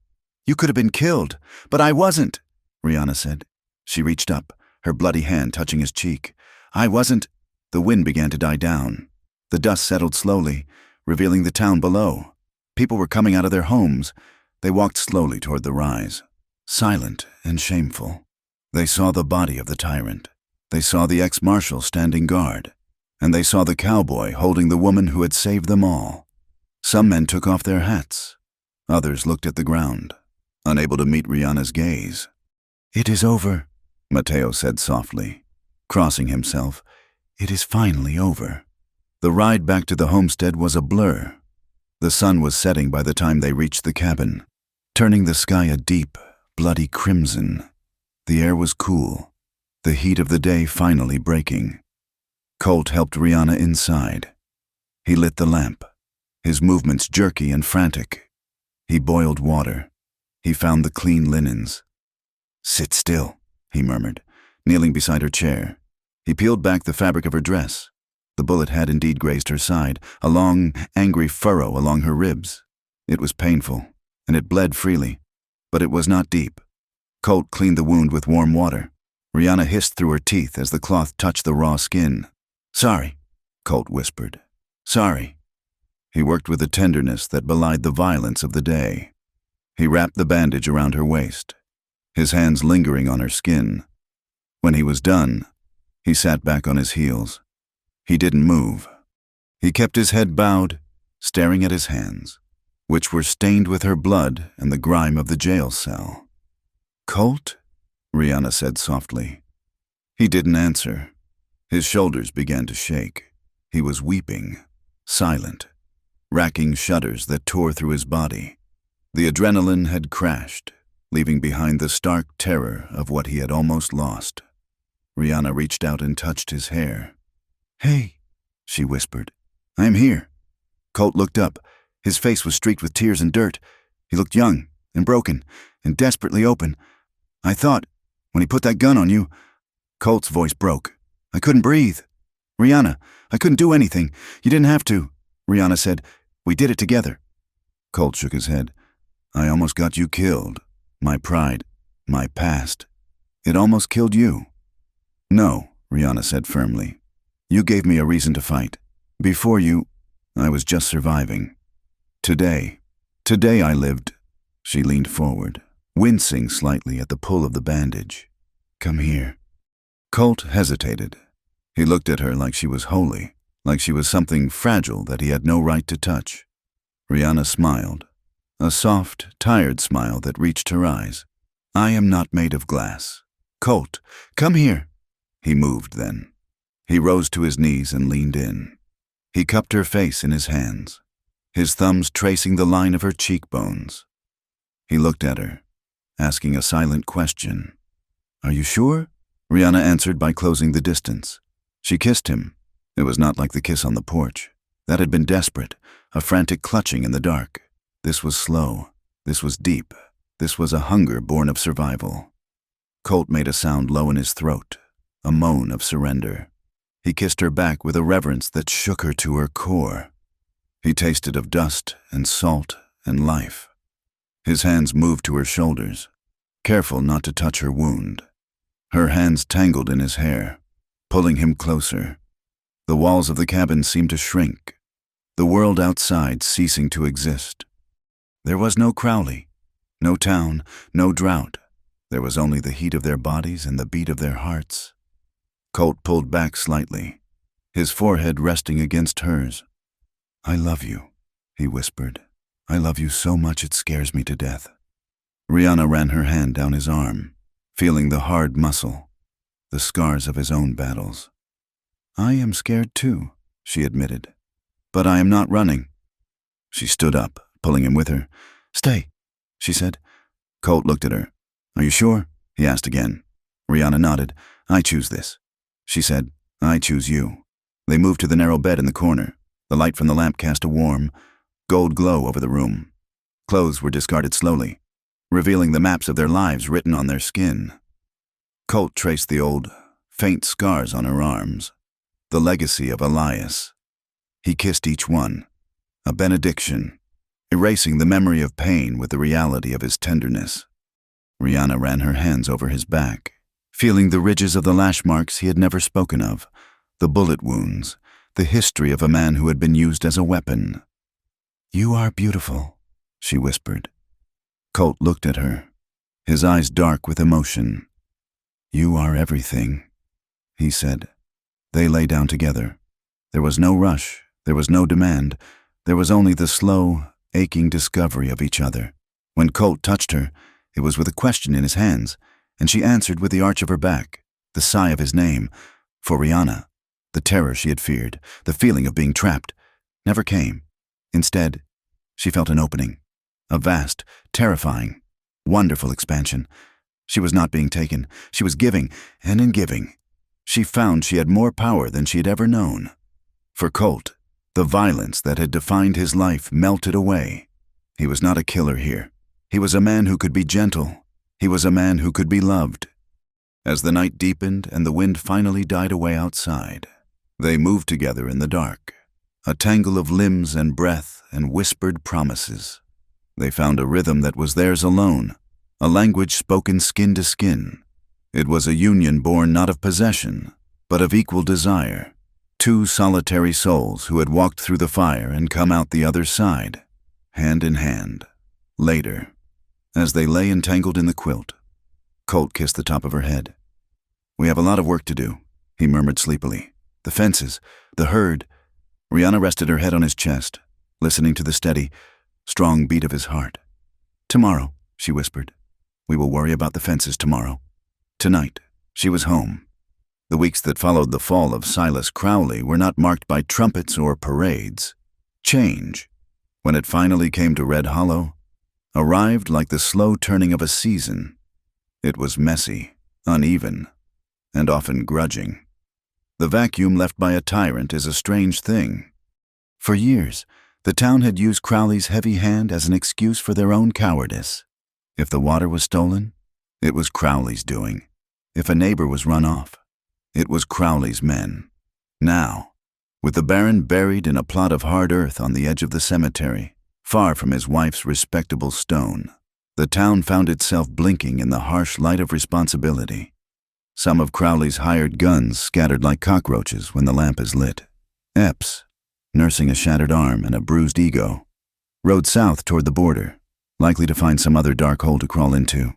You could have been killed, but I wasn't, Rihanna said. She reached up, her bloody hand touching his cheek. I wasn't. The wind began to die down. The dust settled slowly, revealing the town below. People were coming out of their homes. They walked slowly toward the rise, silent and shameful. They saw the body of the tyrant. They saw the ex-marshal standing guard. And they saw the cowboy holding the woman who had saved them all. Some men took off their hats. Others looked at the ground, unable to meet Rihanna's gaze. It is over, Mateo said softly, crossing himself. It is finally over. The ride back to the homestead was a blur. The sun was setting by the time they reached the cabin, turning the sky a deep, bloody crimson. The air was cool, the heat of the day finally breaking. Colt helped Rihanna inside. He lit the lamp, his movements jerky and frantic. He boiled water. He found the clean linens. Sit still, he murmured, kneeling beside her chair. He peeled back the fabric of her dress. The bullet had indeed grazed her side, a long, angry furrow along her ribs. It was painful, and it bled freely, but it was not deep. Colt cleaned the wound with warm water. Rihanna hissed through her teeth as the cloth touched the raw skin. "Sorry," Colt whispered. "Sorry." He worked with a tenderness that belied the violence of the day. He wrapped the bandage around her waist, his hands lingering on her skin. When he was done, he sat back on his heels. He didn't move. He kept his head bowed, staring at his hands, which were stained with her blood and the grime of the jail cell. "Colt?" Rihanna said softly. He didn't answer. His shoulders began to shake. He was weeping, silent, racking shudders that tore through his body. The adrenaline had crashed, leaving behind the stark terror of what he had almost lost. Rihanna reached out and touched his hair. "Hey," she whispered. "I am here." Colt looked up. His face was streaked with tears and dirt. He looked young and broken and desperately open. "I thought, when he put that gun on you..." Colt's voice broke. "I couldn't breathe. Rihanna, I couldn't do anything. You didn't have to." Rihanna said, "We did it together." Colt shook his head. "I almost got you killed. My pride, my past. It almost killed you." "No," Rihanna said firmly. "You gave me a reason to fight. Before you, I was just surviving. Today I lived." She leaned forward, wincing slightly at the pull of the bandage. "Come here." Colt hesitated. He looked at her like she was holy, like she was something fragile that he had no right to touch. Rihanna smiled, a soft, tired smile that reached her eyes. "I am not made of glass. Colt, come here." He moved then. He rose to his knees and leaned in. He cupped her face in his hands, his thumbs tracing the line of her cheekbones. He looked at her, asking a silent question. "Are you sure?" Rihanna answered by closing the distance. She kissed him. It was not like the kiss on the porch. That had been desperate, a frantic clutching in the dark. This was slow. This was deep. This was a hunger born of survival. Colt made a sound low in his throat, a moan of surrender. He kissed her back with a reverence that shook her to her core. He tasted of dust and salt and life. His hands moved to her shoulders, careful not to touch her wound. Her hands tangled in his hair, pulling him closer. The walls of the cabin seemed to shrink, the world outside ceasing to exist. There was no Crowley, no town, no drought. There was only the heat of their bodies and the beat of their hearts. Colt pulled back slightly, his forehead resting against hers. "I love you," he whispered. "I love you so much it scares me to death." Rihanna ran her hand down his arm, feeling the hard muscle, the scars of his own battles. "I am scared too," she admitted. "But I am not running." She stood up, pulling him with her. "Stay," she said. Colt looked at her. "Are you sure?" he asked again. Rihanna nodded. "I choose this." She said, "I choose you." They moved to the narrow bed in the corner. The light from the lamp cast a warm, gold glow over the room. Clothes were discarded slowly, revealing the maps of their lives written on their skin. Colt traced the old, faint scars on her arms, the legacy of Elias. He kissed each one, a benediction, erasing the memory of pain with the reality of his tenderness. Rihanna ran her hands over his back, feeling the ridges of the lash marks he had never spoken of, the bullet wounds, the history of a man who had been used as a weapon. "You are beautiful," she whispered. Colt looked at her, his eyes dark with emotion. "You are everything," he said. They lay down together. There was no rush, there was no demand, there was only the slow, aching discovery of each other. When Colt touched her, it was with a question in his hands, and she answered with the arch of her back, the sigh of his name. For Rihanna, the terror she had feared, the feeling of being trapped, never came. Instead, she felt an opening, a vast, terrifying, wonderful expansion. She was not being taken, she was giving, and in giving, she found she had more power than she had ever known. For Colt, the violence that had defined his life melted away. He was not a killer here. He was a man who could be gentle. He was a man who could be loved. As the night deepened and the wind finally died away outside, they moved together in the dark, a tangle of limbs and breath and whispered promises. They found a rhythm that was theirs alone, a language spoken skin to skin. It was a union born not of possession, but of equal desire. Two solitary souls who had walked through the fire and come out the other side, hand in hand. Later, as they lay entangled in the quilt, Colt kissed the top of her head. "We have a lot of work to do," he murmured sleepily. "The fences, the herd." Rihanna rested her head on his chest, listening to the steady, strong beat of his heart. "Tomorrow," she whispered. "We will worry about the fences tomorrow." Tonight, she was home. The weeks that followed the fall of Silas Crowley were not marked by trumpets or parades. Change, when it finally came to Red Hollow, arrived like the slow turning of a season. It was messy, uneven, and often grudging. The vacuum left by a tyrant is a strange thing. For years, the town had used Crowley's heavy hand as an excuse for their own cowardice. If the water was stolen, it was Crowley's doing. If a neighbor was run off, it was Crowley's men. Now, with the Baron buried in a plot of hard earth on the edge of the cemetery, far from his wife's respectable stone, the town found itself blinking in the harsh light of responsibility. Some of Crowley's hired guns scattered like cockroaches when the lamp is lit. Epps, nursing a shattered arm and a bruised ego, rode south toward the border, likely to find some other dark hole to crawl into.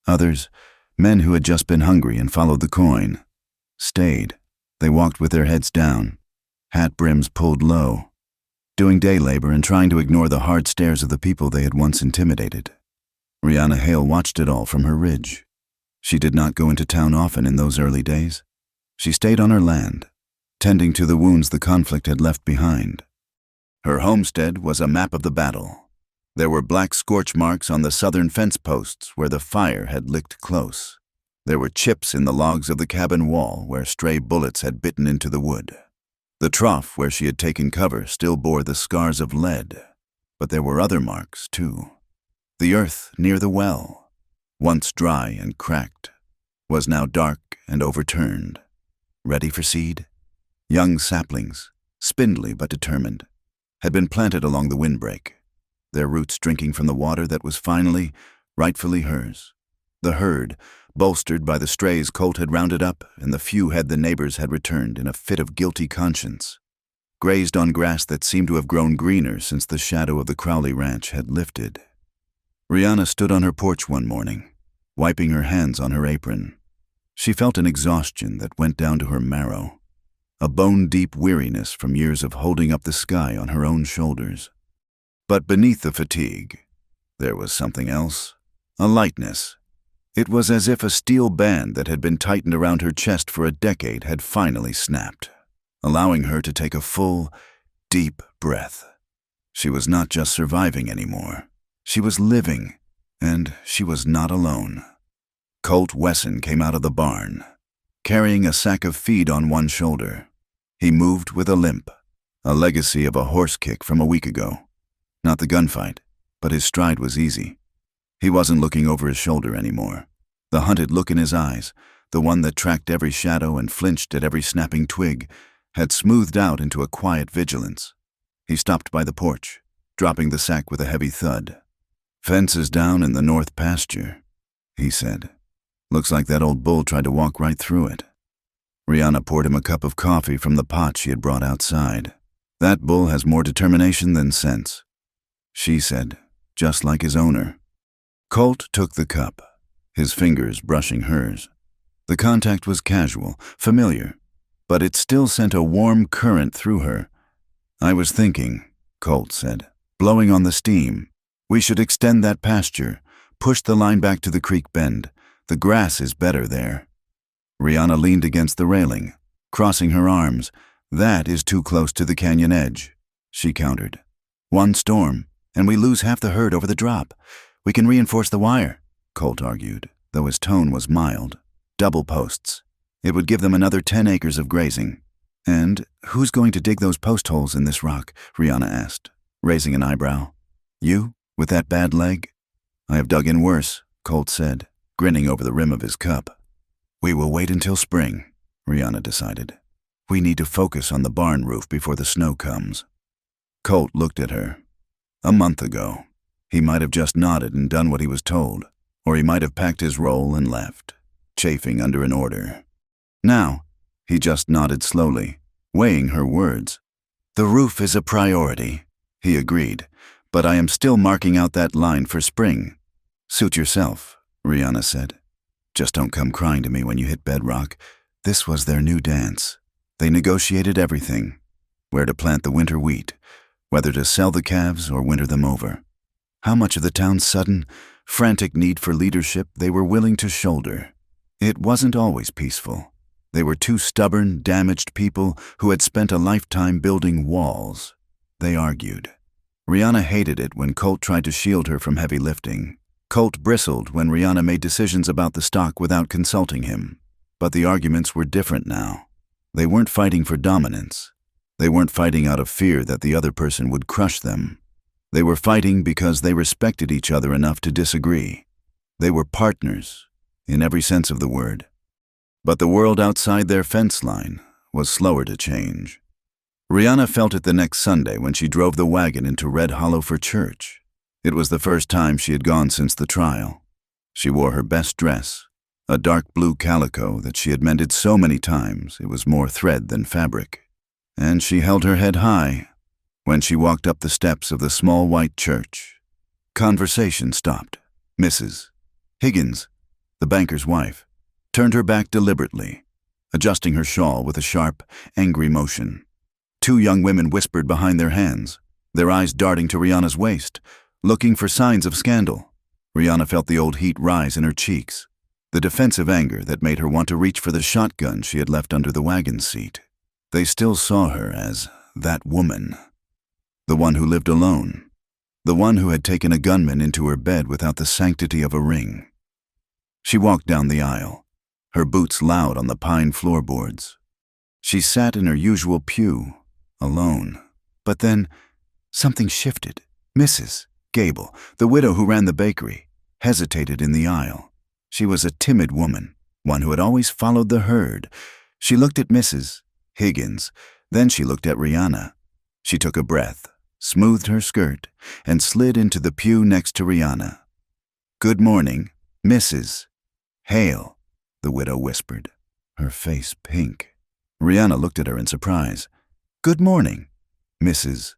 Others, men who had just been hungry and followed the coin, stayed. They walked with their heads down, hat brims pulled low, doing day labor and trying to ignore the hard stares of the people they had once intimidated. Rihanna Hale watched it all from her ridge. She did not go into town often in those early days. She stayed on her land, tending to the wounds the conflict had left behind. Her homestead was a map of the battle. There were black scorch marks on the southern fence posts where the fire had licked close. There were chips in the logs of the cabin wall where stray bullets had bitten into the wood. The trough where she had taken cover still bore the scars of lead, but there were other marks, too. The earth near the well, once dry and cracked, was now dark and overturned. Ready for seed? Young saplings, spindly but determined, had been planted along the windbreak, their roots drinking from the water that was finally, rightfully hers. The herd, bolstered by the strays Colt had rounded up and the few head the neighbors had returned in a fit of guilty conscience, grazed on grass that seemed to have grown greener since the shadow of the Crowley ranch had lifted. Rihanna stood on her porch one morning, wiping her hands on her apron. She felt an exhaustion that went down to her marrow, a bone-deep weariness from years of holding up the sky on her own shoulders. But beneath the fatigue, there was something else, a lightness. It was as if a steel band that had been tightened around her chest for a decade had finally snapped, allowing her to take a full, deep breath. She was not just surviving anymore. She was living, and she was not alone. Colt Wesson came out of the barn, carrying a sack of feed on one shoulder. He moved with a limp, a legacy of a horse kick from a week ago. Not the gunfight, but his stride was easy. He wasn't looking over his shoulder anymore. The hunted look in his eyes, the one that tracked every shadow and flinched at every snapping twig, had smoothed out into a quiet vigilance. He stopped by the porch, dropping the sack with a heavy thud. "Fence is down in the north pasture," he said. "Looks like that old bull tried to walk right through it." Rihanna poured him a cup of coffee from the pot she had brought outside. "That bull has more determination than sense," she said, just like his owner. Colt took the cup, his fingers brushing hers. The contact was casual, familiar, but it still sent a warm current through her. "I was thinking," Colt said, blowing on the steam, "we should extend that pasture, push the line back to the creek bend. The grass is better there." Rihanna leaned against the railing, crossing her arms. "That is too close to the canyon edge," she countered. "One storm, and we lose half the herd over the drop. We can reinforce the wire," Colt argued, though his tone was mild. "Double posts. It would give them another 10 acres of grazing." "And who's going to dig those post holes in this rock?" Rihanna asked, raising an eyebrow. "You, with that bad leg?" "I have dug in worse," Colt said, grinning over the rim of his cup. We will wait until spring, Rihanna decided. We need to focus on the barn roof before the snow comes. Colt looked at her. A month ago, he might have just nodded and done what he was told, or he might have packed his roll and left, chafing under an order. Now, he just nodded slowly, weighing her words. The roof is a priority, he agreed, but I am still marking out that line for spring. Suit yourself, Rihanna said. Just don't come crying to me when you hit bedrock. This was their new dance. They negotiated everything. Where to plant the winter wheat, whether to sell the calves or winter them over. How much of the town's sudden, frantic need for leadership they were willing to shoulder. It wasn't always peaceful. They were two stubborn, damaged people who had spent a lifetime building walls. They argued. Rihanna hated it when Colt tried to shield her from heavy lifting. Colt bristled when Rihanna made decisions about the stock without consulting him. But the arguments were different now. They weren't fighting for dominance. They weren't fighting out of fear that the other person would crush them. They were fighting because they respected each other enough to disagree. They were partners, in every sense of the word. But the world outside their fence line was slower to change. Rihanna felt it the next Sunday when she drove the wagon into Red Hollow for church. It was the first time she had gone since the trial. She wore her best dress, a dark blue calico that she had mended so many times it was more thread than fabric. And she held her head high when she walked up the steps of the small white church. Conversation stopped. Mrs. Higgins, the banker's wife, turned her back deliberately, adjusting her shawl with a sharp, angry motion. Two young women whispered behind their hands, their eyes darting to Rihanna's waist, looking for signs of scandal. Rihanna felt the old heat rise in her cheeks, the defensive anger that made her want to reach for the shotgun she had left under the wagon seat. They still saw her as that woman, the one who lived alone, the one who had taken a gunman into her bed without the sanctity of a ring. She walked down the aisle, her boots loud on the pine floorboards. She sat in her usual pew, alone. But then, something shifted. Mrs. Gable, the widow who ran the bakery, hesitated in the aisle. She was a timid woman, one who had always followed the herd. She looked at Mrs. Higgins, then she looked at Rihanna. She took a breath, smoothed her skirt, and slid into the pew next to Rihanna. "Good morning, Mrs. Hale," the widow whispered, her face pink. Rihanna looked at her in surprise. "Good morning, Mrs.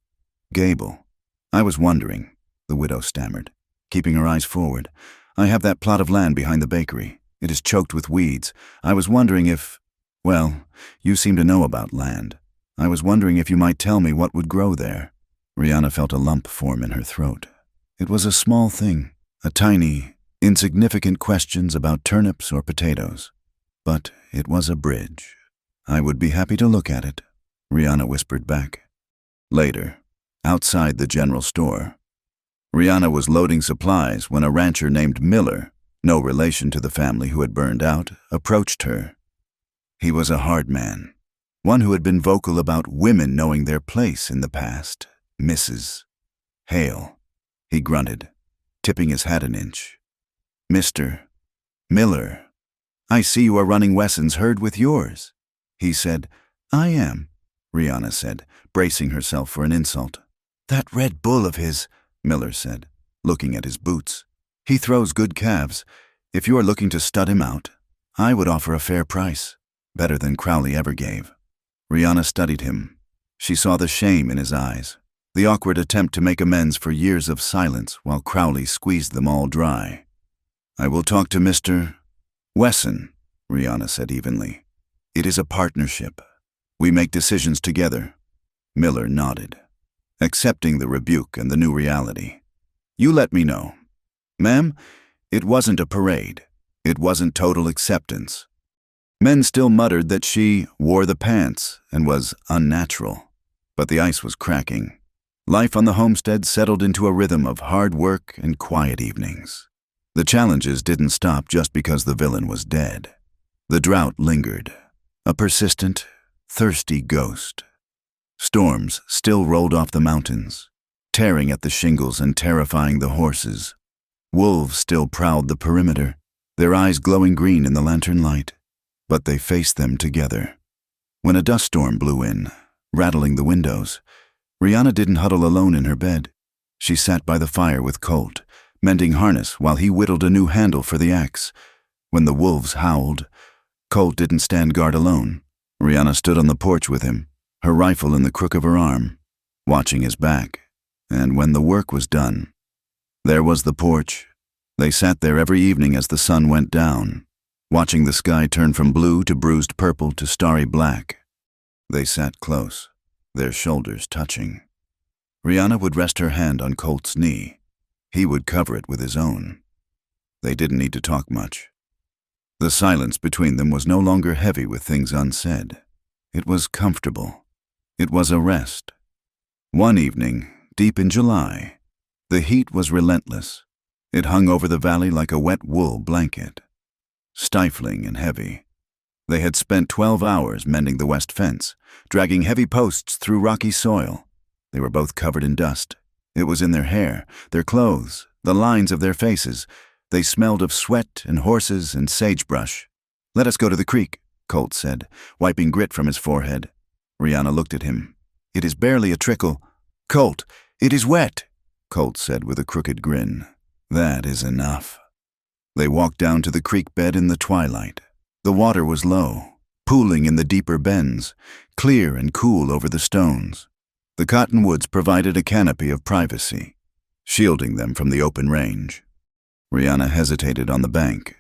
Gable." "I was wondering," the widow stammered, keeping her eyes forward. "I have that plot of land behind the bakery. It is choked with weeds. I was wondering if, well, you seem to know about land. I was wondering if you might tell me what would grow there." Rihanna felt a lump form in her throat. It was a small thing, a tiny, insignificant questions about turnips or potatoes. But it was a bridge. "I would be happy to look at it," Rihanna whispered back. Later, outside the general store, Rihanna was loading supplies when a rancher named Miller, no relation to the family who had burned out, approached her. He was a hard man, one who had been vocal about women knowing their place in the past. "Mrs. Hale," he grunted, tipping his hat an inch. "Mr. Miller, I see you are running Wesson's herd with yours," he said. "I am," Rihanna said, bracing herself for an insult. "That red bull of his," Miller said, looking at his boots. "He throws good calves. If you are looking to stud him out, I would offer a fair price, better than Crowley ever gave." Rihanna studied him. She saw the shame in his eyes, the awkward attempt to make amends for years of silence while Crowley squeezed them all dry. "I will talk to Mr. Wesson," Rihanna said evenly. "It is a partnership. We make decisions together." Miller nodded, accepting the rebuke and the new reality. "You let me know. Ma'am, it wasn't a parade. It wasn't total acceptance." Men still muttered that she wore the pants and was unnatural. But the ice was cracking. Life on the homestead settled into a rhythm of hard work and quiet evenings. The challenges didn't stop just because the villain was dead. The drought lingered, a persistent, thirsty ghost. Storms still rolled off the mountains, tearing at the shingles and terrifying the horses. Wolves still prowled the perimeter, their eyes glowing green in the lantern light. but they faced them together. When a dust storm blew in, rattling the windows, Rihanna didn't huddle alone in her bed. She sat by the fire with Colt, mending harness while he whittled a new handle for the axe. When the wolves howled, Colt didn't stand guard alone. Rihanna stood on the porch with him, her rifle in the crook of her arm, watching his back. And when the work was done, there was the porch. They sat there every evening as the sun went down, watching the sky turn from blue to bruised purple to starry black. They sat close, their shoulders touching. Rihanna would rest her hand on Colt's knee. He would cover it with his own. They didn't need to talk much. The silence between them was no longer heavy with things unsaid. It was comfortable. It was a rest. One evening, deep in July, the heat was relentless. It hung over the valley like a wet wool blanket, stifling and heavy. They had spent 12 hours mending the west fence, dragging heavy posts through rocky soil. They were both covered in dust. It was in their hair, their clothes, the lines of their faces. They smelled of sweat and horses and sagebrush. "Let us go to the creek," Colt said, wiping grit from his forehead. Rihanna looked at him. "It is barely a trickle." "Colt, it is wet," Colt said with a crooked grin. "That is enough." They walked down to the creek bed in the twilight. The water was low, pooling in the deeper bends, clear and cool over the stones. The cottonwoods provided a canopy of privacy, shielding them from the open range. Rihanna hesitated on the bank.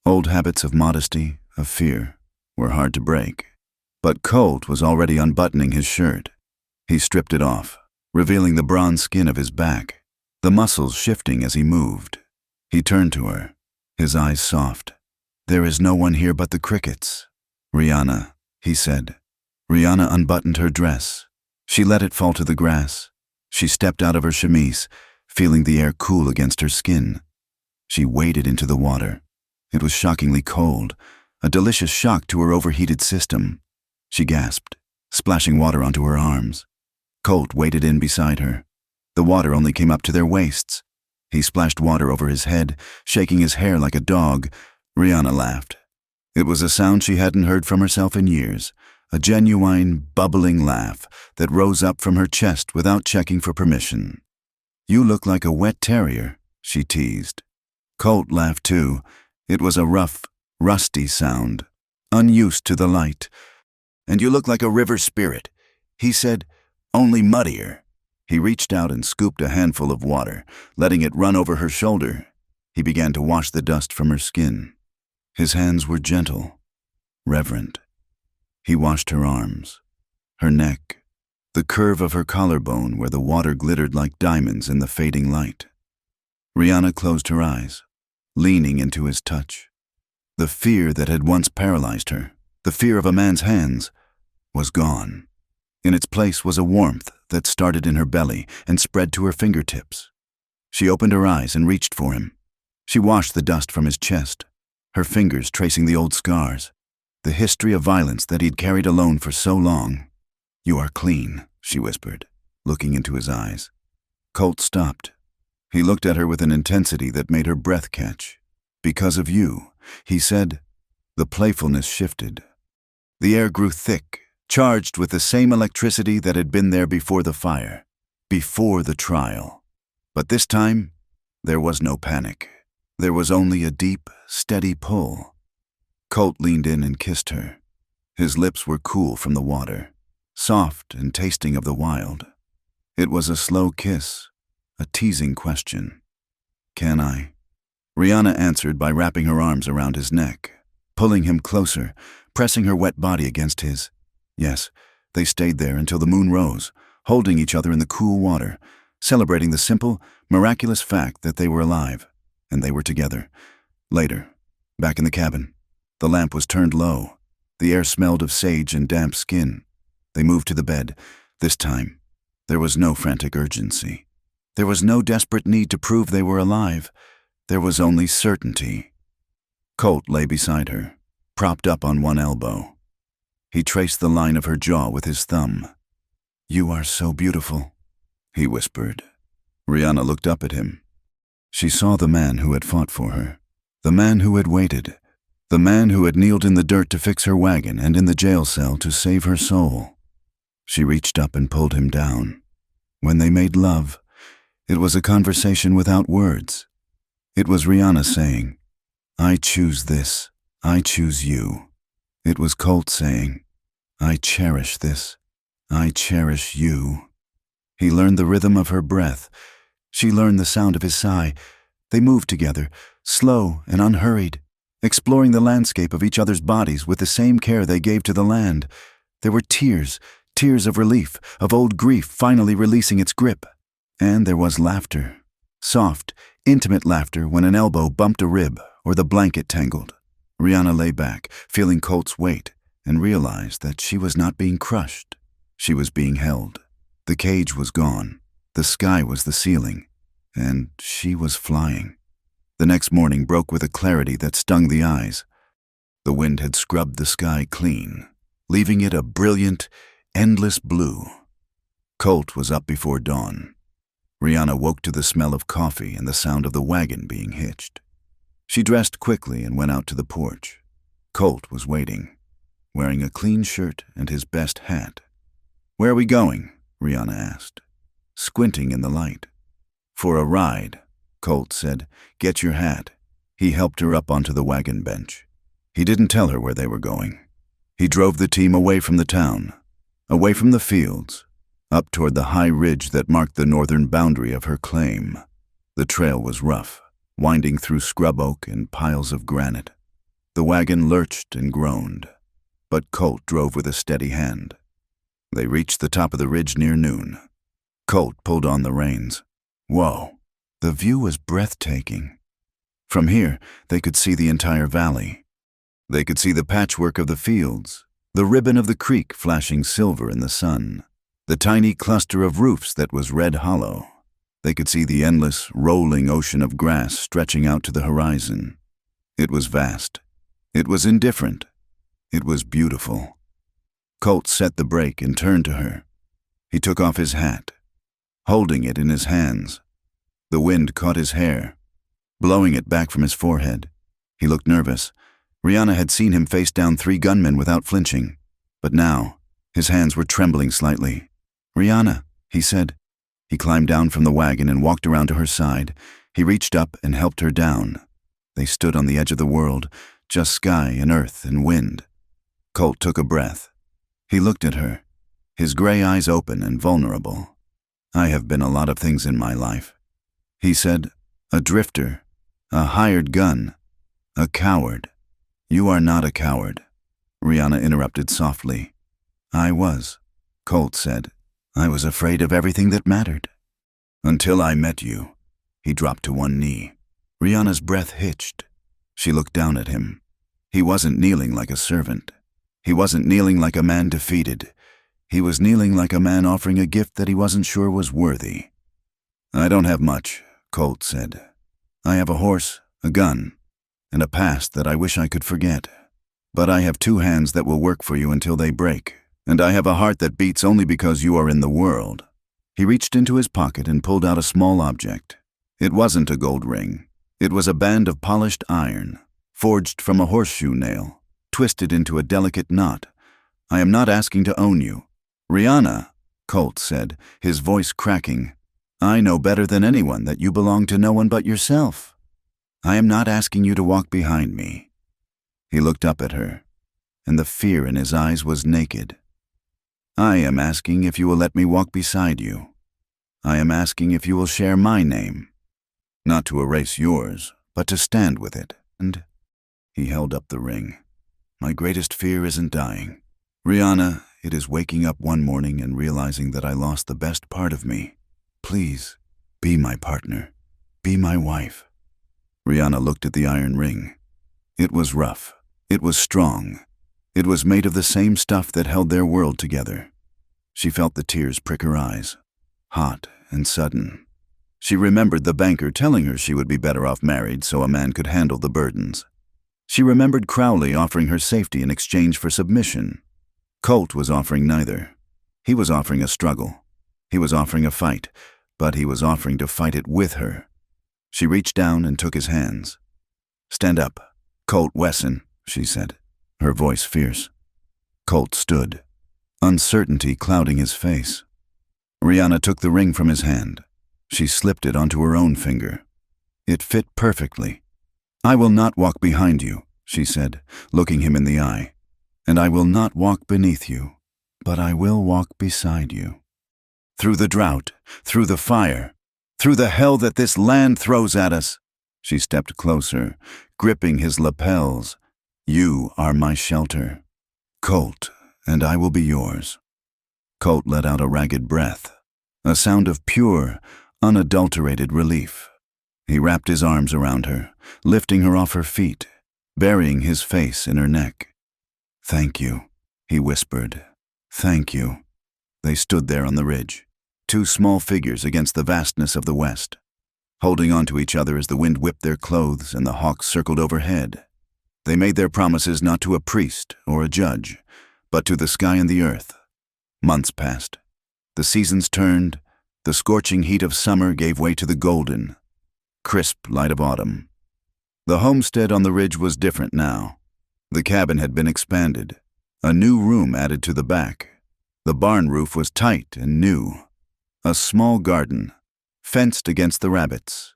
Old habits of modesty, of fear, were hard to break. But Colt was already unbuttoning his shirt. He stripped it off, revealing the bronze skin of his back, the muscles shifting as he moved. He turned to her, his eyes soft. "There is no one here but the crickets." "Rihanna," he said. Rihanna unbuttoned her dress. She let it fall to the grass. She stepped out of her chemise, feeling the air cool against her skin. She waded into the water. It was shockingly cold, a delicious shock to her overheated system. She gasped, splashing water onto her arms. Colt waded in beside her. The water only came up to their waists. He splashed water over his head, shaking his hair like a dog. Rihanna laughed. It was a sound she hadn't heard from herself in years, a genuine, bubbling laugh that rose up from her chest without checking for permission. "You look like a wet terrier," she teased. Colt laughed too. It was a rough, rusty sound, unused to the light. "And you look like a river spirit," he said, "only muddier." He reached out and scooped a handful of water, letting it run over her shoulder. He began to wash the dust from her skin. His hands were gentle, reverent. He washed her arms, her neck, the curve of her collarbone where the water glittered like diamonds in the fading light. Rihanna closed her eyes, leaning into his touch. The fear that had once paralyzed her, the fear of a man's hands, was gone. In its place was a warmth that started in her belly and spread to her fingertips. She opened her eyes and reached for him. She washed the dust from his chest, her fingers tracing the old scars, the history of violence that he'd carried alone for so long. "You are clean," she whispered, looking into his eyes. Colt stopped. He looked at her with an intensity that made her breath catch. "Because of you," he said. The playfulness shifted. The air grew thick, charged with the same electricity that had been there before the fire, before the trial. But this time, there was no panic. There was only a deep, steady pull. Colt leaned in and kissed her. His lips were cool from the water, soft and tasting of the wild. It was a slow kiss, a teasing question. "Can I?" Rihanna answered by wrapping her arms around his neck, pulling him closer, pressing her wet body against his. Yes, they stayed there until the moon rose, holding each other in the cool water, celebrating the simple, miraculous fact that they were alive, and they were together. Later, back in the cabin, the lamp was turned low. The air smelled of sage and damp skin. They moved to the bed. This time, there was no frantic urgency. There was no desperate need to prove they were alive. There was only certainty. Colt lay beside her, propped up on one elbow. He traced the line of her jaw with his thumb. "You are so beautiful," he whispered. Rihanna looked up at him. She saw the man who had fought for her, the man who had waited, The man who had kneeled in the dirt to fix her wagon and in the jail cell to save her soul. She reached up and pulled him down. When they made love, it was a conversation without words. It was Rihanna saying, "I choose this. I choose you." It was Colt saying, "I cherish this. I cherish you." He learned the rhythm of her breath. She learned the sound of his sigh. They moved together, slow and unhurried, exploring the landscape of each other's bodies with the same care they gave to the land. There were tears, tears of relief, of old grief finally releasing its grip. And there was laughter, soft, intimate laughter when an elbow bumped a rib or the blanket tangled. Rihanna lay back, feeling Colt's weight, and realized that she was not being crushed. She was being held. The cage was gone. The sky was the ceiling. And she was flying. The next morning broke with a clarity that stung the eyes. The wind had scrubbed the sky clean, leaving it a brilliant, endless blue. Colt was up before dawn. Rihanna woke to the smell of coffee and the sound of the wagon being hitched. She dressed quickly and went out to the porch. Colt was waiting, wearing a clean shirt and his best hat. "Where are we going?" Rihanna asked, squinting in the light. "For a ride," Colt said. "Get your hat." He helped her up onto the wagon bench. He didn't tell her where they were going. He drove the team away from the town, away from the fields, up toward the high ridge that marked the northern boundary of her claim. The trail was rough, winding through scrub oak and piles of granite. The wagon lurched and groaned, but Colt drove with a steady hand. They reached the top of the ridge near noon. Colt pulled on the reins. Whoa, the view was breathtaking. From here, they could see the entire valley. They could see the patchwork of the fields, the ribbon of the creek flashing silver in the sun, the tiny cluster of roofs that was Red Hollow. They could see the endless, rolling ocean of grass stretching out to the horizon. It was vast. It was indifferent. It was beautiful. Colt set the brake and turned to her. He took off his hat, holding it in his hands. The wind caught his hair, blowing it back from his forehead. He looked nervous. Rihanna had seen him face down 3 gunmen without flinching, but now his hands were trembling slightly. "Rihanna," he said. He climbed down from the wagon and walked around to her side. He reached up and helped her down. They stood on the edge of the world, just sky and earth and wind. Colt took a breath. He looked at her, his gray eyes open and vulnerable. "I have been a lot of things in my life," he said. "A drifter, a hired gun, a coward." "You are not a coward," Rihanna interrupted softly. "I was," Colt said. "I was afraid of everything that mattered. Until I met you." He dropped to one knee. Rihanna's breath hitched. She looked down at him. He wasn't kneeling like a servant. He wasn't kneeling like a man defeated. He was kneeling like a man offering a gift that he wasn't sure was worthy. "I don't have much," Colt said. "I have a horse, a gun, and a past that I wish I could forget. But I have 2 hands that will work for you until they break, and I have a heart that beats only because you are in the world." He reached into his pocket and pulled out a small object. It wasn't a gold ring. It was a band of polished iron, forged from a horseshoe nail, twisted into a delicate knot. "I am not asking to own you." "Rihanna," Colt said, his voice cracking, "I know better than anyone that you belong to no one but yourself. I am not asking you to walk behind me." He looked up at her, and the fear in his eyes was naked. "I am asking if you will let me walk beside you. I am asking if you will share my name. Not to erase yours, but to stand with it." And he held up the ring. "My greatest fear isn't dying. Rihanna, it is waking up one morning and realizing that I lost the best part of me. Please, be my partner. Be my wife." Rihanna looked at the iron ring. It was rough. It was strong. It was made of the same stuff that held their world together. She felt the tears prick her eyes, hot and sudden. She remembered the banker telling her she would be better off married so a man could handle the burdens. She remembered Crowley offering her safety in exchange for submission. Colt was offering neither. He was offering a struggle. He was offering a fight, but he was offering to fight it with her. She reached down and took his hands. "Stand up, Colt Wesson," she said, her voice fierce. Colt stood, uncertainty clouding his face. Rihanna took the ring from his hand. She slipped it onto her own finger. It fit perfectly. "I will not walk behind you," she said, looking him in the eye. "And I will not walk beneath you, but I will walk beside you. Through the drought, through the fire, through the hell that this land throws at us." She stepped closer, gripping his lapels. "You are my shelter, Colt, and I will be yours." Colt let out a ragged breath, a sound of pure, unadulterated relief. He wrapped his arms around her, lifting her off her feet, burying his face in her neck. "Thank you," he whispered. "Thank you." They stood there on the ridge, two small figures against the vastness of the west, holding on to each other as the wind whipped their clothes and the hawks circled overhead. They made their promises not to a priest or a judge, but to the sky and the earth. Months passed. The seasons turned. The scorching heat of summer gave way to the golden, crisp light of autumn. The homestead on the ridge was different now. The cabin had been expanded, a new room added to the back. The barn roof was tight and new. A small garden, fenced against the rabbits,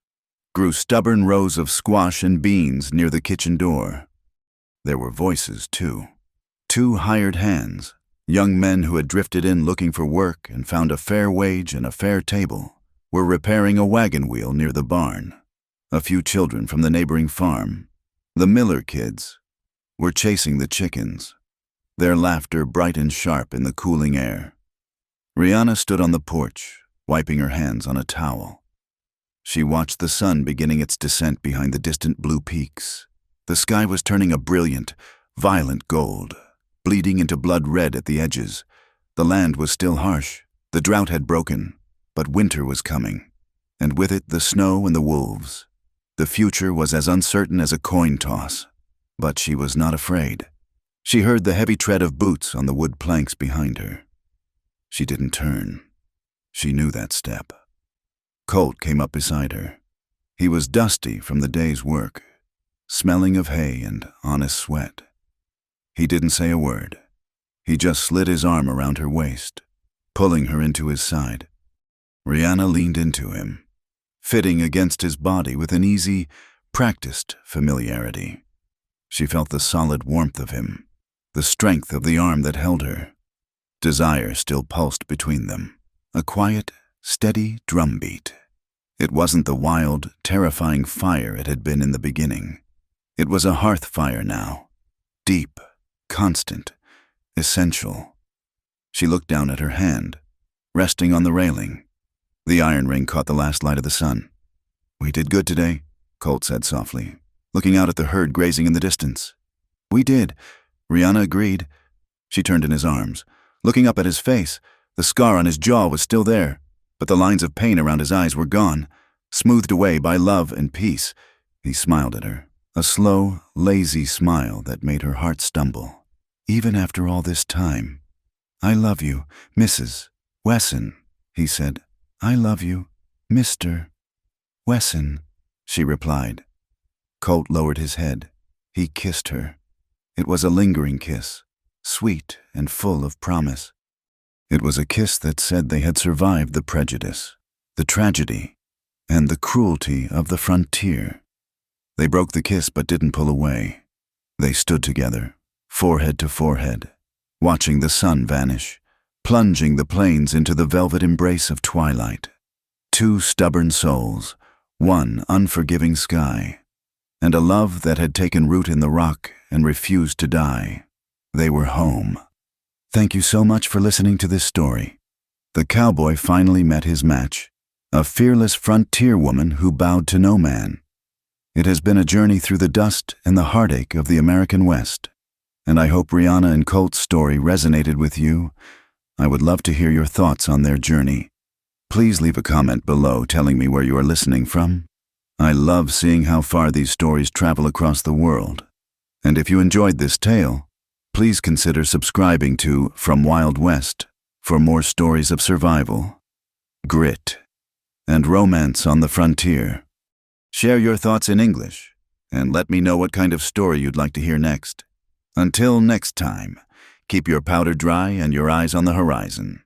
grew stubborn rows of squash and beans near the kitchen door. There were voices, too. Two hired hands, young men who had drifted in looking for work and found a fair wage and a fair table, were repairing a wagon wheel near the barn. A few children from the neighboring farm, the Miller kids, were chasing the chickens, their laughter bright and sharp in the cooling air. Rihanna stood on the porch, wiping her hands on a towel. She watched the sun beginning its descent behind the distant blue peaks. The sky was turning a brilliant, violent gold, bleeding into blood red at the edges. The land was still harsh. The drought had broken, but winter was coming, and with it the snow and the wolves. The future was as uncertain as a coin toss, but she was not afraid. She heard the heavy tread of boots on the wood planks behind her. She didn't turn. She knew that step. Colt came up beside her. He was dusty from the day's work, smelling of hay and honest sweat. He didn't say a word. He just slid his arm around her waist, pulling her into his side. Rihanna leaned into him, fitting against his body with an easy, practiced familiarity. She felt the solid warmth of him, the strength of the arm that held her. Desire still pulsed between them, a quiet, steady drumbeat. It wasn't the wild, terrifying fire it had been in the beginning. It was a hearth fire now, deep, constant, essential. She looked down at her hand, resting on the railing. The iron ring caught the last light of the sun. "We did good today," Colt said softly, looking out at the herd grazing in the distance. "We did," Rihanna agreed. She turned in his arms, looking up at his face. The scar on his jaw was still there, but the lines of pain around his eyes were gone, smoothed away by love and peace. He smiled at her, a slow, lazy smile that made her heart stumble. "Even after all this time, I love you, Mrs. Wesson," he said. "I love you, Mr. Wesson," she replied. Colt lowered his head. He kissed her. It was a lingering kiss, sweet and full of promise. It was a kiss that said they had survived the prejudice, the tragedy, and the cruelty of the frontier. They broke the kiss but didn't pull away. They stood together, forehead to forehead, watching the sun vanish, plunging the plains into the velvet embrace of twilight. Two stubborn souls, one unforgiving sky, and a love that had taken root in the rock and refused to die. They were home. Thank you so much for listening to this story. The cowboy finally met his match, a fearless frontier woman who bowed to no man. It has been a journey through the dust and the heartache of the American West, and I hope Rihanna and Colt's story resonated with you. I would love to hear your thoughts on their journey. Please leave a comment below telling me where you are listening from. I love seeing how far these stories travel across the world. And if you enjoyed this tale, please consider subscribing to From Wild West for more stories of survival, grit, and romance on the frontier. Share your thoughts in English and let me know what kind of story you'd like to hear next. Until next time, keep your powder dry and your eyes on the horizon.